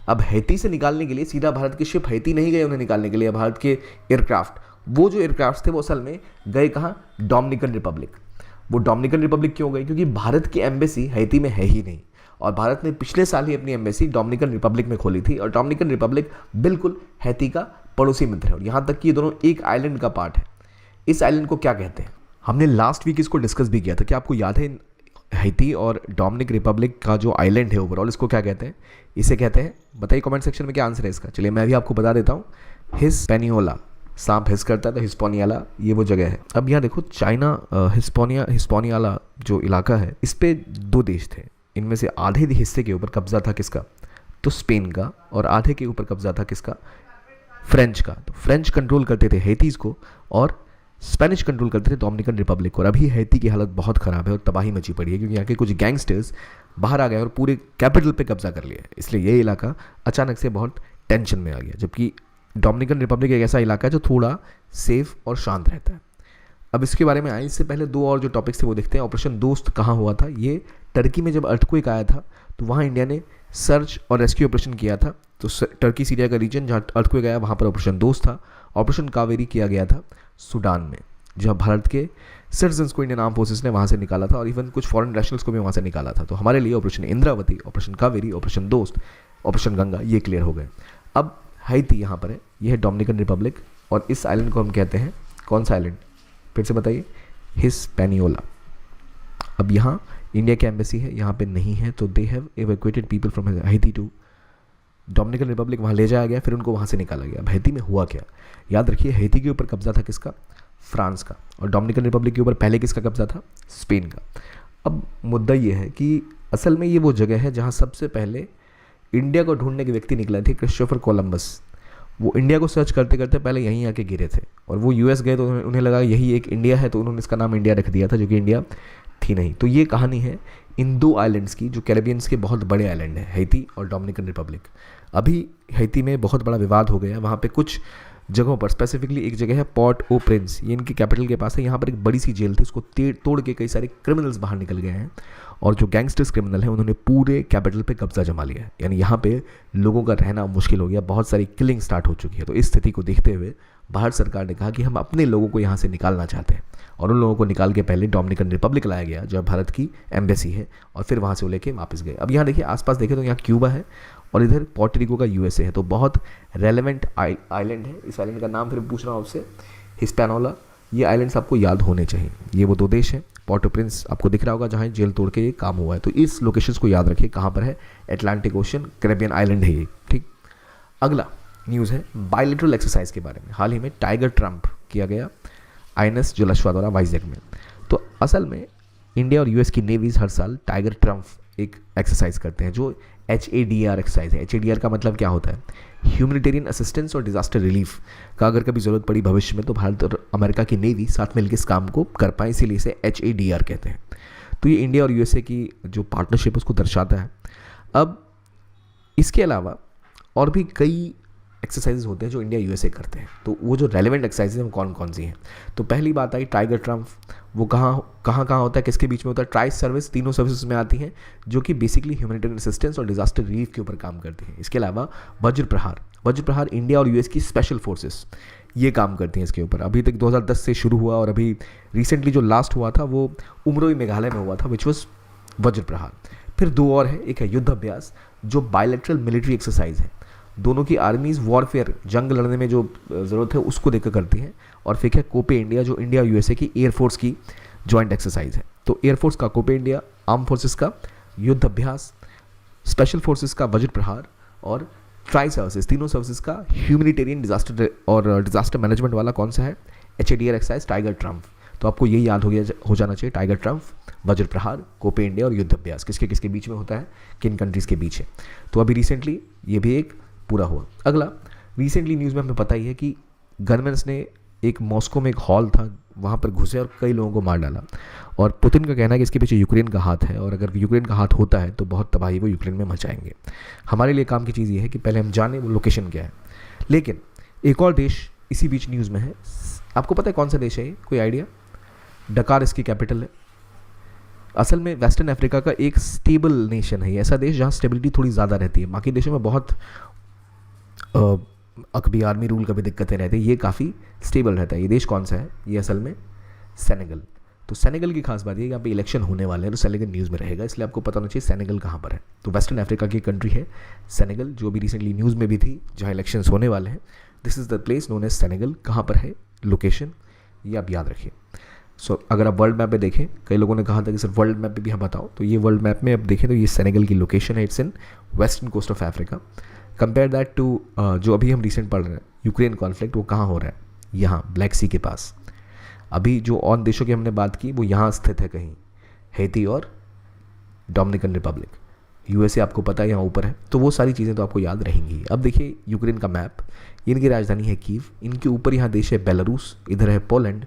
अब हैती से निकालने के लिए सीधा भारत की शिप हैती नहीं गए उन्हें निकालने के लिए, भारत के एयरक्राफ्ट, वो जो एयरक्राफ्ट थे वो असल में गए कहाँ? Dominican Republic. वो डोमिनिकन रिपब्लिक क्यों गई? क्योंकि भारत की एम्बेसी हैती में है ही नहीं, और भारत ने पिछले साल ही अपनी एम्बेसी डोमिनिकन रिपब्लिक में खोली थी, और डोमिनिकन रिपब्लिक बिल्कुल हैती का पड़ोसी मित्र है, और यहाँ तक कि ये दोनों एक आइलैंड का पार्ट है। इस आइलैंड को क्या कहते हैं? हमने लास्ट वीक इसको डिस्कस भी किया था। क्या आपको याद है हैती और डोमिनिक रिपब्लिक का जो आइलैंड है ओवरऑल, इसको क्या कहते हैं? इसे कहते हैं, बताइए कमेंट सेक्शन में क्या आंसर है इसका। चलिए मैं भी आपको बता देता हूँ, हिस्पैनियोला। सांप हिस करता है तो हिस्पोनियाला ये वो जगह है। अब यहाँ देखो, चाइना हिस्पोनियाला जो इलाका है, इस पे दो देश थे। इनमें से आधे हिस्से के ऊपर कब्जा था किसका? तो स्पेन का, और आधे के ऊपर कब्जा था किसका? फ्रेंच का। तो फ्रेंच कंट्रोल करते थे हैतीज़ को और स्पेनिश कंट्रोल करते थे डोमिनिकन रिपब्लिक को। और अभी हैती की हालत बहुत ख़राब है और तबाही मची पड़ी है, क्योंकि यहाँ के कुछ गैंगस्टर्स बाहर आ गए और पूरे कैपिटल पे कब्जा कर लिया है। इसलिए ये इलाका अचानक से बहुत टेंशन में आ गया, जबकि डोमिनिकन रिपब्लिक एक ऐसा इलाका है जो थोड़ा सेफ और शांत रहता है। अब इसके बारे में आए इससे पहले दो और जो टॉपिक्स थे वो देखते हैं। ऑपरेशन दोस्त कहाँ हुआ था? ये टर्की में जब अर्थक्वेक आया था तो वहाँ इंडिया ने सर्च और रेस्क्यू ऑपरेशन किया था। तो टर्की सीरिया का रीजन जहाँ अर्थक्वेक आया वहाँ पर ऑपरेशन दोस्त था। ऑपरेशन कावेरी किया गया था सूडान में, जहाँ भारत के सिटीजन्स को इंडियन आर्म फोर्सेस ने वहाँ से निकाला था, और इवन कुछ फॉरेन नेशनल्स को भी वहाँ से निकाला था। तो हमारे लिए operation Indravati, operation Kaveri, operation दोस्त, ऑपरेशन गंगा ये क्लियर हो गए। अब हैती यहाँ पर है, यह है डोमिनिकन रिपब्लिक, और इस आइलैंड को हम कहते हैं, कौन सा आइलैंड? फिर से बताइए, हिस्पैनियोला। अब यहाँ इंडिया की एम्बेसी है, यहाँ पे नहीं है, तो they have evacuated people from Haiti to Dominican Republic. वहाँ ले जाया गया, फिर उनको वहाँ से निकाला गया। अब हैती में हुआ क्या? याद रखिए, हैती के ऊपर कब्जा था किसका? फ्रांस का। और डोमिनिकन रिपब्लिक के ऊपर पहले किसका कब्जा था? स्पेन का। अब मुद्दा ये है कि असल में ये वो जगह है जहाँ सबसे पहले इंडिया को ढूंढने के व्यक्ति निकले थे, क्रिस्टोफर कोलंबस। वो इंडिया को सर्च करते करते पहले यहीं आके गिरे थे, और वो यूएस गए तो उन्हें लगा यही एक इंडिया है, तो उन्होंने इसका नाम इंडिया रख दिया था, जो कि इंडिया थी नहीं। तो ये कहानी है इन दो आइलैंड्स की, जो कैरेबियंस के बहुत बड़े आइलैंड हैं, हैती और डोमिनिकन रिपब्लिक। अभी हैती में बहुत बड़ा विवाद हो गया, वहाँ पे कुछ जगहों पर, स्पेसिफिकली एक जगह है पोर्ट ओ प्रिंस, ये इनकी कैपिटल के पास है। यहाँ पर एक बड़ी सी जेल थी, उसको तोड़ के कई सारे क्रिमिनल्स बाहर निकल गए हैं, और जो गैंगस्टर्स क्रिमिनल हैं उन्होंने पूरे कैपिटल पे कब्जा जमा लिया है। यानी यहाँ पे लोगों का रहना मुश्किल हो गया, बहुत सारी किलिंग स्टार्ट हो चुकी है। तो इस स्थिति को देखते हुए भारत सरकार ने कहा कि हम अपने लोगों को यहाँ से निकालना चाहते हैं, और उन लोगों को निकाल के पहले डोमिनिकन रिपब्लिक लाया गया, जो भारत की एम्बेसी है, और फिर वहाँ से वो लेके वापस गए। अब यहाँ देखिए आसपास देखें तो यहाँ क्यूबा है, और इधर पोर्टरिको का यूएसए है, तो बहुत रेलेवेंट आइलैंड है। इस आइलैंड का नाम फिर पूछ रहा हूँ आपसे, हिस्पैनोला। ये आइलैंड्स आपको याद होने चाहिए। ये वो दो देश हैं, पोर्ट ओ प्रिंस आपको दिख रहा होगा जहाँ जेल तोड़ के ये काम हुआ है, तो इस लोकेशंस को याद रखिए, कहाँ पर है, अटलांटिक ओशन, कैरेबियन आइलैंड है ये, ठीक। अगला न्यूज़ है बायलैटरल एक्सरसाइज के बारे में। हाल ही में टाइगर ट्रम्प किया गया आईएनएस जलश्वा द्वारा वाइजैक में। तो असल में इंडिया और यूएस की नेवीज हर साल टाइगर ट्रम्प एक एक्सरसाइज करते हैं, जो HADR एक्सरसाइज है। HADR का मतलब क्या होता है, ह्यूमैनिटेरियन असिस्टेंस और डिजास्टर रिलीफ का अगर कभी ज़रूरत पड़ी भविष्य में, तो भारत और अमेरिका की नेवी साथ मिलकर इस काम को कर पाए, इसीलिए इसे HADR कहते हैं। तो ये इंडिया और यूएसए की जो पार्टनरशिप है उसको दर्शाता है। अब इसके अलावा और भी कई एक्सरसाइजेज होते हैं जो इंडिया यूएसए करते हैं, तो वो जो रेलेवेंट एक्सरसाइजेज हैं वो कौन कौन सी हैं। तो पहली बात आई टाइगर ट्रम्प, वो कहाँ होता है, किसके बीच में होता है, ट्राइस सर्विस, तीनों सर्विसेज में आती हैं, जो कि बेसिकली ह्यूमैनिटेरियन असिस्टेंस और डिजास्टर रिलीफ के ऊपर काम करती हैं। इसके अलावा वज्र प्रहार इंडिया और यूएस की स्पेशल फोर्सेस ये काम करती हैं इसके ऊपर। अभी तक 2010 से शुरू हुआ, और अभी रिसेंटली जो लास्ट हुआ था वो उमरोई मेघालय में हुआ था, विच वॉज वज्र प्रहार। फिर दो और है, एक है युद्ध अभ्यास, जो बायलैटरल मिलिट्री एक्सरसाइज है, दोनों की आर्मीज वॉरफेयर, जंग लड़ने में जो ज़रूरत है उसको देखकर करती हैं। और फिर है कोपे इंडिया, जो इंडिया यूएसए की एयरफोर्स की जॉइंट एक्सरसाइज है। तो एयरफोर्स का कोपे इंडिया, आर्म फोर्सेस का युद्ध अभ्यास, स्पेशल फोर्सेस का वज्र प्रहार, और ट्राई सर्विसेज, तीनों सर्विसेज का ह्यूमैनिटेरियन डिजास्टर मैनेजमेंट वाला कौन सा है, HADR एक्सरसाइज टाइगर ट्रम्प। तो आपको यही याद हो जाना चाहिए, टाइगर ट्रम्प, वज्र प्रहार, कोपे इंडिया और युद्ध अभ्यास किसके किसके बीच में होता है, किन कंट्रीज़ के बीच है। तो अभी रिसेंटली ये भी एक पूरा हुआ। अगला, रिसेंटली न्यूज़ में हमें पता ही है कि गनमैन्स ने एक मॉस्को में एक हॉल था, वहाँ पर घुसे और कई लोगों को मार डाला, और पुतिन का कहना है कि इसके पीछे यूक्रेन का हाथ है, और अगर यूक्रेन का हाथ होता है तो बहुत तबाही वो यूक्रेन में मचाएंगे। हमारे लिए काम की चीज़ ये है कि पहले हम जानें वो लोकेशन क्या है। लेकिन एक और देश इसी बीच न्यूज़ में है, आपको पता है कौन सा देश है ये, कोई आइडिया? डकार इसकी कैपिटल है। असल में वेस्टर्न अफ्रीका का एक स्टेबल नेशन है, ऐसा देश जहाँ स्टेबिलिटी थोड़ी ज़्यादा रहती है। बाकी देशों में बहुत कभी आर्मी रूल कभी दिक्कतें रहती है, ये काफ़ी स्टेबल रहता है। ये देश कौन सा है, ये असल में सेनेगल। तो सेनेगल की खास बात ये है कि यहाँ पे इलेक्शन होने वाले हैं, तो सेनेगल न्यूज़ में रहेगा, इसलिए आपको पता होना चाहिए सेनेगल कहाँ पर है। तो वेस्टर्न अफ्रीका की कंट्री है सेनेगल, जो भी रिसेंटली न्यूज़ में भी थी, जहाँ इलेक्शंस होने वाले हैं। This is the place known as Senegal. कहाँ पर है लोकेशन, ये आप याद रखिए। सो अगर आप वर्ल्ड मैप पे देखें, कई लोगों ने कहा था कि सर वर्ल्ड मैप पे भी हम बताओ, तो ये वर्ल्ड मैप में अब देखें तो ये सेनेगल की लोकेशन है, it's in western coast of Africa. Compare that to जो अभी हम रिसेंट पढ़ रहे हैं यूक्रेन कॉन्फ्लिक्ट, वो कहाँ हो रहा है, यहाँ ब्लैक सी के पास। अभी जो और देशों की हमने बात की वो यहाँ स्थित है कहीं, हैती और डोमिनिकन रिपब्लिक। यूएसए आपको पता है यहाँ ऊपर है, तो वो सारी चीज़ें तो आपको याद रहेंगी। अब देखिए यूक्रेन का मैप, इनकी राजधानी है कीव, इनके ऊपर यहाँ देश है बेलारूस, इधर है पोलैंड,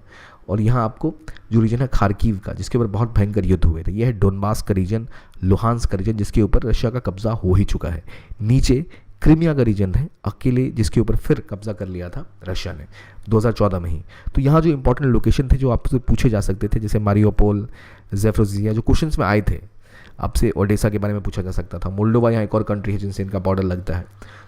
और यहाँ आपको जो रीजन है खार्किव का, जिसके ऊपर बहुत भयंकर युद्ध हुए थे, यह है डोनबास का रीजन, लुहांस्क का रीजन, जिसके ऊपर रशिया का कब्जा हो ही चुका है। नीचे क्रीमिया का रीजन है अकेले, जिसके ऊपर फिर कब्जा कर लिया था रशिया ने 2014 में ही। तो यहाँ जो इंपॉर्टेंट लोकेशन थे जो आपसे पूछे जा सकते थे, जैसे मारियोपोल, ज़ेफरोजिया, जो क्वेश्चंस में आए थे आपसे, ओडेसा के बारे में पूछा जा सकता था, मोल्डोवा यहाँ एक और कंट्री है जिनसे इनका बॉर्डर लगता है।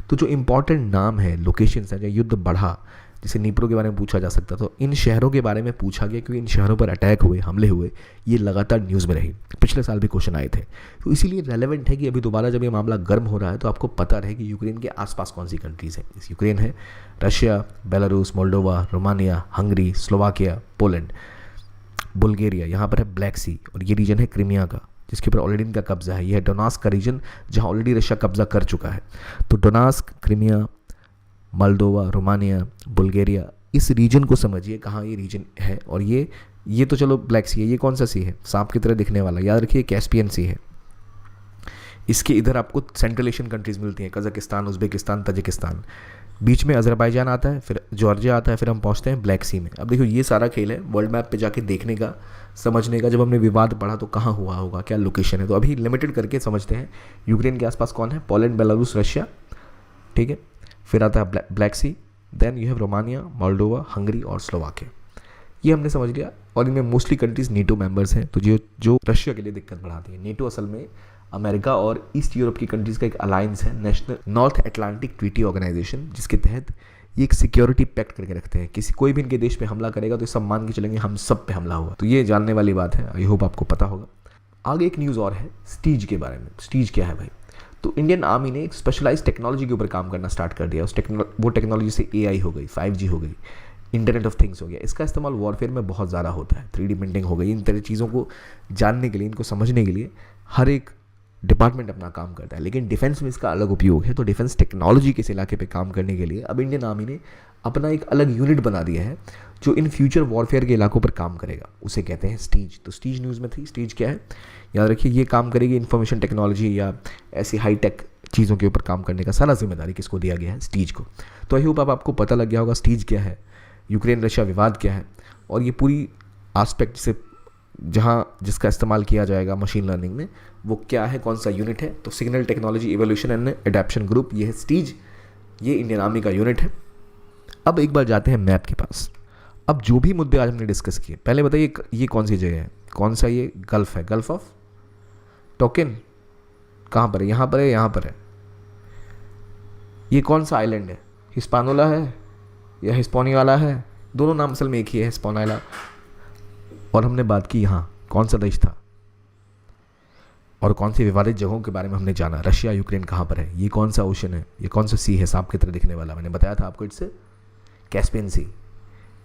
तो जो इंपॉर्टेंट नाम है, लोकेशंस हैं, जहाँ युद्ध बढ़ा, जैसे नीप्रो के बारे में पूछा जा सकता, तो इन शहरों के बारे में पूछा गया क्योंकि इन शहरों पर अटैक हुए, हमले हुए, ये लगातार न्यूज़ में रही। पिछले साल भी क्वेश्चन आए थे, तो इसीलिए रेलेवेंट है कि अभी दोबारा जब ये मामला गर्म हो रहा है तो आपको पता रहे कि यूक्रेन के आसपास कौन सी कंट्रीज़ हैं। यूक्रेन है Russia, Belarus, Moldova, Romania, Hungary, Slovakia, Poland, Bulgaria, यहाँ पर है ब्लैक सी, और ये रीजन है क्रीमिया का, जिसके ऊपर ऑलरेडी इनका कब्जा है। यह है डोनास्क का रीजन, जहाँ ऑलरेडी रशिया कब्जा कर चुका है। तो डोनास्क, क्रीमिया, मोल्दोवा, रोमानिया, बुल्गारिया, इस रीजन को समझिए कहाँ ये रीजन है। और ये तो चलो ब्लैक सी है, ये कौन सा सी है, सांप की तरह दिखने वाला, याद रखिए कैस्पियन सी है। इसके इधर आपको सेंट्रल एशियन कंट्रीज़ मिलती हैं, कजाकिस्तान, उज़्बेकिस्तान, तजिकिस्तान, बीच में अज़रबैजान आता है, फिर जॉर्जिया आता है, फिर हम पहुंचते हैं ब्लैक सी में। अब देखो ये सारा खेल है वर्ल्ड मैप पे जाके देखने का, समझने का। जब हमने विवाद पढ़ा तो कहाँ हुआ होगा, क्या लोकेशन है, तो अभी लिमिटेड करके समझते हैं। यूक्रेन के आसपास कौन है? पोलैंड, बेलारूस, रशिया, ठीक है। फिर आता है Black Sea, then you have Romania, Moldova, Hungary और स्लोवाकिया। ये हमने समझ लिया। और इनमें मोस्टली कंट्रीज नेटो मेंबर्स हैं, तो जो रशिया के लिए दिक्कत बढ़ाती है। नेटो असल में अमेरिका और ईस्ट यूरोप की कंट्रीज़ का एक अलायंस है, National North Atlantic Treaty Organization, जिसके तहत ये एक सिक्योरिटी पैक्ट करके रखते हैं। कोई भी इनके देश पे हमला करेगा तो सब मान के चलेंगे हम सब पे हमला हुआ। तो ये जानने वाली बात है, आई होप आपको पता होगा। आगे एक न्यूज़ और है स्टीज के बारे में। स्टीज क्या है भाई? तो इंडियन आर्मी ने एक स्पेशलाइज टेक्नोलॉजी के ऊपर काम करना स्टार्ट कर दिया। वो टेक्नोलॉजी से AI हो गई, 5G हो गई, इंटरनेट ऑफ थिंग्स हो गया। इसका इस्तेमाल वॉरफेयर में बहुत ज़्यादा होता है। 3D प्रिंटिंग हो गई। इन तरह चीज़ों को जानने के लिए, इनको समझने के लिए हर एक डिपार्टमेंट अपना काम करता है, लेकिन डिफेंस में इसका अलग उपयोग है। तो डिफेंस टेक्नोलॉजी के इस इलाके पे काम करने के लिए अब इंडियन आर्मी ने अपना एक अलग यूनिट बना दिया है जो इन फ्यूचर वॉरफेयर के इलाकों पर काम करेगा। उसे कहते हैं स्टीज। तो स्टीज न्यूज़ में थी। स्टीज क्या है याद रखिए, ये काम करेगी इंफॉर्मेशन टेक्नोलॉजी या ऐसी हाईटेक चीज़ों के ऊपर काम करने का सारा जिम्मेदारी किसको दिया गया है? स्टीज को। तो आई होप अब आपको पता लग गया होगा स्टीज क्या है, यूक्रेन रशिया विवाद क्या है, और ये पूरी आस्पेक्ट से जिसका इस्तेमाल किया जाएगा मशीन लर्निंग में वो क्या है, कौन सा यूनिट है। तो signal technology evolution and adaptation group, ये है स्टीज, ये इंडियन आर्मी का यूनिट है। अब एक बार जाते हैं मैप के पास। अब जो भी मुद्दे आज हमने डिस्कस किए, पहले बताइए ये कौन सी जगह है, कौन सा ये गल्फ है? गल्फ ऑफ टोकिन कहाँ पर है? यहाँ पर है, यहाँ पर है। ये कौन सा आइलैंड है? हिस्पानोला है या हिस्पोनियाला है? दोनों नाम असल में एक ही है, हिस्पोनियाला। और हमने बात की यहाँ कौन सा देश था और कौन सी विवादित जगहों के बारे में हमने जाना। रशिया यूक्रेन कहाँ पर है, ये कौन सा ओशन है, ये कौन सा सी है सांप की तरह दिखने वाला, मैंने बताया था आपको, इट्स कैस्पियन सी।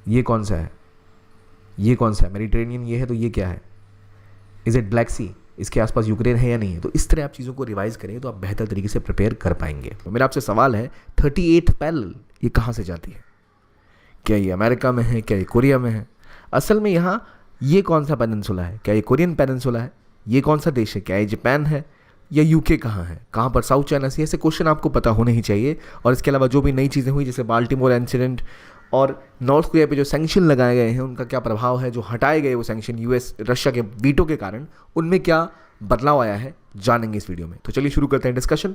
ये कौन सा है, ये कौन सा है? मेडिटेरेनियन ये है, तो ये क्या है? इज इट ब्लैक सी? इसके आसपास यूक्रेन है या नहीं है? तो इस तरह आप चीज़ों को रिवाइज करें तो आप बेहतर तरीके से प्रिपेयर कर पाएंगे। तो मेरा आपसे सवाल है 38 पैरेलल ये कहाँ से जाती है? क्या ये अमेरिका में है, क्या ये कोरिया में है? असल में यहाँ ये कौन सा पेनिनसुला है? क्या ये कोरियन पेनिनसुला है? ये कौन सा देश है? क्या ये जापान है या यूके कहाँ है? कहाँ पर? साउथ चाइना सी? ऐसे क्वेश्चन आपको पता होने ही चाहिए। और इसके अलावा जो भी नई चीज़ें हुई, जैसे बाल्टीमोर इंसिडेंट और नॉर्थ कोरिया पे जो सैंक्शन लगाए गए हैं उनका क्या प्रभाव है, जो हटाए गए वो सैंक्शन यूएस रशिया के वीटो के कारण, उनमें क्या बदलाव आया है, जानेंगे इस वीडियो में। तो चलिए शुरू करते हैं डिस्कशन।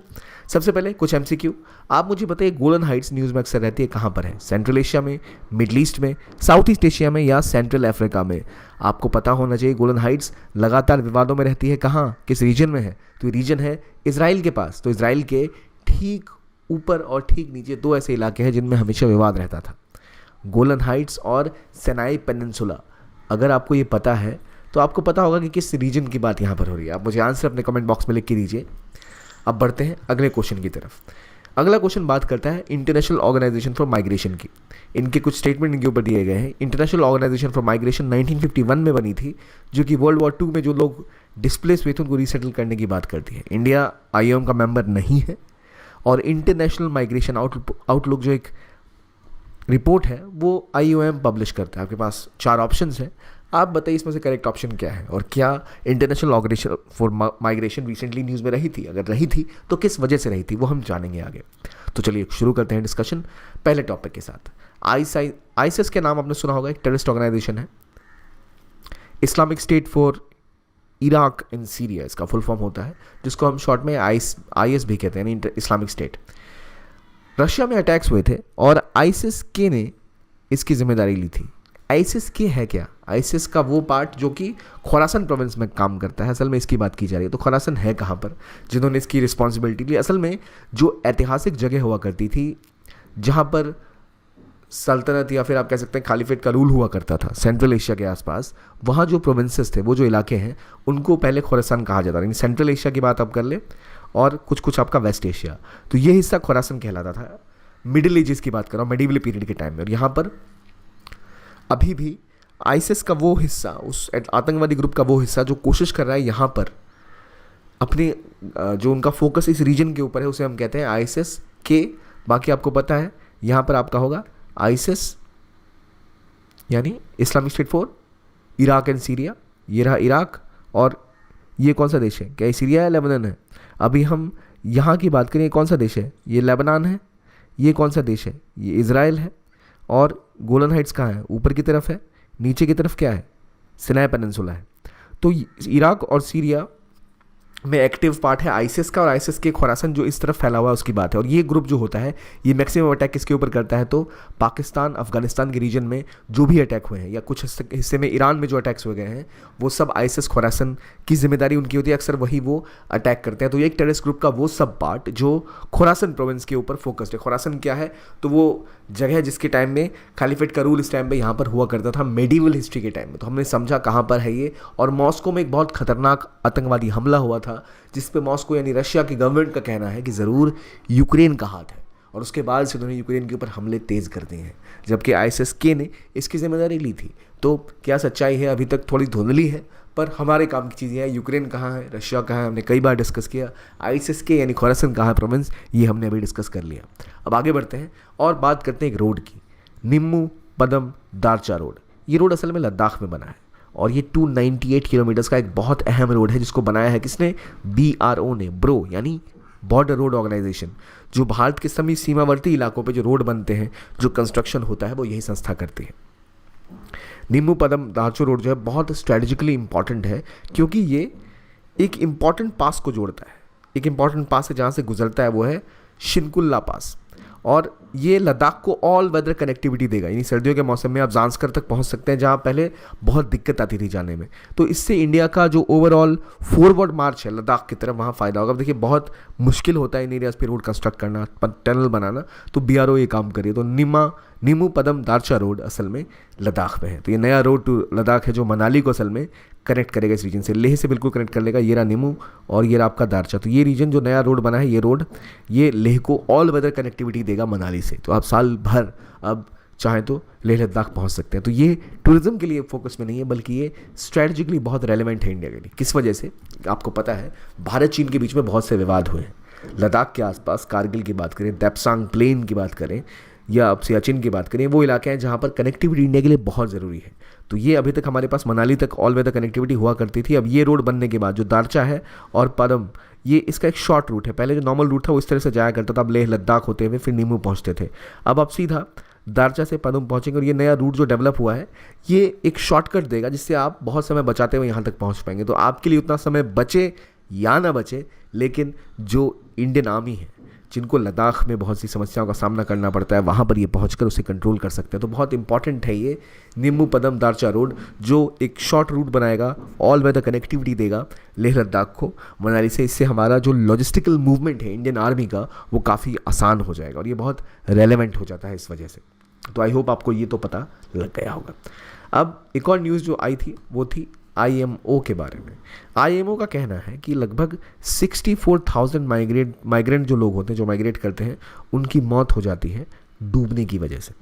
सबसे पहले कुछ MCQ। आप मुझे बताइए गोलन हाइट्स न्यूज़ में अक्सर रहती है कहाँ पर है? सेंट्रल एशिया में, मिडल ईस्ट में, साउथ ईस्ट एशिया में या सेंट्रल अफ्रीका में? आपको पता होना चाहिए गोलन हाइट्स लगातार विवादों में रहती है। कहाँ, किस रीजन में है? तो ये रीजन है इजराइल के पास। तो इजराइल के ठीक ऊपर और ठीक नीचे दो ऐसे इलाके हैं जिनमें हमेशा विवाद रहता था, गोलन हाइट्स और सिनाई पेनिनसुला। अगर आपको ये पता है तो आपको पता होगा कि किस रीजन की बात यहाँ पर हो रही है। आप मुझे आंसर अपने कमेंट बॉक्स में लिख के दीजिए। अब बढ़ते हैं अगले क्वेश्चन की तरफ। अगला क्वेश्चन बात करता है इंटरनेशनल ऑर्गेनाइजेशन फॉर माइग्रेशन की। इनके कुछ स्टेटमेंट इनके ऊपर दिए गए हैं। इंटरनेशनल ऑर्गेनाइजेशन फॉर माइग्रेशन 1951 में बनी थी, जो कि वर्ल्ड वॉर 2 में जो लोग डिस्प्लेस हुए थे उनको रीसेटल करने की बात करती है। इंडिया IOM का मेंबर नहीं है। और इंटरनेशनल माइग्रेशन आउटलुक जो एक रिपोर्ट है वो IOM पब्लिश करता है। आपके पास 4 ऑप्शंस हैं, आप बताइए इसमें से करेक्ट ऑप्शन क्या है, और क्या International Organization for Migration recently news में रही थी? अगर रही थी तो किस वजह से रही थी, वो हम जानेंगे आगे। तो चलिए शुरू करते हैं डिस्कशन पहले टॉपिक के साथ। ISIS के नाम आपने सुना होगा, एक टेररिस्ट ऑर्गेनाइजेशन है। Islamic state for Iraq and Syria इसका फुल फॉर्म होता है, जिसको हम शॉर्ट में IS भी कहते हैं, यानी इस्लामिक स्टेट। रशिया में अटैक्स हुए थे और ISIS के ने इसकी जिम्मेदारी ली थी। ISIS के है क्या? ISIS का वो पार्ट जो कि खोरासन प्रोविंस में काम करता है, असल में इसकी बात की जा रही है। तो खोरासन है कहाँ पर, जिन्होंने इसकी रिस्पॉन्सिबिलिटी ली? असल में जो ऐतिहासिक जगह हुआ करती थी जहाँ पर सल्तनत या फिर आप कह सकते हैं खालीफेट का रूल हुआ करता था सेंट्रल एशिया के आसपास, वहाँ जो प्रोविंसेस थे, वो जो इलाके हैं, उनको पहले खोरासन कहा जाता था। यानी सेंट्रल एशिया की बात आप कर ले और कुछ कुछ आपका वेस्ट एशिया, तो ये हिस्सा खोरासन कहलाता था। मिडिल एजेस की बात कर रहा हूँ, मेडिवल पीरियड के टाइम में। और यहाँ पर अभी भी ISIS का वो हिस्सा, उस आतंकवादी ग्रुप का वो हिस्सा जो कोशिश कर रहा है यहाँ पर अपने जो उनका फोकस इस रीजन के ऊपर है, उसे हम कहते हैं ISIS के। बाकी आपको पता है यहाँ पर आपका होगा ISIS यानी Islamic state for Iraq and Syria. ये रहा इराक, और ये कौन सा देश है? क्या ये सीरिया या लेबनान है? अभी हम यहाँ की बात करें, कौन सा देश है ये? लेबनान है। ये कौन सा देश है? ये इज़राइल है। और गोलन हाइट्स कहाँ है? ऊपर की तरफ है। नीचे की तरफ क्या है? सिनाई पेनिनसुला है। तो इराक और सीरिया में एक्टिव पार्ट है आईसिस का, और आईसिस के खुरासन जो इस तरफ फैला हुआ है उसकी बात है। और ये ग्रुप जो होता है ये मैक्सिमम अटैक किसके ऊपर करता है? तो पाकिस्तान, अफगानिस्तान के रीजन में जो भी अटैक हुए हैं या कुछ हिस्से में ईरान में जो अटैक्स हुए गए हैं वो सब आईसिस खुरासन की जिम्मेदारी उनकी होती है। अक्सर वही वो अटैक करते हैं। तो ये एक टेररिस्ट ग्रुप का वो सब पार्ट जो खुरासन प्रोविंस के ऊपर फोकस्ड है। खुरासन क्या है? तो वो जगह जिसके टाइम में खालीफेट का रूल इस टाइम पे यहाँ पर हुआ करता था, मेडिवल हिस्ट्री के टाइम में। तो हमने समझा कहाँ पर है ये। और मॉस्को में एक बहुत खतरनाक आतंकवादी हमला हुआ था जिस पे मॉस्को यानी रशिया की गवर्नमेंट का कहना है कि ज़रूर यूक्रेन का हाथ है, और उसके बाद से उन्होंने यूक्रेन के ऊपर हमले तेज़ कर दिए हैं, जबकि आईएसएस-के ने इसकी जिम्मेदारी ली थी। तो क्या सच्चाई है? अभी तक थोड़ी धुंधली है, पर हमारे काम की चीज़ें हैं। यूक्रेन कहाँ है, रशिया कहाँ है, हमने कई बार डिस्कस किया। आईएसएस-के यानी खुरासन कहाँ है प्रोविंस, ये हमने अभी डिस्कस कर लिया। अब आगे बढ़ते हैं और बात करते हैं एक रोड की, निम्मू पदम दारचा रोड। ये रोड असल में लद्दाख में बना है और ये 298 किलोमीटर्स का एक बहुत अहम रोड है जिसको बनाया है किसने? BRO ने, ब्रो यानी बॉर्डर रोड ऑर्गेनाइजेशन। जो भारत के सभी सीमावर्ती इलाकों पे जो रोड बनते हैं, जो कंस्ट्रक्शन होता है, वो यही संस्था करती है। निम्बू पदम दारचो रोड जो है बहुत स्ट्रेटेजिकली इंपॉर्टेंट है क्योंकि ये एक इम्पॉर्टेंट पास को जोड़ता है। एक इम्पॉर्टेंट पास है जहाँ से गुजरता है वो है शिनकुल्ला पास, और ये लद्दाख को ऑल वेदर कनेक्टिविटी देगा। यानी सर्दियों के मौसम में आप ज़ांस्कर तक पहुंच सकते हैं जहां पहले बहुत दिक्कत आती थी जाने में। तो इससे इंडिया का जो ओवरऑल फॉरवर्ड मार्च है लद्दाख की तरफ, वहाँ फ़ायदा होगा। अब देखिए बहुत मुश्किल होता है इन एरियाज़ पे रोड कंस्ट्रक्ट करना, टनल बनाना, तो BRO ये काम करिए। तो निम्मू पदम दारचा रोड असल में लद्दाख में है। तो ये नया रोड टू लद्दाख है जो मनाली को असल में कनेक्ट करेगा इस रीजन से, लेह से बिल्कुल कनेक्ट कर लेगा। ये रहा निम्मू और ये रहा आपका दारचा। तो ये रीजन जो नया रोड बना है, ये रोड ये लेह को ऑल वेदर कनेक्टिविटी देगा मनाली से। तो आप साल भर अब चाहें तो लेह लद्दाख पहुंच सकते हैं। तो ये टूरिज्म के लिए फोकस में नहीं है, बल्कि ये स्ट्रैटेजिकली बहुत रेलेवेंट है इंडिया के लिए। किस वजह से? आपको पता है भारत चीन के बीच में बहुत से विवाद हुए हैं। लद्दाख के आसपास कारगिल की बात करें, देप्सांग प्लेन की बात करें, या अब सियाचिन की बात करें, वो इलाके हैं जहाँ पर कनेक्टिविटी इंडिया के लिए बहुत ज़रूरी है। तो ये अभी तक हमारे पास मनाली तक ऑल वेदर कनेक्टिविटी हुआ करती थी। अब ये रोड बनने के बाद जो दारचा है और पदम, ये इसका एक शॉर्ट रूट है। पहले जो नॉर्मल रूट था वो इस तरह से जाया करता था, अब लेह लद्दाख होते हुए फिर निम्मू पहुँचते थे। अब आप सीधा दारचा से पदम पहुँचेंगे और ये नया रूट जो डेवलप हुआ है ये एक शॉर्टकट देगा जिससे आप बहुत समय बचाते हुए यहाँ तक पहुँच पाएंगे। तो आपके लिए उतना समय बचे या ना बचे, लेकिन जो इंडियन आर्मी है जिनको लद्दाख में बहुत सी समस्याओं का सामना करना पड़ता है, वहाँ पर ये पहुँचकर उसे कंट्रोल कर सकते हैं। तो बहुत इंपॉर्टेंट है ये निम्बू पदम दारचा रोड, जो एक शॉर्ट रूट बनाएगा, ऑल वेदर कनेक्टिविटी देगा लेह लद्दाख को मनाली से। इससे हमारा जो लॉजिस्टिकल मूवमेंट है इंडियन आर्मी का वो काफ़ी आसान हो जाएगा और ये बहुत रेलेवेंट हो जाता है इस वजह से। तो आई होप आपको ये तो पता लग गया होगा। अब एक और न्यूज़ जो आई थी वो थी IMO के बारे में। IMO का कहना है कि लगभग 64,000 माइग्रेंट जो लोग होते हैं, जो माइग्रेट करते हैं, उनकी मौत हो जाती है डूबने की वजह से।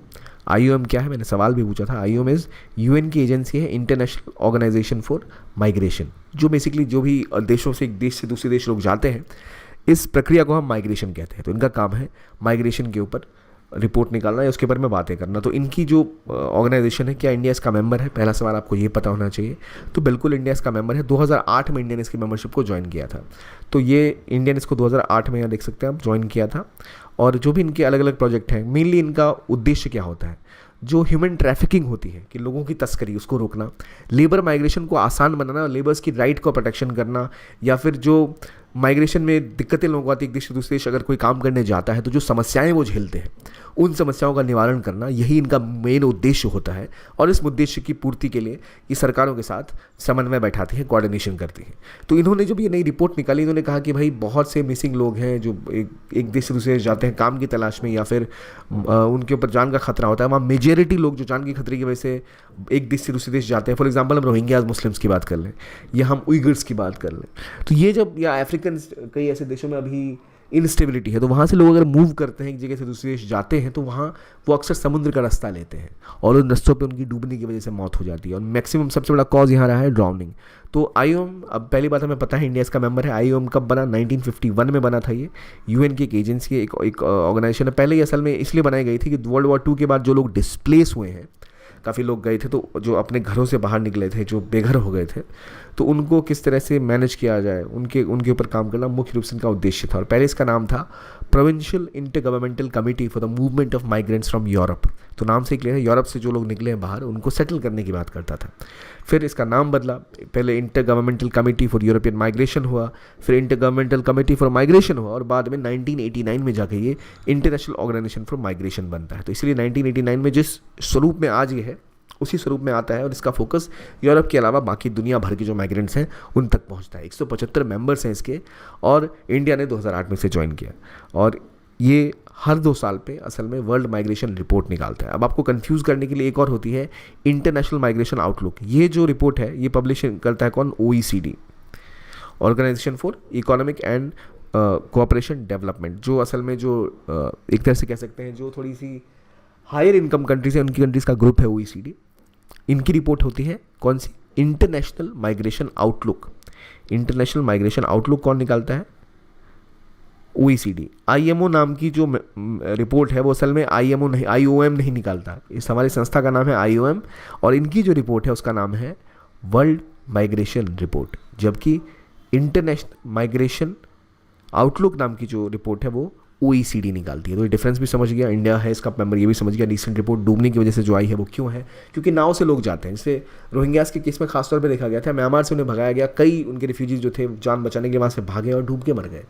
IOM क्या है? मैंने सवाल भी पूछा था। IOM इज़ UN की एजेंसी है, इंटरनेशनल ऑर्गेनाइजेशन फॉर माइग्रेशन, जो बेसिकली जो भी देशों से एक देश से दूसरे देश लोग जाते हैं, इस प्रक्रिया को हम माइग्रेशन कहते हैं। तो इनका काम है माइग्रेशन के ऊपर रिपोर्ट निकालना या उसके बारे में बातें करना। तो इनकी जो ऑर्गेनाइजेशन है, क्या इंडिया इसका मेंबर है? पहला सवाल आपको ये पता होना चाहिए। तो बिल्कुल इंडिया इसका मेंबर है। 2008 में इंडिया ने इसकी मेंबरशिप को ज्वाइन किया था। तो ये इंडिया ने इसको 2008 में, यहाँ देख सकते हैं आप, ज्वाइन किया था। और जो भी इनके अलग अलग प्रोजेक्ट हैं, मेनली इनका उद्देश्य क्या होता है? जो ह्यूमन ट्रैफिकिंग होती है कि लोगों की तस्करी, उसको रोकना, लेबर माइग्रेशन को आसान बनाना, लेबर्स की राइट को प्रोटेक्शन करना, या फिर जो माइग्रेशन में दिक्कतें लोगों को आती है एक देश से दूसरे देश अगर कोई काम करने जाता है तो जो समस्याएं वो झेलते हैं, उन समस्याओं का निवारण करना, यही इनका मेन उद्देश्य होता है। और इस उद्देश्य की पूर्ति के लिए ये सरकारों के साथ समन्वय बैठाती हैं, कोऑर्डिनेशन करती हैं। तो इन्होंने जब ये नई रिपोर्ट निकाली, इन्होंने कहा कि भाई बहुत से मिसिंग लोग हैं जो एक देश से दूसरे देश जाते हैं काम की तलाश में, या फिर उनके ऊपर जान का खतरा होता है। वहाँ मेजॉरिटी लोग जो जान के खतरे की वजह से एक देश से दूसरे देश जाते हैं, फॉर एग्जाम्पल हम रोहिंग्याज मुस्लिम्स की बात कर लें या हम उइगर्स की बात कर लें, तो ये जब, या अफ्रीकन कई ऐसे देशों में अभी इनस्टेबिलिटी है, तो वहाँ से लोग अगर मूव करते हैं, एक जगह से दूसरे देश जाते हैं, तो वहाँ वो अक्सर समुद्र का रास्ता लेते हैं और उन रास्तों पे उनकी डूबने की वजह से मौत हो जाती है। और मैक्सिमम सबसे बड़ा कॉज यहाँ रहा है ड्राउनिंग। तो IOM, अब पहली बात हमें पता है इंडिया इसका मेंबर है। IOM कब बना? 1951 में बना था। ये UN की एक एजेंसी है, एक ऑर्गेनाइजेशन है। पहले ये असल में इसलिए बनाई गई थी कि World War II के बाद जो लोग डिस्प्लेस हुए हैं, काफ़ी लोग गए थे, तो जो अपने घरों से बाहर निकले थे, जो बेघर हो गए थे, तो उनको किस तरह से मैनेज किया जाए, उनके ऊपर काम करना मुख्य रूप से इनका उद्देश्य था। और पहले इसका नाम था provincial intergovernmental committee for the movement of migrants from Europe. तो नाम से क्लियर है, यूरोप से जो लोग निकले हैं बाहर, उनको सेटल करने की बात करता था। फिर इसका नाम बदला, पहले inter governmental committee for European migration हुआ, फिर inter governmental committee for migration हुआ, और बाद में 1989 में जाके ये इंटरनेशनल ऑर्गेनाइजेशन फॉर माइग्रेशन बनता है। तो इसलिए 1989 में जिस स्वरूप में आज ये है, उसी स्वरूप में आता है, और इसका फोकस यूरोप के अलावा बाकी दुनिया भर के जो माइग्रेंट्स हैं उन तक पहुंचता है। 175 मेंबर्स हैं इसके, और इंडिया ने 2008 में से ज्वाइन किया, और ये हर 2 साल पे असल में वर्ल्ड माइग्रेशन रिपोर्ट निकालता है। अब आपको कंफ्यूज करने के लिए एक और होती है इंटरनेशनल माइग्रेशन आउटलुक। ये जो रिपोर्ट है ये पब्लिश करता है कौन? OECD, Organization for Economic and Cooperation Development, जो असल में जो एक तरह से कह सकते हैं जो थोड़ी सी हायर इनकम कंट्रीज है, उनकी कंट्रीज का ग्रुप है OECD। इनकी रिपोर्ट होती है कौन सी? International migration outlook. International migration outlook कौन निकालता है? OECD। IMO नाम की जो रिपोर्ट है वो असल में IMO नहीं, IOM नहीं निकालता। इस हमारी संस्था का नाम है IOM, और इनकी जो रिपोर्ट है उसका नाम है वर्ल्ड माइग्रेशन रिपोर्ट, जबकि इंटरनेशनल माइग्रेशन आउटलुक नाम की जो रिपोर्ट है वो OECD निकालती है। तो ये डिफरेंस भी समझ गया, इंडिया है इसका मेंबर, ये भी समझ गया रिसेंट रिपोर्ट डूबने की वजह से जो आई है वो क्यों है, क्योंकि नाव से लोग जाते हैं। जैसे रोहिंग्यास के केस में खासतौर पे देखा गया था, म्यांमार से उन्हें भगाया गया, कई उनके रिफ्यूजीज जो थे जान बचाने के लिए वहाँ से भागे और डूब के मर गए।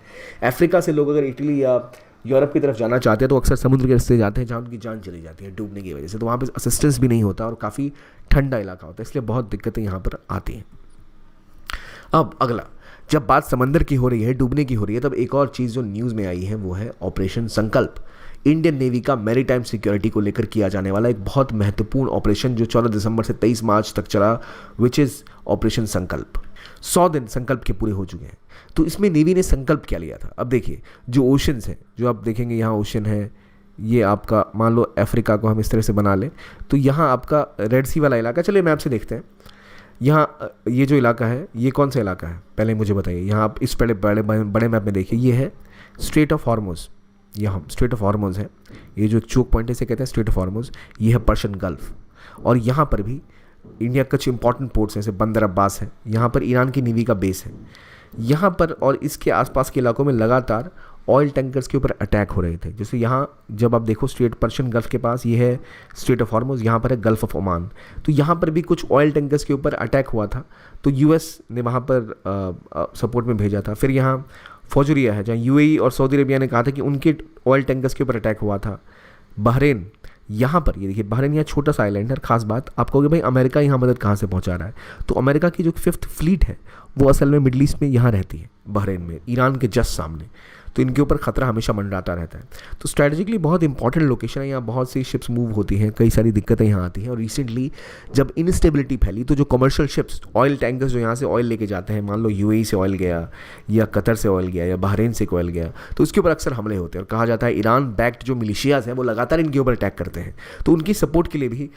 अफ्रीका से लोग अगर इटली या यूरोप की तरफ जाना चाहते हैं तो अक्सर समुद्र के रास्ते जाते हैं जहाँ उनकी जान चली जाती है डूबने की वजह से, तो वहाँ पर असिस्टेंस भी नहीं होता और काफ़ी ठंडा इलाका होता है, इसलिए बहुत दिक्कतें यहाँ पर आती हैं। अब अगला, जब बात समंदर की हो रही है, डूबने की हो रही है, तब एक और चीज़ जो न्यूज़ में आई है वो है ऑपरेशन संकल्प। इंडियन नेवी का मैरीटाइम सिक्योरिटी को लेकर किया जाने वाला एक बहुत महत्वपूर्ण ऑपरेशन जो 14 दिसंबर से 23 मार्च तक चला, विच इज़ ऑपरेशन संकल्प। 100 दिन संकल्प के पूरे हो चुके हैं। तो इसमें नेवी ने संकल्प क्या लिया था? अब देखिए, जो ओशंस हैं, जो आप देखेंगे यहाँ ओशन है, ये आपका मान लो अफ्रीका को हम इस तरह से बना लें, तो यहाँ आपका रेड सी वाला इलाका, चलिए मैप से देखते हैं। यहाँ ये जो इलाका है ये कौन सा इलाका है पहले मुझे बताइए। यहाँ आप इस बड़े मैप में देखिए, ये है स्ट्रेट ऑफ हॉर्मुज़, यहाँ स्ट्रेट ऑफ हॉर्मुज़ है, ये जो चोक पॉइंट है इसे कहते हैं स्ट्रेट ऑफ हॉर्मुज़। ये है पर्शियन गल्फ, और यहाँ पर भी इंडिया कुछ इंपॉर्टेंट पोर्ट्स हैं, जैसे बंदर अब्बास है, यहाँ पर ईरान की नेवी का बेस है यहाँ पर, और इसके आसपास के इलाकों में लगातार ऑयल टैंकर्स के ऊपर अटैक हो रहे थे। जैसे यहाँ जब आप देखो स्ट्रेट पर्शियन गल्फ के पास ये है स्ट्रेट ऑफ हॉर्मुज़, यहाँ पर है गल्फ ऑफ ओमान, तो यहाँ पर भी कुछ ऑयल टैंकर्स के ऊपर अटैक हुआ था, तो यूएस ने वहाँ पर सपोर्ट में भेजा था। फिर यहाँ फौजरिया है, जहाँ यूएई और सऊदी अरेबिया ने कहा था कि उनके ऑयल टैंकर्स के ऊपर अटैक हुआ था। बहरीन, यहाँ पर ये देखिए, बहरीन यहाँ छोटा सा आइलैंड है। खास बात, आप कहोगे भाई अमेरिका यहाँ मदद कहाँ से पहुँचा रहा है, तो अमेरिका की जो 5th फ्लीट है वो असल में मिडल ईस्ट में यहाँ रहती है, बहरीन में, ईरान के जस्ट सामने, तो इनके ऊपर खतरा हमेशा मंडराता रहता है। तो स्ट्रैटेजिकली बहुत इंपॉर्टेंट लोकेशन है, यहाँ बहुत सी शिप्स मूव होती हैं, कई सारी दिक्कतें यहाँ आती हैं। और रिसेंटली जब इनस्टेबिलिटी फैली तो जो कमर्शियल शिप्स, ऑयल टैंकर्स जो यहाँ से ऑयल लेके जाते हैं, मान लो यूएई से ऑयल गया या कतर से ऑयल गया या बहरीन से ऑयल गया, तो उसके ऊपर अक्सर हमले होते हैं, और कहा जाता है ईरान बैक्ड जो मिलिशियाज हैं वो लगातार इनके ऊपर अटैक करते हैं। तो उनकी सपोर्ट के लिए भी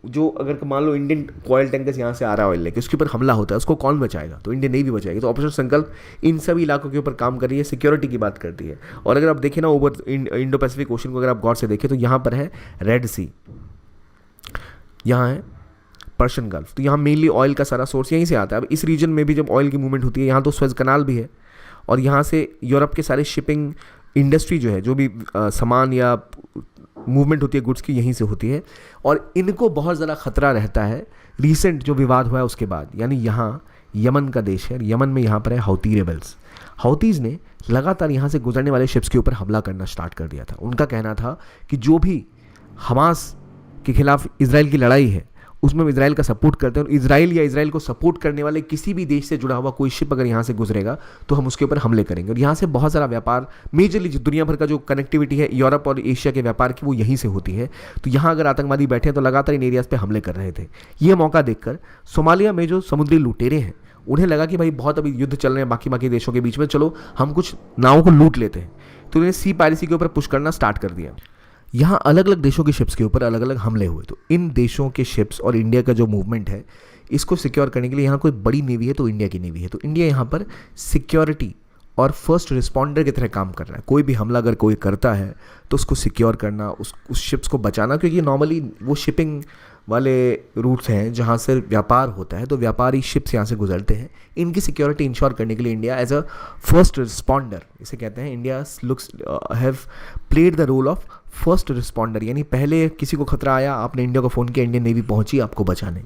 जो अगर मान लो इंडियन ऑयल टैंकर्स यहाँ से आ रहा है ऑयल लेके, उसके ऊपर हमला होता है, उसको कौन बचाएगा? तो इंडियन नेवी बचाएगी। तो ऑपरेशन संकल्प इन सभी इलाकों के ऊपर काम कर रही है, सिक्योरिटी की बात करती है। और अगर आप देखें ना ओवर इंडो पैसिफिक ओशन को अगर आप गौर से देखें तो यहाँ पर है रेड सी, यहाँ है पर्शियन गल्फ, तो यहाँ मेनली ऑयल का सारा सोर्स यहीं से आता है। अब इस रीजन में भी जब ऑयल की मूवमेंट होती है, यहाँ तो स्वेज कनाल भी है, और यहाँ से यूरोप के सारे शिपिंग इंडस्ट्री जो है, जो भी सामान या मूवमेंट होती है गुड्स की, यहीं से होती है, और इनको बहुत ज़्यादा खतरा रहता है रिसेंट जो विवाद हुआ है उसके बाद। यानी यहाँ यमन का देश है, यमन में यहाँ पर है हौती रेबल्स। हौतीज़ ने लगातार यहाँ से गुजरने वाले शिप्स के ऊपर हमला करना स्टार्ट कर दिया था। उनका कहना था कि जो भी हमास के खिलाफ इजराइल की लड़ाई है उसमें हम इजराइल का सपोर्ट करते हैं, और इजराइल या इजराइल को सपोर्ट करने वाले किसी भी देश से जुड़ा हुआ कोई शिप अगर यहाँ से गुजरेगा तो हम उसके ऊपर हमले करेंगे। और यहाँ से बहुत सारा व्यापार, मेजरली दुनिया भर का जो कनेक्टिविटी है यूरोप और एशिया के व्यापार की, वो यहीं से होती है। तो यहाँ अगर आतंकवादी बैठे हैं तो लगातार इन एरियाज़ पर हमले कर रहे थे। ये मौका देखकर सोमालिया में जो समुद्री लुटेरे हैं उन्हें लगा कि भाई बहुत अभी युद्ध चल रहे हैं बाकी देशों के बीच में, चलो हम कुछ नावों को लूट लेते हैं, तो उन्हें सी पायरेसी के ऊपर पुश करना स्टार्ट कर दिया। यहाँ अलग अलग देशों के शिप्स के ऊपर अलग अलग हमले हुए। तो इन देशों के शिप्स और इंडिया का जो मूवमेंट है, इसको सिक्योर करने के लिए यहाँ कोई बड़ी नेवी है तो इंडिया की नेवी है। तो इंडिया यहाँ पर सिक्योरिटी और फर्स्ट रिस्पॉन्डर की तरह काम कर रहा है। कोई भी हमला अगर कोई करता है तो उसको सिक्योर करना, उस शिप्स को बचाना, क्योंकि नॉर्मली वो शिपिंग वाले रूट्स हैं जहाँ से व्यापार होता है, तो व्यापारी शिप्स यहाँ से गुजरते हैं, इनकी सिक्योरिटी इंश्योर करने के लिए India as a first responder, इसे कहते हैं, India looks have played the role of first responder, यानी पहले किसी को खतरा आया, आपने इंडिया को फ़ोन किया, इंडियन नेवी पहुंची आपको बचाने।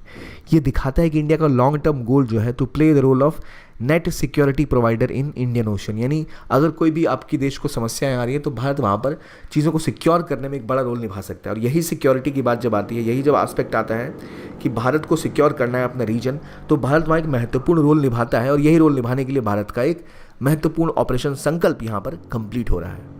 ये दिखाता है कि इंडिया का लॉन्ग टर्म गोल जो है to play the role of net security provider in Indian Ocean, यानी अगर कोई भी आपकी देश को समस्याएं आ रही है तो भारत वहाँ पर चीज़ों को सिक्योर करने में एक बड़ा रोल निभा सकता है। और यही सिक्योरिटी की बात जब आती है, यही जब एस्पेक्ट आता है कि भारत को सिक्योर करना है अपना रीजन, तो भारत वहाँ एक महत्वपूर्ण रोल निभाता है, और यही रोल निभाने के लिए भारत का एक महत्वपूर्ण ऑपरेशन संकल्प यहाँ पर कंप्लीट हो रहा है।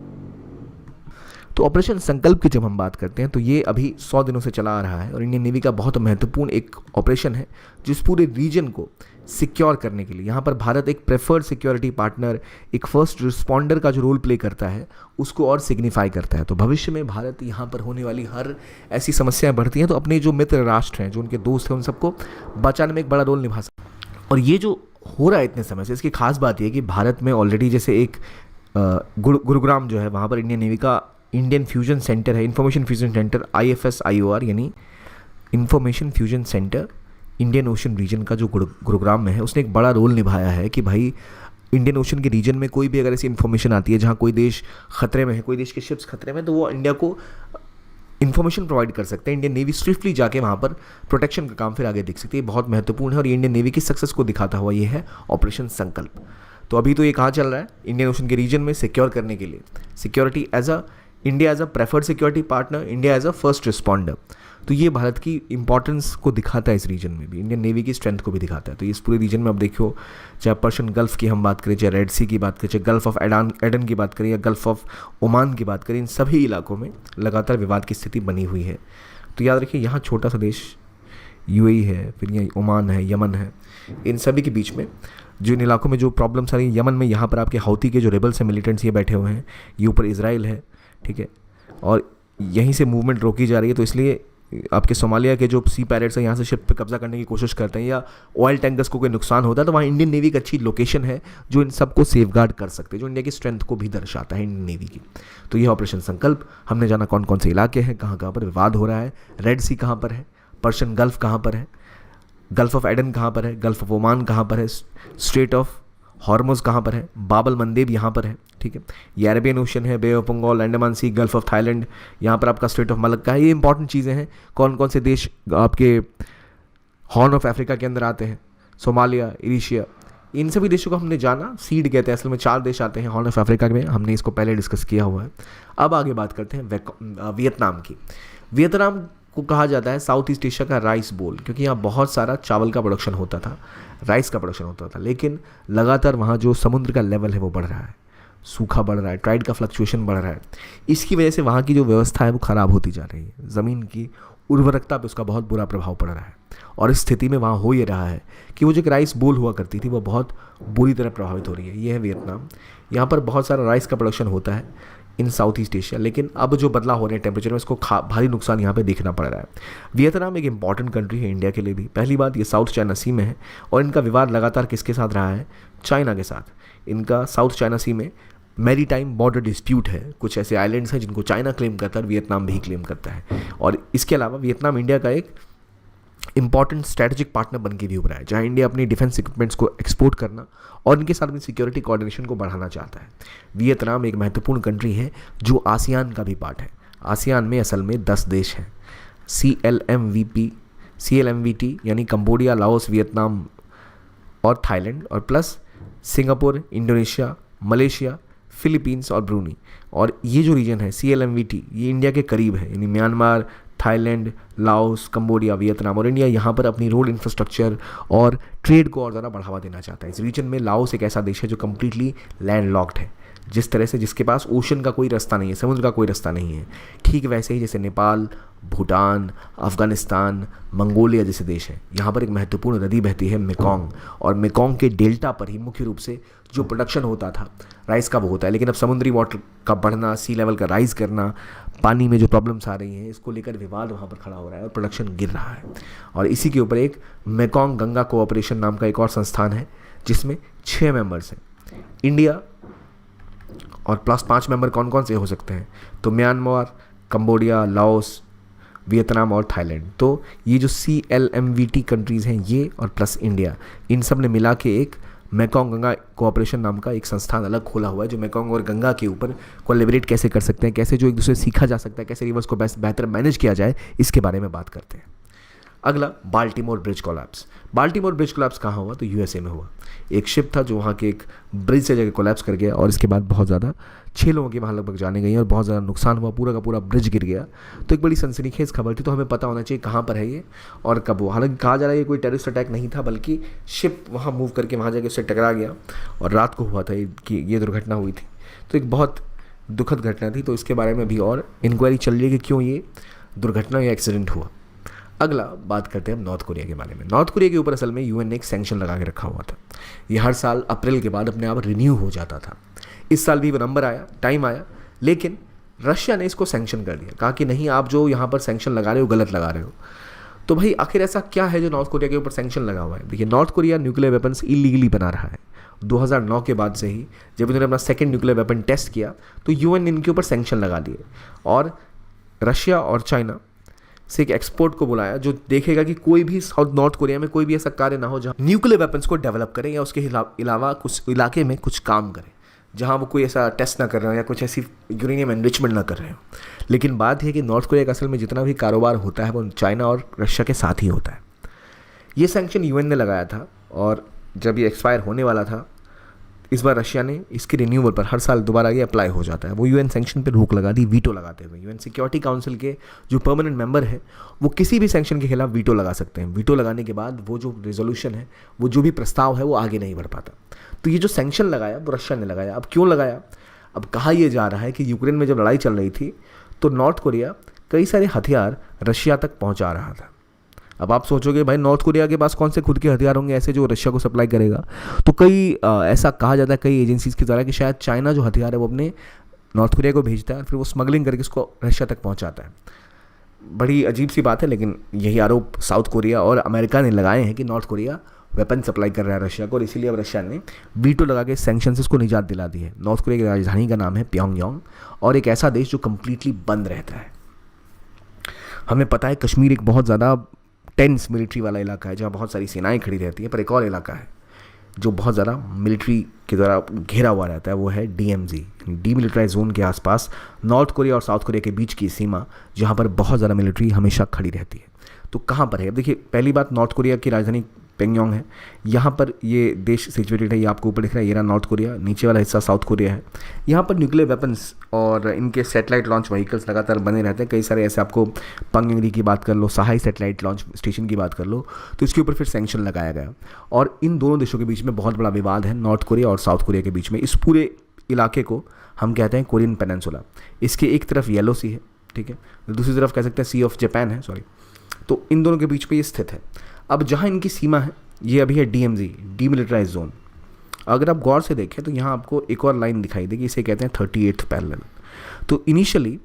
तो ऑपरेशन संकल्प की जब हम बात करते हैं तो ये अभी 100 दिनों से चला आ रहा है, और इंडियन नेवी का बहुत महत्वपूर्ण एक ऑपरेशन है जिस पूरे रीजन को सिक्योर करने के लिए यहाँ पर भारत एक प्रेफर्ड सिक्योरिटी पार्टनर, एक फर्स्ट रिस्पॉन्डर का जो रोल प्ले करता है उसको और सिग्निफाई करता है। तो भविष्य में भारत यहाँ पर होने वाली हर ऐसी समस्याएं बढ़ती हैं तो अपने जो मित्र राष्ट्र हैं, जो उनके दोस्त हैं, उन सबको बचाने में एक बड़ा रोल निभा सकता है। और ये जो हो रहा है इतने समय से, इसकी खास बात यह है कि भारत में ऑलरेडी जैसे एक गुरुग्राम जो है वहाँ पर इंडियन नेवी का इंडियन फ्यूजन सेंटर है, इंफॉर्मेशन फ्यूजन सेंटर IFSIOR, यानी information fusion centre Indian Ocean region का जो गुरुग्राम में है, उसने एक बड़ा रोल निभाया है कि भाई इंडियन ओशन के रीजन में कोई भी अगर ऐसी इन्फॉर्मेशन आती है जहाँ कोई देश खतरे में है, कोई देश के शिप्स खतरे में, तो वो इंडिया को इन्फॉर्मेशन प्रोवाइड कर सकते हैं। इंडियन नेवी स्विफ्टली जाके वहाँ पर प्रोटेक्शन का काम फिर आगे देख सकती है। बहुत महत्वपूर्ण है और ये इंडियन नेवी की सक्सेस को दिखाता हुआ ये है ऑपरेशन संकल्प। तो अभी तो ये कहाँ चल रहा है, इंडियन ओशन के रीजन में सिक्योर करने के लिए, security as a India as a preferred security partner, India as a first responder. तो ये भारत की इंपॉर्टेंस को दिखाता है इस रीजन में भी, इंडियन नेवी की स्ट्रेंथ को भी दिखाता है। तो इस पूरे रीजन में अब देखो, चाहे पर्शियन गल्फ की हम बात करें, चाहे रेड सी की बात करें, चाहे गल्फ ऑफ एडन की बात करें या गल्फ ऑफ ओमान की बात करें, इन सभी इलाकों में लगातार विवाद की स्थिति बनी हुई है। तो याद रखिए, यहाँ छोटा सा देश UAE है, फिर यहाँ ओमान है, यमन है, इन सभी के बीच में जो इन इलाकों में जो प्रॉब्लम्स आ रही है, यमन में यहाँ पर आपके हौती के जो रेबल्स हैं, मिलिटेंट्स ये बैठे हुए हैं, ये ऊपर इजराइल है, ठीक है, और यहीं से मूवमेंट रोकी जा रही है। तो इसलिए आपके सोमालिया के जो सी पायरेट्स हैं यहाँ से शिप पे कब्जा करने की कोशिश करते हैं, या ऑयल टैंकर्स को कोई नुकसान होता है, तो वहाँ इंडियन नेवी की अच्छी लोकेशन है जो इन सबको सेफगार्ड कर सकते हैं, जो इंडिया की स्ट्रेंथ को भी दर्शाता है इंडियन नेवी की। तो ये ऑपरेशन संकल्प, हमने जाना कौन कौन से इलाके हैं, कहाँ कहाँ पर विवाद हो रहा है, रेड सी कहाँ पर है, पर्शियन गल्फ कहाँ पर है, गल्फ ऑफ एडन कहाँ पर है, गल्फ ऑफ ओमान कहाँ पर है, स्ट्रेट ऑफ हॉर्मुज कहाँ पर है, बाबल मंदेब यहाँ पर है, ठीक है, ये अरेबियन ओशन है, bay of Bengal, Andaman sea, gulf of Thailand, यहाँ पर आपका स्ट्रेट ऑफ मलक्का है। ये इंपॉर्टेंट चीज़ें हैं। कौन कौन से देश आपके हॉर्न ऑफ अफ्रीका के अंदर आते हैं, सोमालिया, इरिशिया, इन सभी देशों को हमने जाना, सीड कहते हैं, असल में 4 देश आते हैं हॉर्न ऑफ अफ्रीका में, हमने इसको पहले डिस्कस किया हुआ है। अब आगे बात करते हैं वियतनाम की। वियतनाम को कहा जाता है साउथ ईस्ट एशिया का राइस बोल, क्योंकि यहाँ बहुत सारा चावल का प्रोडक्शन होता था, राइस का प्रोडक्शन होता था, लेकिन लगातार वहाँ जो समुद्र का लेवल है वो बढ़ रहा है, सूखा बढ़ रहा है, टाइड का फ्लक्चुएशन बढ़ रहा है। इसकी वजह से वहाँ की जो व्यवस्था है वो ख़राब होती जा रही है, ज़मीन की उर्वरकता पे उसका बहुत बुरा प्रभाव पड़ रहा है। और इस स्थिति में वहाँ हो ये रहा है कि वो जो राइस बोल हुआ करती थी वो बहुत बुरी तरह प्रभावित हो रही है। ये है वियतनाम। यहाँ पर बहुत सारा राइस का प्रोडक्शन होता है इन साउथ ईस्ट एशिया, लेकिन अब जो बदलाव हो रहे हैं टेम्परेचर में, इसको भारी नुकसान यहाँ पे देखना पड़ रहा है। वियतनाम एक इंपॉर्टेंट कंट्री है इंडिया के लिए भी। पहली बात, ये साउथ चाइना सी में है और इनका विवाद लगातार किसके साथ रहा है, चाइना के साथ। इनका साउथ चाइना सी में मैरी टाइम बॉर्डर डिस्प्यूट है, कुछ ऐसे आइलैंड्स हैं जिनको चाइना क्लेम करता है और वियतनाम भी क्लेम करता है। और इसके अलावा वियतनाम इंडिया का एक इंपॉर्टेंट स्ट्रैटेजिक पार्टनर बन के भी उभरा है, जहाँ इंडिया अपनी डिफेंस इक्विपमेंट्स को एक्सपोर्ट करना और इनके साथ अपनी सिक्योरिटी कोऑर्डिनेशन को बढ़ाना चाहता है। वियतनाम एक महत्वपूर्ण कंट्री है जो आसियान का भी पार्ट है। आसियान में असल में 10 देश हैं, CLMVT यानी कंबोडिया, लाओस, वियतनाम और थाईलैंड, और plus Singapore, Indonesia, Malaysia, Philippines और ब्रूनी। और ये जो रीजन है CLMVT, ये इंडिया के करीब है, यानी Myanmar, Thailand, Laos, Cambodia, Vietnam और इंडिया यहाँ पर अपनी रोड इंफ्रास्ट्रक्चर और ट्रेड को और ज़्यादा बढ़ावा देना चाहता है। इस रीजन में लाओस एक ऐसा देश है जो कम्प्लीटली लैंड लॉक्ड है, जिस तरह से जिसके पास ओशन का कोई रास्ता नहीं है, समुद्र का कोई रास्ता नहीं है, ठीक वैसे ही जैसे नेपाल, भूटान, अफगानिस्तान, मंगोलिया जैसे देश हैं। यहाँ पर एक महत्वपूर्ण नदी बहती है मेकोंग, और मेकोंग के डेल्टा पर ही मुख्य रूप से जो प्रोडक्शन होता था राइस का वो होता है। लेकिन अब समुद्री वाटर का बढ़ना, सी लेवल का राइज करना, पानी में जो प्रॉब्लम्स आ रही हैं, इसको लेकर विवाद वहाँ पर खड़ा हो रहा है और प्रोडक्शन गिर रहा है। और इसी के ऊपर एक मेकोंग गंगा कोऑपरेशन नाम का एक और संस्थान है जिसमें 6 मेंबर्स हैं, इंडिया और प्लस 5 मेंबर कौन कौन से हो सकते हैं, तो म्यांमार, कंबोडिया, लाओस वियतनाम और थाईलैंड। तो ये जो CLMVT कंट्रीज़ हैं ये और प्लस इंडिया, इन सब ने मिला के एक मेकोंग गंगा कोऑपरेशन नाम का एक संस्थान अलग खोला हुआ है, जो मेकोंग और गंगा के ऊपर कोलैबोरेट कैसे कर सकते हैं, कैसे जो एक दूसरे से सीखा जा सकता है, कैसे रिवर्स को बेहतर मैनेज किया जाए, इसके बारे में बात करते हैं। अगला, Baltimore bridge collapse. Baltimore bridge collapse कहाँ हुआ? तो USA में हुआ। एक शिप था जो वहाँ के एक ब्रिज से जगह कोलैप्स कर गया और इसके बाद बहुत ज़्यादा 6 लोगों की वहाँ लगभग जाने गई और बहुत ज़्यादा नुकसान हुआ, पूरा का पूरा ब्रिज गिर गया। तो एक बड़ी सनसनीखेज खबर थी, तो हमें पता होना चाहिए कहाँ पर है ये और कब हुआ। हालांकि कहा जा रहा है ये कोई टेररिस्ट अटैक नहीं था, बल्कि शिप वहाँ मूव करके वहाँ जाके उससे टकरा गया और रात को हुआ था कि ये दुर्घटना हुई थी। तो एक बहुत दुखद घटना थी, तो इसके बारे में भी और इंक्वायरी चल रही है कि क्यों ये दुर्घटना या एक्सीडेंट हुआ। अगला बात करते हैं हम नॉर्थ कोरिया के बारे में। नॉर्थ कोरिया के ऊपर असल में UN ने एक सैंक्शन लगा के रखा हुआ था। ये हर साल अप्रैल के बाद अपने आप रिन्यू हो जाता था। इस साल भी वो नंबर आया, टाइम आया, लेकिन रशिया ने इसको सैंक्शन कर दिया। कहा कि नहीं, आप जो यहाँ पर सैंक्शन लगा रहे हो गलत लगा रहे हो। तो भाई आखिर ऐसा क्या है जो नॉर्थ कोरिया के ऊपर सैंक्शन लगा हुआ है? देखिए, north Korea nuclear weapons illegally बना रहा है। 2009 के बाद से ही जब इन्होंने अपना सेकेंड न्यूक्लियर वेपन टेस्ट किया तो UN ने इनके ऊपर सैंक्शन लगा दिए और रशिया और चाइना से एक एक्सपर्ट को बुलाया जो देखेगा कि कोई भी नॉर्थ कोरिया में कोई भी ऐसा कार्य ना हो जहाँ न्यूक्लियर वेपन्स को डेवलप करें या उसके अलावा कुछ इलाके में कुछ काम करें जहाँ वो कोई ऐसा टेस्ट ना कर रहे हो या कुछ ऐसी यूरेनियम एनरिचमेंट ना कर रहे हो। लेकिन बात यह है कि नॉर्थ कोरिया का असल में जितना भी कारोबार होता है वो चाइना और रशिया के साथ ही होता है। ये सैंक्शन UN ने लगाया था और जब ये एक्सपायर होने वाला था, इस बार रशिया ने इसके रिन्यूअल पर हर साल दोबारा ये अप्लाई हो जाता है। वो UN सैंक्शन पर रोक लगा दी वीटो लगाते हुए। UN सिक्योरिटी काउंसिल के जो परमानेंट मेंबर है वो किसी भी सैंक्शन के खिलाफ वीटो लगा सकते हैं। वीटो लगाने के बाद वो जो रेजोल्यूशन है, वो जो भी प्रस्ताव है, वो आगे नहीं बढ़ पाता। तो ये जो सैंक्शन लगाया वो रशिया ने लगाया। अब क्यों लगाया? अब कहा यह जा रहा है कि यूक्रेन में जब लड़ाई चल रही थी तो नॉर्थ कोरिया कई सारे हथियार रशिया तक पहुंचा रहा था। अब आप सोचोगे भाई नॉर्थ कोरिया के पास कौन से खुद के हथियार होंगे ऐसे जो रशिया को सप्लाई करेगा? तो ऐसा कहा जाता है कई एजेंसीज के द्वारा कि शायद चाइना जो हथियार है वो अपने नॉर्थ कोरिया को भेजता है, फिर वो स्मगलिंग करके इसको रशिया तक पहुंचाता है। बड़ी अजीब सी बात है, लेकिन यही आरोप साउथ कोरिया और अमेरिका ने लगाए हैं कि नॉर्थ कोरिया वेपन सप्लाई कर रहा है रशिया को, और इसीलिए अब रशिया ने वीटो लगा के सैंक्शन से इसको निजात दिला दी है। नॉर्थ कोरिया की राजधानी का नाम है प्योंगयांग और एक ऐसा देश जो कम्प्लीटली बंद रहता है। हमें पता है कश्मीर एक बहुत ज़्यादा टेंस मिलिट्री वाला इलाका है जहाँ बहुत सारी सेनाएं खड़ी रहती हैं, पर एक और इलाका है जो बहुत ज़्यादा मिलिट्री के द्वारा घेरा हुआ रहता है, वो है DMZ, डीमिलिटराइज जोन के आसपास नॉर्थ कोरिया और साउथ कोरिया के बीच की सीमा, जहाँ पर बहुत ज़्यादा मिलिट्री हमेशा खड़ी रहती है। तो कहाँ पर है? अब देखिए, पहली बात, नॉर्थ कोरिया की राजधानी प्योंगयांग है। यहाँ पर ये देश सिचुएटेड है। ये आपको ऊपर दिख रहा है, ये रहा नॉर्थ कोरिया, नीचे वाला हिस्सा साउथ कोरिया है। यहाँ पर न्यूक्लियर वेपन्स और इनके सैटेलाइट लॉन्च व्हीकल्स लगातार बने रहते हैं। कई सारे ऐसे, आपको पंगयंगरी की बात कर लो, सहाई सैटेलाइट लॉन्च स्टेशन की बात कर लो, तो इसके ऊपर फिर सैंक्शन लगाया गया। और इन दोनों देशों के बीच में बहुत बड़ा विवाद है, नॉर्थ कोरिया और साउथ कोरिया के बीच में। इस पूरे इलाके को हम कहते हैं कोरियन पेनिनसुला। इसके एक तरफ येलो सी है, ठीक है, दूसरी तरफ कह सकते हैं सी ऑफ जापान है, सॉरी। तो इन दोनों के बीच में ये स्थित है। अब जहाँ इनकी सीमा है ये अभी है DMZ, डीमिलिटराइज जोन। अगर आप गौर से देखें तो यहाँ आपको एक और लाइन दिखाई देगी, इसे कहते हैं 38th पैरेलल। तो इनिशियली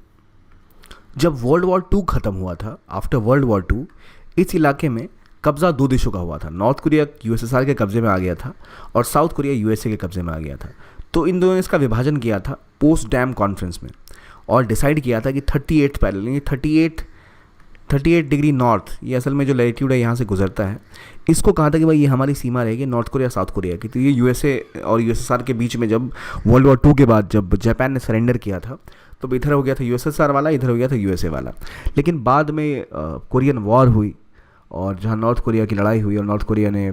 जब वर्ल्ड वॉर 2 ख़त्म हुआ था, आफ्टर वर्ल्ड वॉर 2, इस इलाके में कब्ज़ा 2 देशों का हुआ था। नॉर्थ कोरिया USSR के कब्ज़े में आ गया था और साउथ कोरिया USA के कब्ज़े में आ गया था। तो इन दोनों ने इसका विभाजन किया था पोस्ट डैम कॉन्फ्रेंस में और डिसाइड किया था कि 38th पैरेलल, ये 38 डिग्री नॉर्थ, ये असल में जो लैटिट्यूड है यहाँ से गुजरता है, इसको कहा था कि भाई ये हमारी सीमा रहेगी नॉर्थ कोरिया साउथ कोरिया की। तो ये USA और USSR के बीच में जब वर्ल्ड वॉर 2 के बाद जब जापान ने सरेंडर किया था तो इधर हो गया था USSR वाला, इधर हो गया था USA वाला। लेकिन बाद में कोरियन वॉर हुई और जहाँ नॉर्थ कोरिया की लड़ाई हुई और नॉर्थ कोरिया ने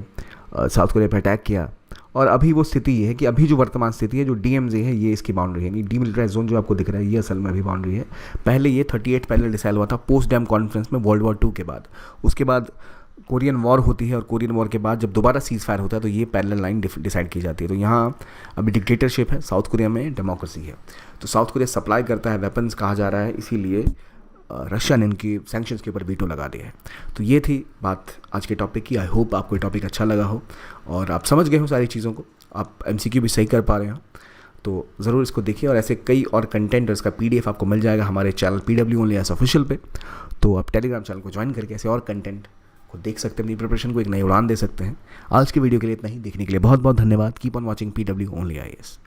साउथ कोरिया पर अटैक किया, और अभी वो स्थिति ये है कि अभी जो वर्तमान स्थिति है, जो DMZ है, ये इसकी बाउंड्री है। डीमिलिटराइज जोन जो आपको दिख रहा है ये असल में अभी बाउंड्री है। पहले ये 38 पैरेलल डिसाइड हुआ था पोस्ट डैम कॉन्फ्रेंस में वर्ल्ड वॉर 2 के बाद। उसके बाद कोरियन वॉर होती है और कोरियन वॉर के बाद जब दोबारा सीज फायर होता है तो ये पैरेलल लाइन डिसाइड की जाती है। तो यहाँ अभी डिक्टेटरशिप है, साउथ कोरिया में डेमोक्रेसी है। तो साउथ कोरिया सप्लाई करता है वेपन्स, कहा जा रहा है, इसीलिए रशिया ने इनकी सैंक्शंस के ऊपर वीटो लगा दिया है। तो ये थी बात आज के टॉपिक की। आई होप आपको ये टॉपिक अच्छा लगा हो और आप समझ गए हो सारी चीज़ों को, आप MCQ भी सही कर पा रहे हो। तो ज़रूर इसको देखिए और ऐसे कई और कंटेंट, इसका PDF आपको मिल जाएगा हमारे channel PW Only As official पे। तो आप टेलीग्राम चैनल को ज्वाइन करके ऐसे और कंटेंट को देख सकते हैं, अपनी प्रिपरेशन को एक नई उड़ान दे सकते हैं। आज की वीडियो के लिए इतना ही। देखने के लिए बहुत बहुत धन्यवाद। Keep on watching PW Only IAS।